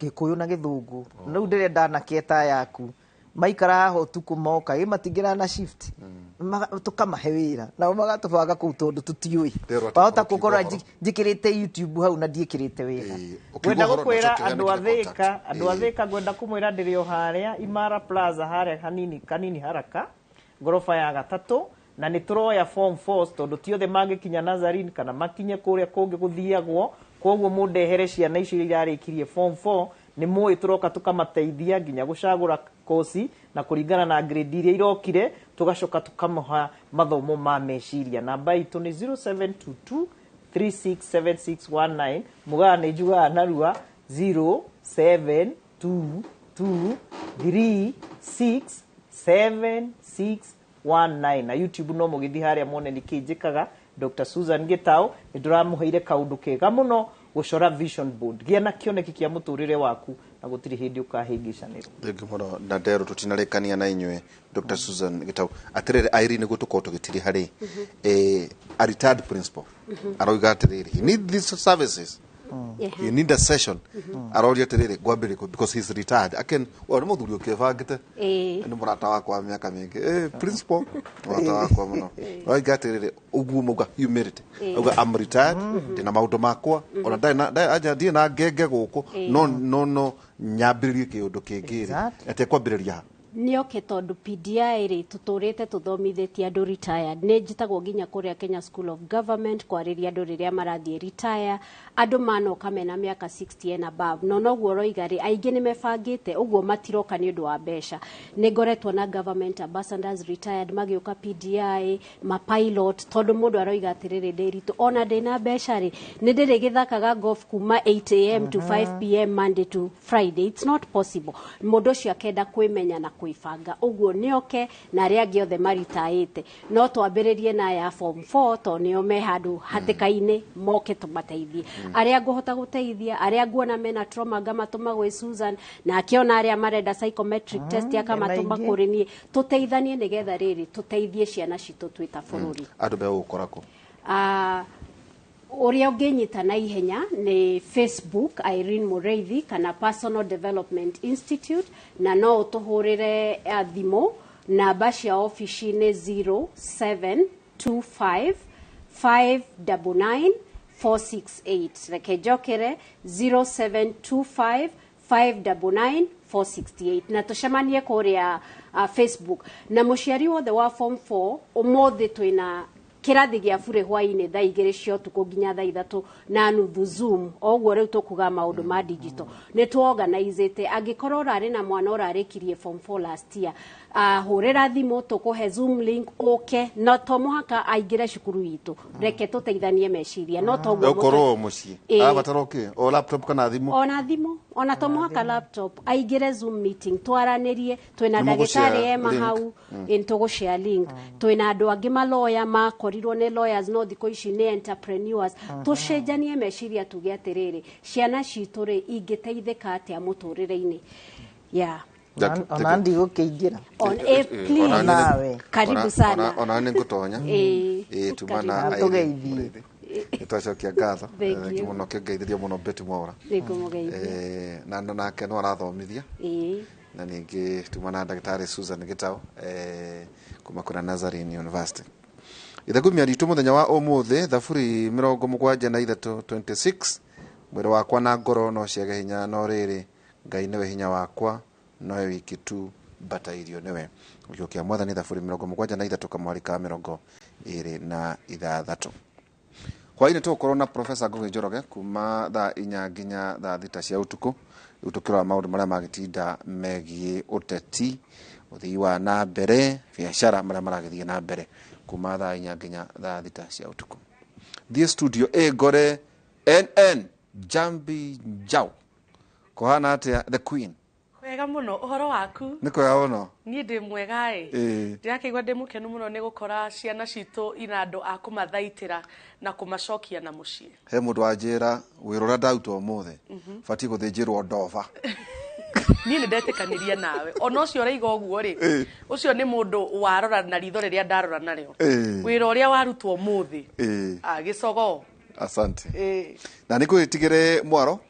Speaker 15: gikuyu na githungu riu ndirenda nakieta yaku maikara ho tukumoka matingira na shift tukamahe wira na magatubanga ku tondu tutiui bahota gukora njikirite YouTube hau na ndiikirite wira gwenda gukwira andu athika gwenda kumwira ndirio haria Imara Plaza haria kanini haraka gorofa ya gatatu na ni turoya form 4 tondu ti othe magikinya Nazarene kana makinye kuria kungi guthiagwo koguo mundehere ciana icio irarikirie form 4 ni mui turoka tukamateithia nginya gucagura kosi na kuringana na grade iria irokire tugacoka tukamuha mathomo ma meciria namba itu ni 0722 367619 mugana ni juga narua 0722367619 na YouTube no mugithi haria mone nikijikaga Dr. Susan Gitaru nduramuheire kaundu kega muno gucora vision board gia na kioneki kia muturire waku na gutiri hindi ukahingicanirwo
Speaker 16: ngimoro na ndero tutinarikania na inywe Dr. Susan Gitaru atirire Irene gutuko tugitiri hari a retired principal aroiga atirire he need these services you need a session aroria atirire gwambire because he's retired again wa muthuri ukivangite ni murata wakwa miaka mingi principal murata wakwa muno aroiga atirire uguo muga humility uga I'm retired ndina maundu makwa ona ndai aja na ngenge guku no nyambiririe kiundu kingiri ate kwambiriria
Speaker 13: nioke tondu PDI ri tuturite tuthomithetie andu retired ne njitagwo nginya kuria Kenya School of Government kwariria andu riria marathie retire andu manoka mena miaka 60 and above no noguo roiga ri aingi ni mebangite uguo matiroka ni undu wa mbeca ni ngoretwo na government ambassadors retired magioka PDI ma pilot tondu mundu aroiga atiriri ndiritu ona ndina mbeca ri ni ndiri githakaga golf kuma 8 am to 5 pm Monday to Friday. It's not possible mundu cio akenda kwimenya na kuifanga uguo nioke na aria angi othe maritaite no twambiririe na ya form 4 to nio me handu hatikaine moke tumateithie aria nguhota guteithia aria nguona mena trauma ngamatuma gwe Susan na akiona aria marenda psychometric test akamatuma kuri nie tuteithanie nigetha riri tuteithie ciana citu twita bururi
Speaker 16: andu be gukorako
Speaker 13: uria unginyita na ihenya ni Facebook Irene Mureithi kana Personal Development Institute na no utuhurire thimo namba cia ofici ni 0725 599 468 reke njokere 0725 599 468 na tucemanie kuria Facebook na muciari wothe wa form 4 umuthi twina kirathi gia bure hwaini thaa 2 cia utuku nginya thaa 3 na nuthu Zoom oguo riu tukuga maundu ma digital ni tu organizete angikorwo rari na mwana urarikirie form 4 last year hurira thimu tukuhe Zoom link oke no to muhaka aingire cukuru itu reke tuteithanie meciria no to guo
Speaker 16: ukorwo muci abatara okay o laptop kana thimu
Speaker 13: ona to muhaka laptop aingire Zoom meeting twaranirie twina ndagitari ema hau intugo share link twina andu angi maloya makorirwo ni lawyers no thiko ici ni entrepreneurs tucenjanie meciria tuge atiriri ciana citu ri ingiteithika atia muturire-ini
Speaker 15: ona ndi gukiingira
Speaker 13: please nawe karibu sana
Speaker 16: ona ni ngutonya tumana
Speaker 15: tugeithie
Speaker 16: itwacokia ngatho muno kingeithithia muno Betty Mwaura na nake no arathomithia na ningi tumana ndagitari Susan Gitaru kuma kuna Nazarene University ithagumia ritu muthenya wa umuthi thafuri 73 mwiri wakwa na ngoro no ciage hinya no riri ngai niwe hinya wakwa noe wiki tu bata irio niwe ukiukia mwathani thafuri 73 kamwari ka 23 kwa ine tukorwo na Professor Ngugi Njoroge kuma thaa 4 nginya thaa 6 cia utuku utukirwa maundu maria magitinda megie uteti uthii wa na mbere biashara maria maragithie na mbere kuma thaa 4 nginya thaa 6 cia utuku thie studio gore NN Jambi Njau kohana atia the queen
Speaker 2: wega muno uhoro waku
Speaker 16: niko yaono
Speaker 2: nie ndi mwega ndirakeigwa ndi mukenu muno ni gukora ciana citu ina andu akumathaitira na kumacokia na mucii
Speaker 16: he mundu anjira wirora ndautwo muthe fati guthinjirwo ndova
Speaker 2: nie ndetikaniria nawe ona ucio reiga uguo ri ucio ni mundu warora na ritho riria ndarora nario wira uria warutwo muthi gicogo
Speaker 16: asante na nikuitigire mwaro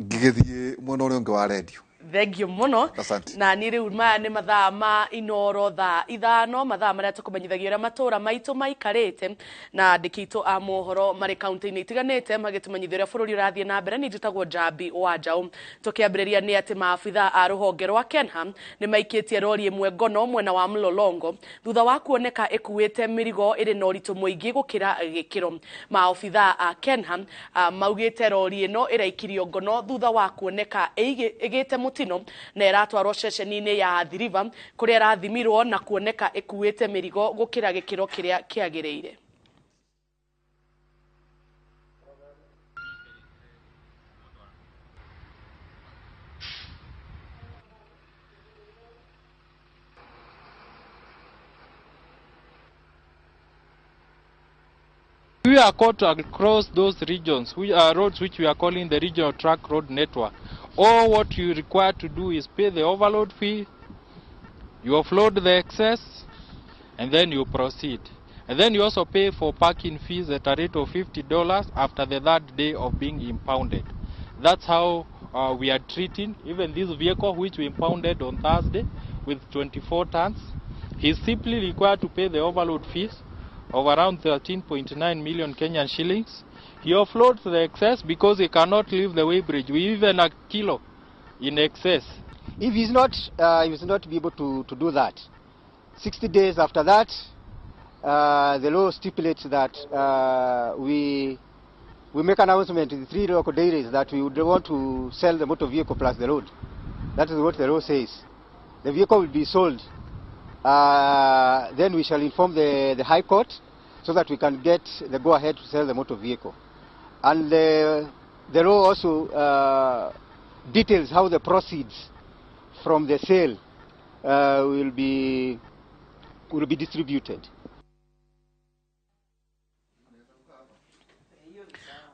Speaker 16: ngigithie mwena uria ungi wa radio
Speaker 2: thengio muno na ni riu maya ni mathaa ma Inooro thaa 5 mathaa maria tukumenyithagia uria matura maitu maikarite na ndikito a mohoro mari county-ini itiganite magitumenyithia uria bururi urathie na mbere ni njitagwo Jambi wa Njau tukiambiriria ni ati maabitha a ruhonge rwa Kenham ni maikitie rori imwe ngono mwena wa Mlolongo thutha wa kuoneka ikuite mirigo iri na uritu muingi gukira gikiro maabitha a Kenham maugite rori ino iraikirio ngono thutha wa kuoneka igite mutino na iratwarwo ceceni-ini ya The River kuria irathimirwo na kuoneka ikuite mirigo gukira gikiro kiria kiagiriire.
Speaker 3: We are called to across those regions, which are roads which we are calling the regional track road network. All what you require to do is pay the overload fee, you offload the excess, and then you proceed. And then you also pay for parking fees at a rate of $50 after the third day of being impounded. That's how we are treating even this vehicle which we impounded on Thursday with 24 tons. He's simply required to pay the overload fees of around 13.9 million Kenyan shillings. He offloads the excess because he cannot leave the weighbridge with even a kilo in excess.
Speaker 12: If he's not be able to do that, 60 days after that, the law stipulates that we make an announcement in the 3 local dairies that we would want to sell the motor vehicle plus the road. That is what the law says. The vehicle will be sold. Then we shall inform the High Court so that we can get the go-ahead to sell the motor vehicle. And the law also details how the proceeds from the sale will be distributed.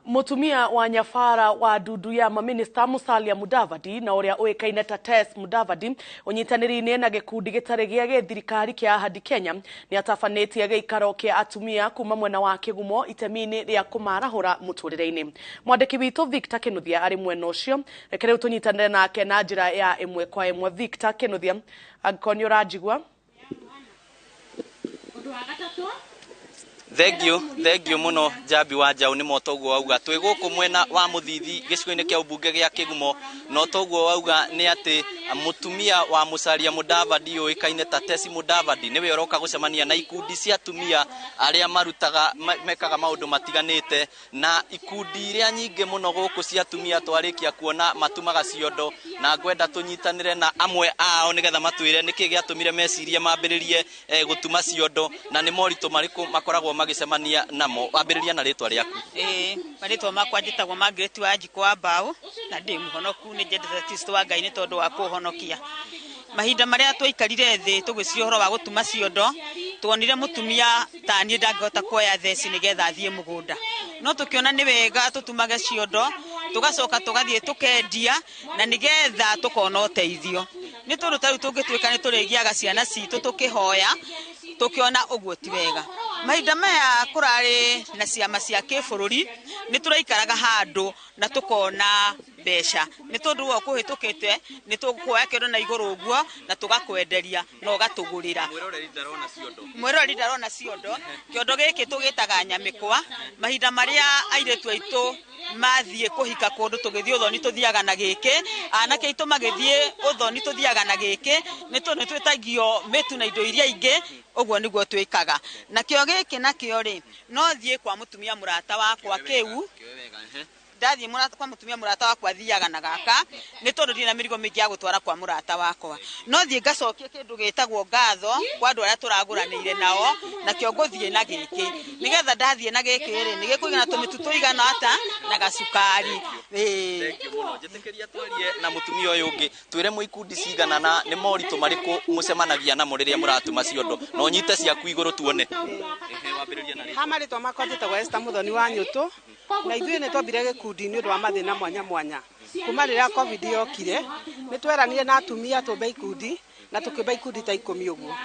Speaker 2: Mutumia wa nyafara wa dudu ya maminista Musalia Mudavadi na uria uikaine ta Tess Mudavadi unyitaniri-ini na gikundi gitari gia githirikari kia Ahadi Kenya ni atafanitie giikaro kia atumia kuma mwena wa kigumo itemini ria kumarahura muturire-ini. Mwandiki witu Victor Kinuthia ari mwena ucio reke riu tunyitanire nake na njira ya imwe kwa imwe. Victor Kinuthia akonyo urajigwa.
Speaker 14: Thank you muno Jabi wa Jau ni motoguo auga twi guku mwena wa Muthithi gicigo-ini kia ubunge gia Kigumo no toguo auga ni ati mutumia wa Musalia Mudavadi uikaine ta Tess Mudavadi niwe uroka gucemania na ikundi cia atumia aria marutaga mekaga maundu matiganite na ikundi iria nyingi muno guku cia atumia twarikia kuona matumaga ciondo na ngwenda tunyitanire na amwe ao nigetha matwire niki giatumire meciria mambiririe gutuma ciondo na ni moritu mariku makoragwo magicemania namo. Wambiriria na ritwa riaku?
Speaker 17: Maritwa makwa njitagwo Margaret wa Njiko wa Mbao na ndi muhonoku ni njendete Kristo wa Ngai ni tondu wa kuhonokia. Mahinda maria twaikarire thi tugwiciria horo wa gutuma ciondo tuonire mutumia tani ndangihota kuoya theci nigetha athie mugunda no tukiona ni wega tutumage ciondo tugacoka tugathie tukendia na nigetha tukona uteithio ni tondu tariu tungitwika ni turigiaga ciana citu tukihoya tukiona uguo ti wega. Mahinda maya kurari na ciama cia kibururi ni turaikaraga handu na tukona besha ni tondu wa kuhitukite ni tukuoya kindu na iguru uguo na tugakwenderia na ugatugurira mwirori ndarona ciondo kiondo giki tugitaga nyamikwa. Mahinda maria airetu aitu mathie kuhika kundu tugithie uthoni tuthiaga na giki anake aitu magithie uthoni tuthiaga na giki ni tondu twitagio mitu na indo iria ingi uguo niguo twikaga na kio giki na kio ri no thie kwa mutumia murata wakwa kiu ndathie kwa mutumia murata wakwa thiaga na gaka ni tondu ndina mirigo mingi ya gutwara kwa murata wakwa no thie ngacokia kindu gitagwo ngatho kwa andu aria turaguranire nao na kio nguthie na giki nigetha ndathie na giki ri ni gikuigana tumitu tuigana ata na gacukari.
Speaker 14: Njitikiria twarie na mutumia uyu ungi twire mu ikundi cigana na ni moritu mariku mucemanagia na muriria muratuma ciondo no nyite ciaku iguru tuone. Wambiriria na
Speaker 18: ha maritwa makwa njitagwo Esther Muthoni wa Nyutu na ithuĩ nĩ twambire gĩkundi nĩ ũndũ wa mathĩna mwanya mwanya. Kuma rĩrĩa COVID yokire nĩ tweranire na atumia tũmbe ikundi na tũkĩmba ikundi ta 10 ũguo.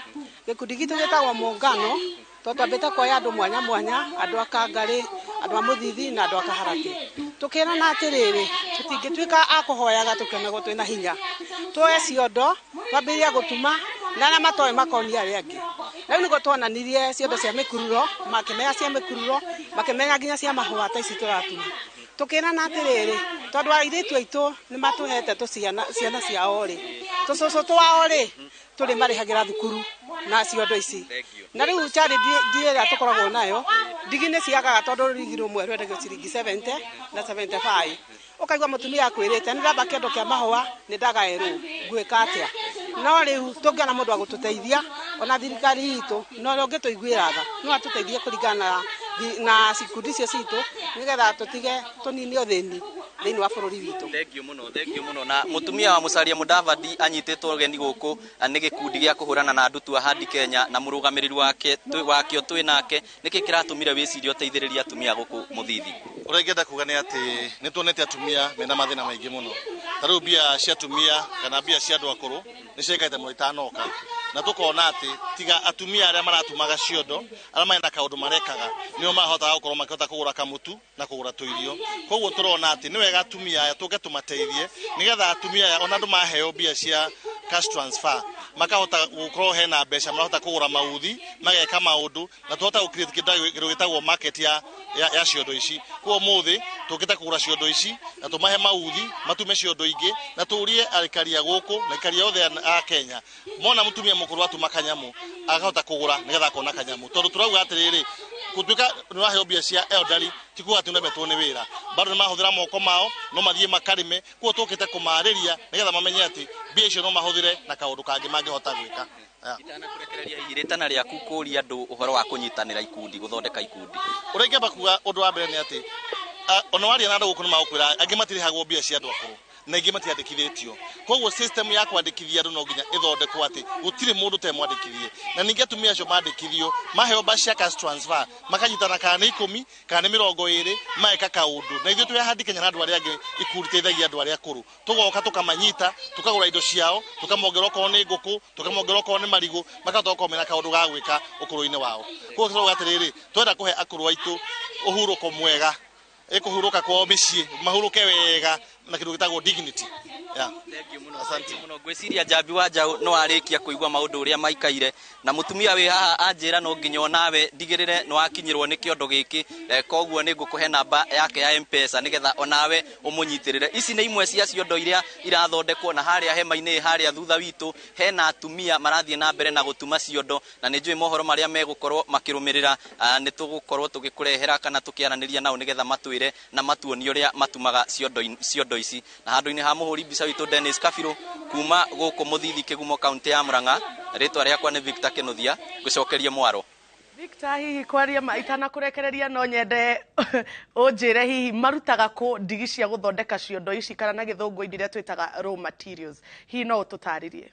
Speaker 18: Gĩkundi gitũ gĩtagwo Muungano twambĩte kuoya andũ mwanya mwanya, andũ a Kangarĩ, andũ a Mũthithi na andũ a Kaharati. Tũkĩrana atĩrĩrĩ tũtingĩtuĩka a kũhoyaga tũkĩonagwo twĩna hinya. Tuoye ciondo twambĩrĩria gũtuma na arĩa matoĩ makonia arĩa angĩ. Rĩu nĩguo tuonanirie ciondo cia mĩkururo, makĩmenya cia mĩkururo, makĩmenya nginya cia mahũa ta ici tũratuma. Tukirana atiriri tondu airitu aitu ni matuhete tuciana ciao ri tucucu twao ri turi marihagira thukuru na ciondo ici na riu challenge ndiira tukoragwo nayo ndigine ciagaga tondu rigiro mwe rwendagio ciringi 70 na 75 ukaigwa mutumia akwirite ndiramba kendo kia mahua ni ndagaeru ngwika atia no riu tungiona mundu agututeithia ona thirikari itu no ngituiguiraga no atuteithie kuringana na sikundi cio citu nigetha tutige tunini uthini thiini wa bururi witu.
Speaker 14: Thank you muno na mutumia wa Musalia Mudavadi anyititwo geni guku ni gikundi gia kuhurana na andu tu Ahadi Kenya na murugamiriri wake wakio twi nake niki kiratumire wiciria uteithiriria atumia guku Muthithi.
Speaker 19: Urengenda kuga ni ati ni tuonete atumia mena mathina maingi muno taru bia cia atumia kana bia cia andu akuru ni ciekaite mu itanoka na tukona ati tiga atumia aria maratumaga ciondo aria mena kaundu marekaga nio mahota gukorwo makihota kugura kamutu na kugura tuirio koguo turona ati ni wega atumia aya tuge tumateithie nigetha atumia ona andu maheo bia cia cash transfer makahota gukorwo hena mbeca marahota kugura mauthi mageka maundu na tuhota gukreate kindu gitagwo market ya ciondo ici kwa muthi tukita kugura ciondo ici na tumahe mauthi matume ciondo ingi na turie arikaria guku na ikaria othe a Kenya mona mutumia mukuru atu makanyamu agahota kugura nigetha kona kanyamu tondu turauga atiriri kutuika nwahe mbia cia elderly tikuga ati ndebetwo ni wira bado ni mahuthira moko mao no mathie makarime kwa tukite kumariria nigetha mamenye ati mbia icio no mahuthire na kaundu kangi mangihota gwika
Speaker 14: itana kurekereria iritana riaku kuria andu uhoro wa kunyitanira ikundi guthondeka ikundi
Speaker 19: urengeba kuga undu wa mbere ni ati ona waria na andu guku ni magukwira angi matirihagwo mbia cia andu akuru na ingi matiandikithitio koguo system ya kwandikithia andu no nginya ithondekwo ati gutire mundu te mwandikithie na ningi atumia acio mandikithio maheo cia cash transfer makanyitana kana 10 kana 20 maeka kaundu na ithuĩ twehandi na andu aria angi ikundi teithagia andu aria akuru tugoka tukamanyita tukagura indo ciao tukamongera okorwo ni nguku tukamongera okorwo ni marigu makatoka mena kaundu ga gwika ukuru-ini wao koguo turoga atiriri twenda kuhe akuru aitu uhuruko mwega ekuhuruka kwa micii mahuruke wega na kindu gitagwo dignity
Speaker 14: thank you muno asante muno gwiciria Jabi wa Njau no arikia kuigwa maundu uria maikaire na mutumia wi haha anjira no nginya nawe ndigirire no akinyirwo ni kiondo giki koguo ni ngukuhe namba yake ya M-Pesa nigetha onawe umunyitirire ici ni imwe cia ciondo iria irathondekwo na haria hema-ini haria thutha witu hena atumia marathie na mbere na gutuma ciondo na ni njui mohoro maria megukorwo makirumirira ni tugukorwo tugikurehera kana tukiaraniria nao nigetha matwire na matuoni uria matumaga ciondo ici na handu-ini ha muhuri mbica witu Dennis Kabiru kuma guku Muthithi Kigumo kaunti ya Murang'a ritwa riakwa ni Victor Kinuthia gucokeria mwaro
Speaker 2: Victor hihi kwaria maitana kurekereria no nyende unjire hihi marutaga ku ndigi cia guthondeka ciondo ici kana na githungu indiria twitaga raw materials hihi no ututaririe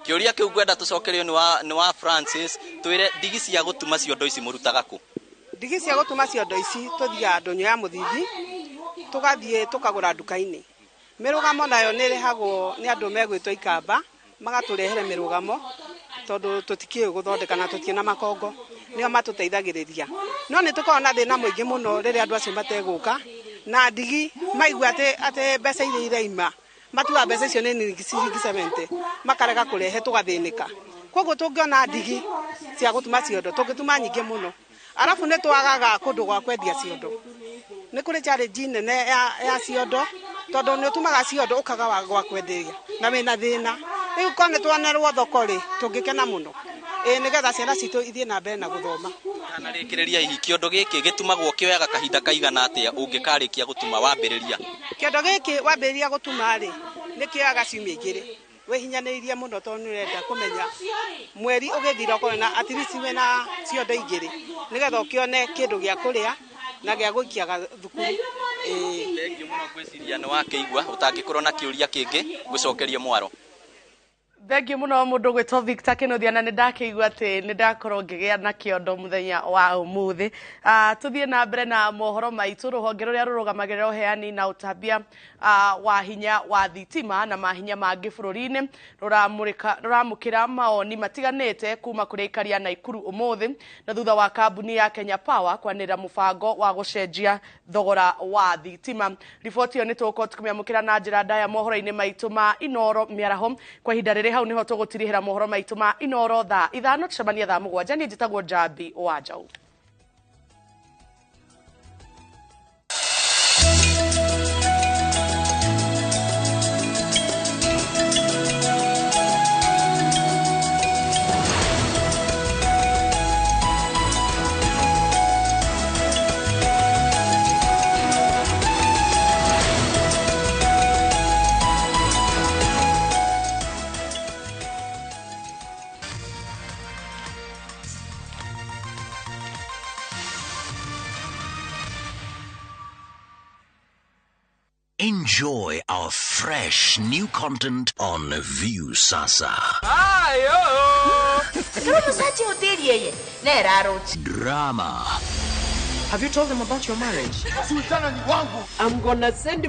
Speaker 14: kiuria kiu gwenda tucokerio ni wa Francis twire ndigi cia gutuma ciondo ici murutaga ku
Speaker 18: ndigi cia gutuma ciondo ici tuthia ndonyo ya Muthithi tugathie tukagura nduka-ini mirugamo nayo ni rehagwo ni andu megwitwo ikamba magaturehere mirugamo tondu tutikie guthondeka na tutie makongo nio matuteithagiriria no ni tukona thina muingi muno riria andu acio mateguka na ndigi maigua ate mbeca iria iraima matua mbeca icio ni ciringi 70 makarega kurehe tugathinika koguo tungiona ndigi cia gutuma ciondo tungituma nyingi muno arafu ni twagaga kundu gwa kwendia ciondo ni kuri challenge nene ya ciondo tondu ni utumaga ciondo ukaga gwa kwenderia na wina thina riu kone twanerwo thoko ri tungikena muno nigetha ciana citu ithie na mbere na guthoma
Speaker 14: kana rikireria hihi kiondo giki gitumagwo kioyaga kahinda kaigana atia ungikarikia gutuma wambiriria
Speaker 18: kiondo giki wambiriria gutuma ri ni kioyaga ciumia igiri wehinyaniria muno tondu nirenda kumenya mweri ugithira ukona at least wena ciondo igiri nigetha ukione kindu gia kuria na gia guikiaga thukuru
Speaker 14: thengi muno gwiciria ni wakeigua utangikorwo na kiuria kingi gucokerie mwaro
Speaker 2: thengi muno mundu gwitwo Victor Kinuthia na nindakeigua ati nindakorwo ngigia na kiondo muthenya wa umuthi tuthie na mbere na mohoro maitu ruhonge ruria rurugamagirira uheani na utambia wa hinya wa thitima na mahinya mangi bururi-ini ruramukira maoni matiganite kuma kuri ikaria na Ikuru umuthi na thutha wa kambuni ya Kenya Power kwanira mubango wa gucenjia thogora wa thitima riboti yo nituko tukumyamukira na njira ndaya mohoro-ini maitu ma Inooro miaraho kwa ihinda riri hau niho tugutirihira mohoro maitu ma Inooro thaa 5 tucemania thaa 7 ni njitagwo Jabi wa Njau.
Speaker 4: Enjoy our fresh new content on View Sasa. Drama.
Speaker 5: Have you told them about your marriage? I'm gonna send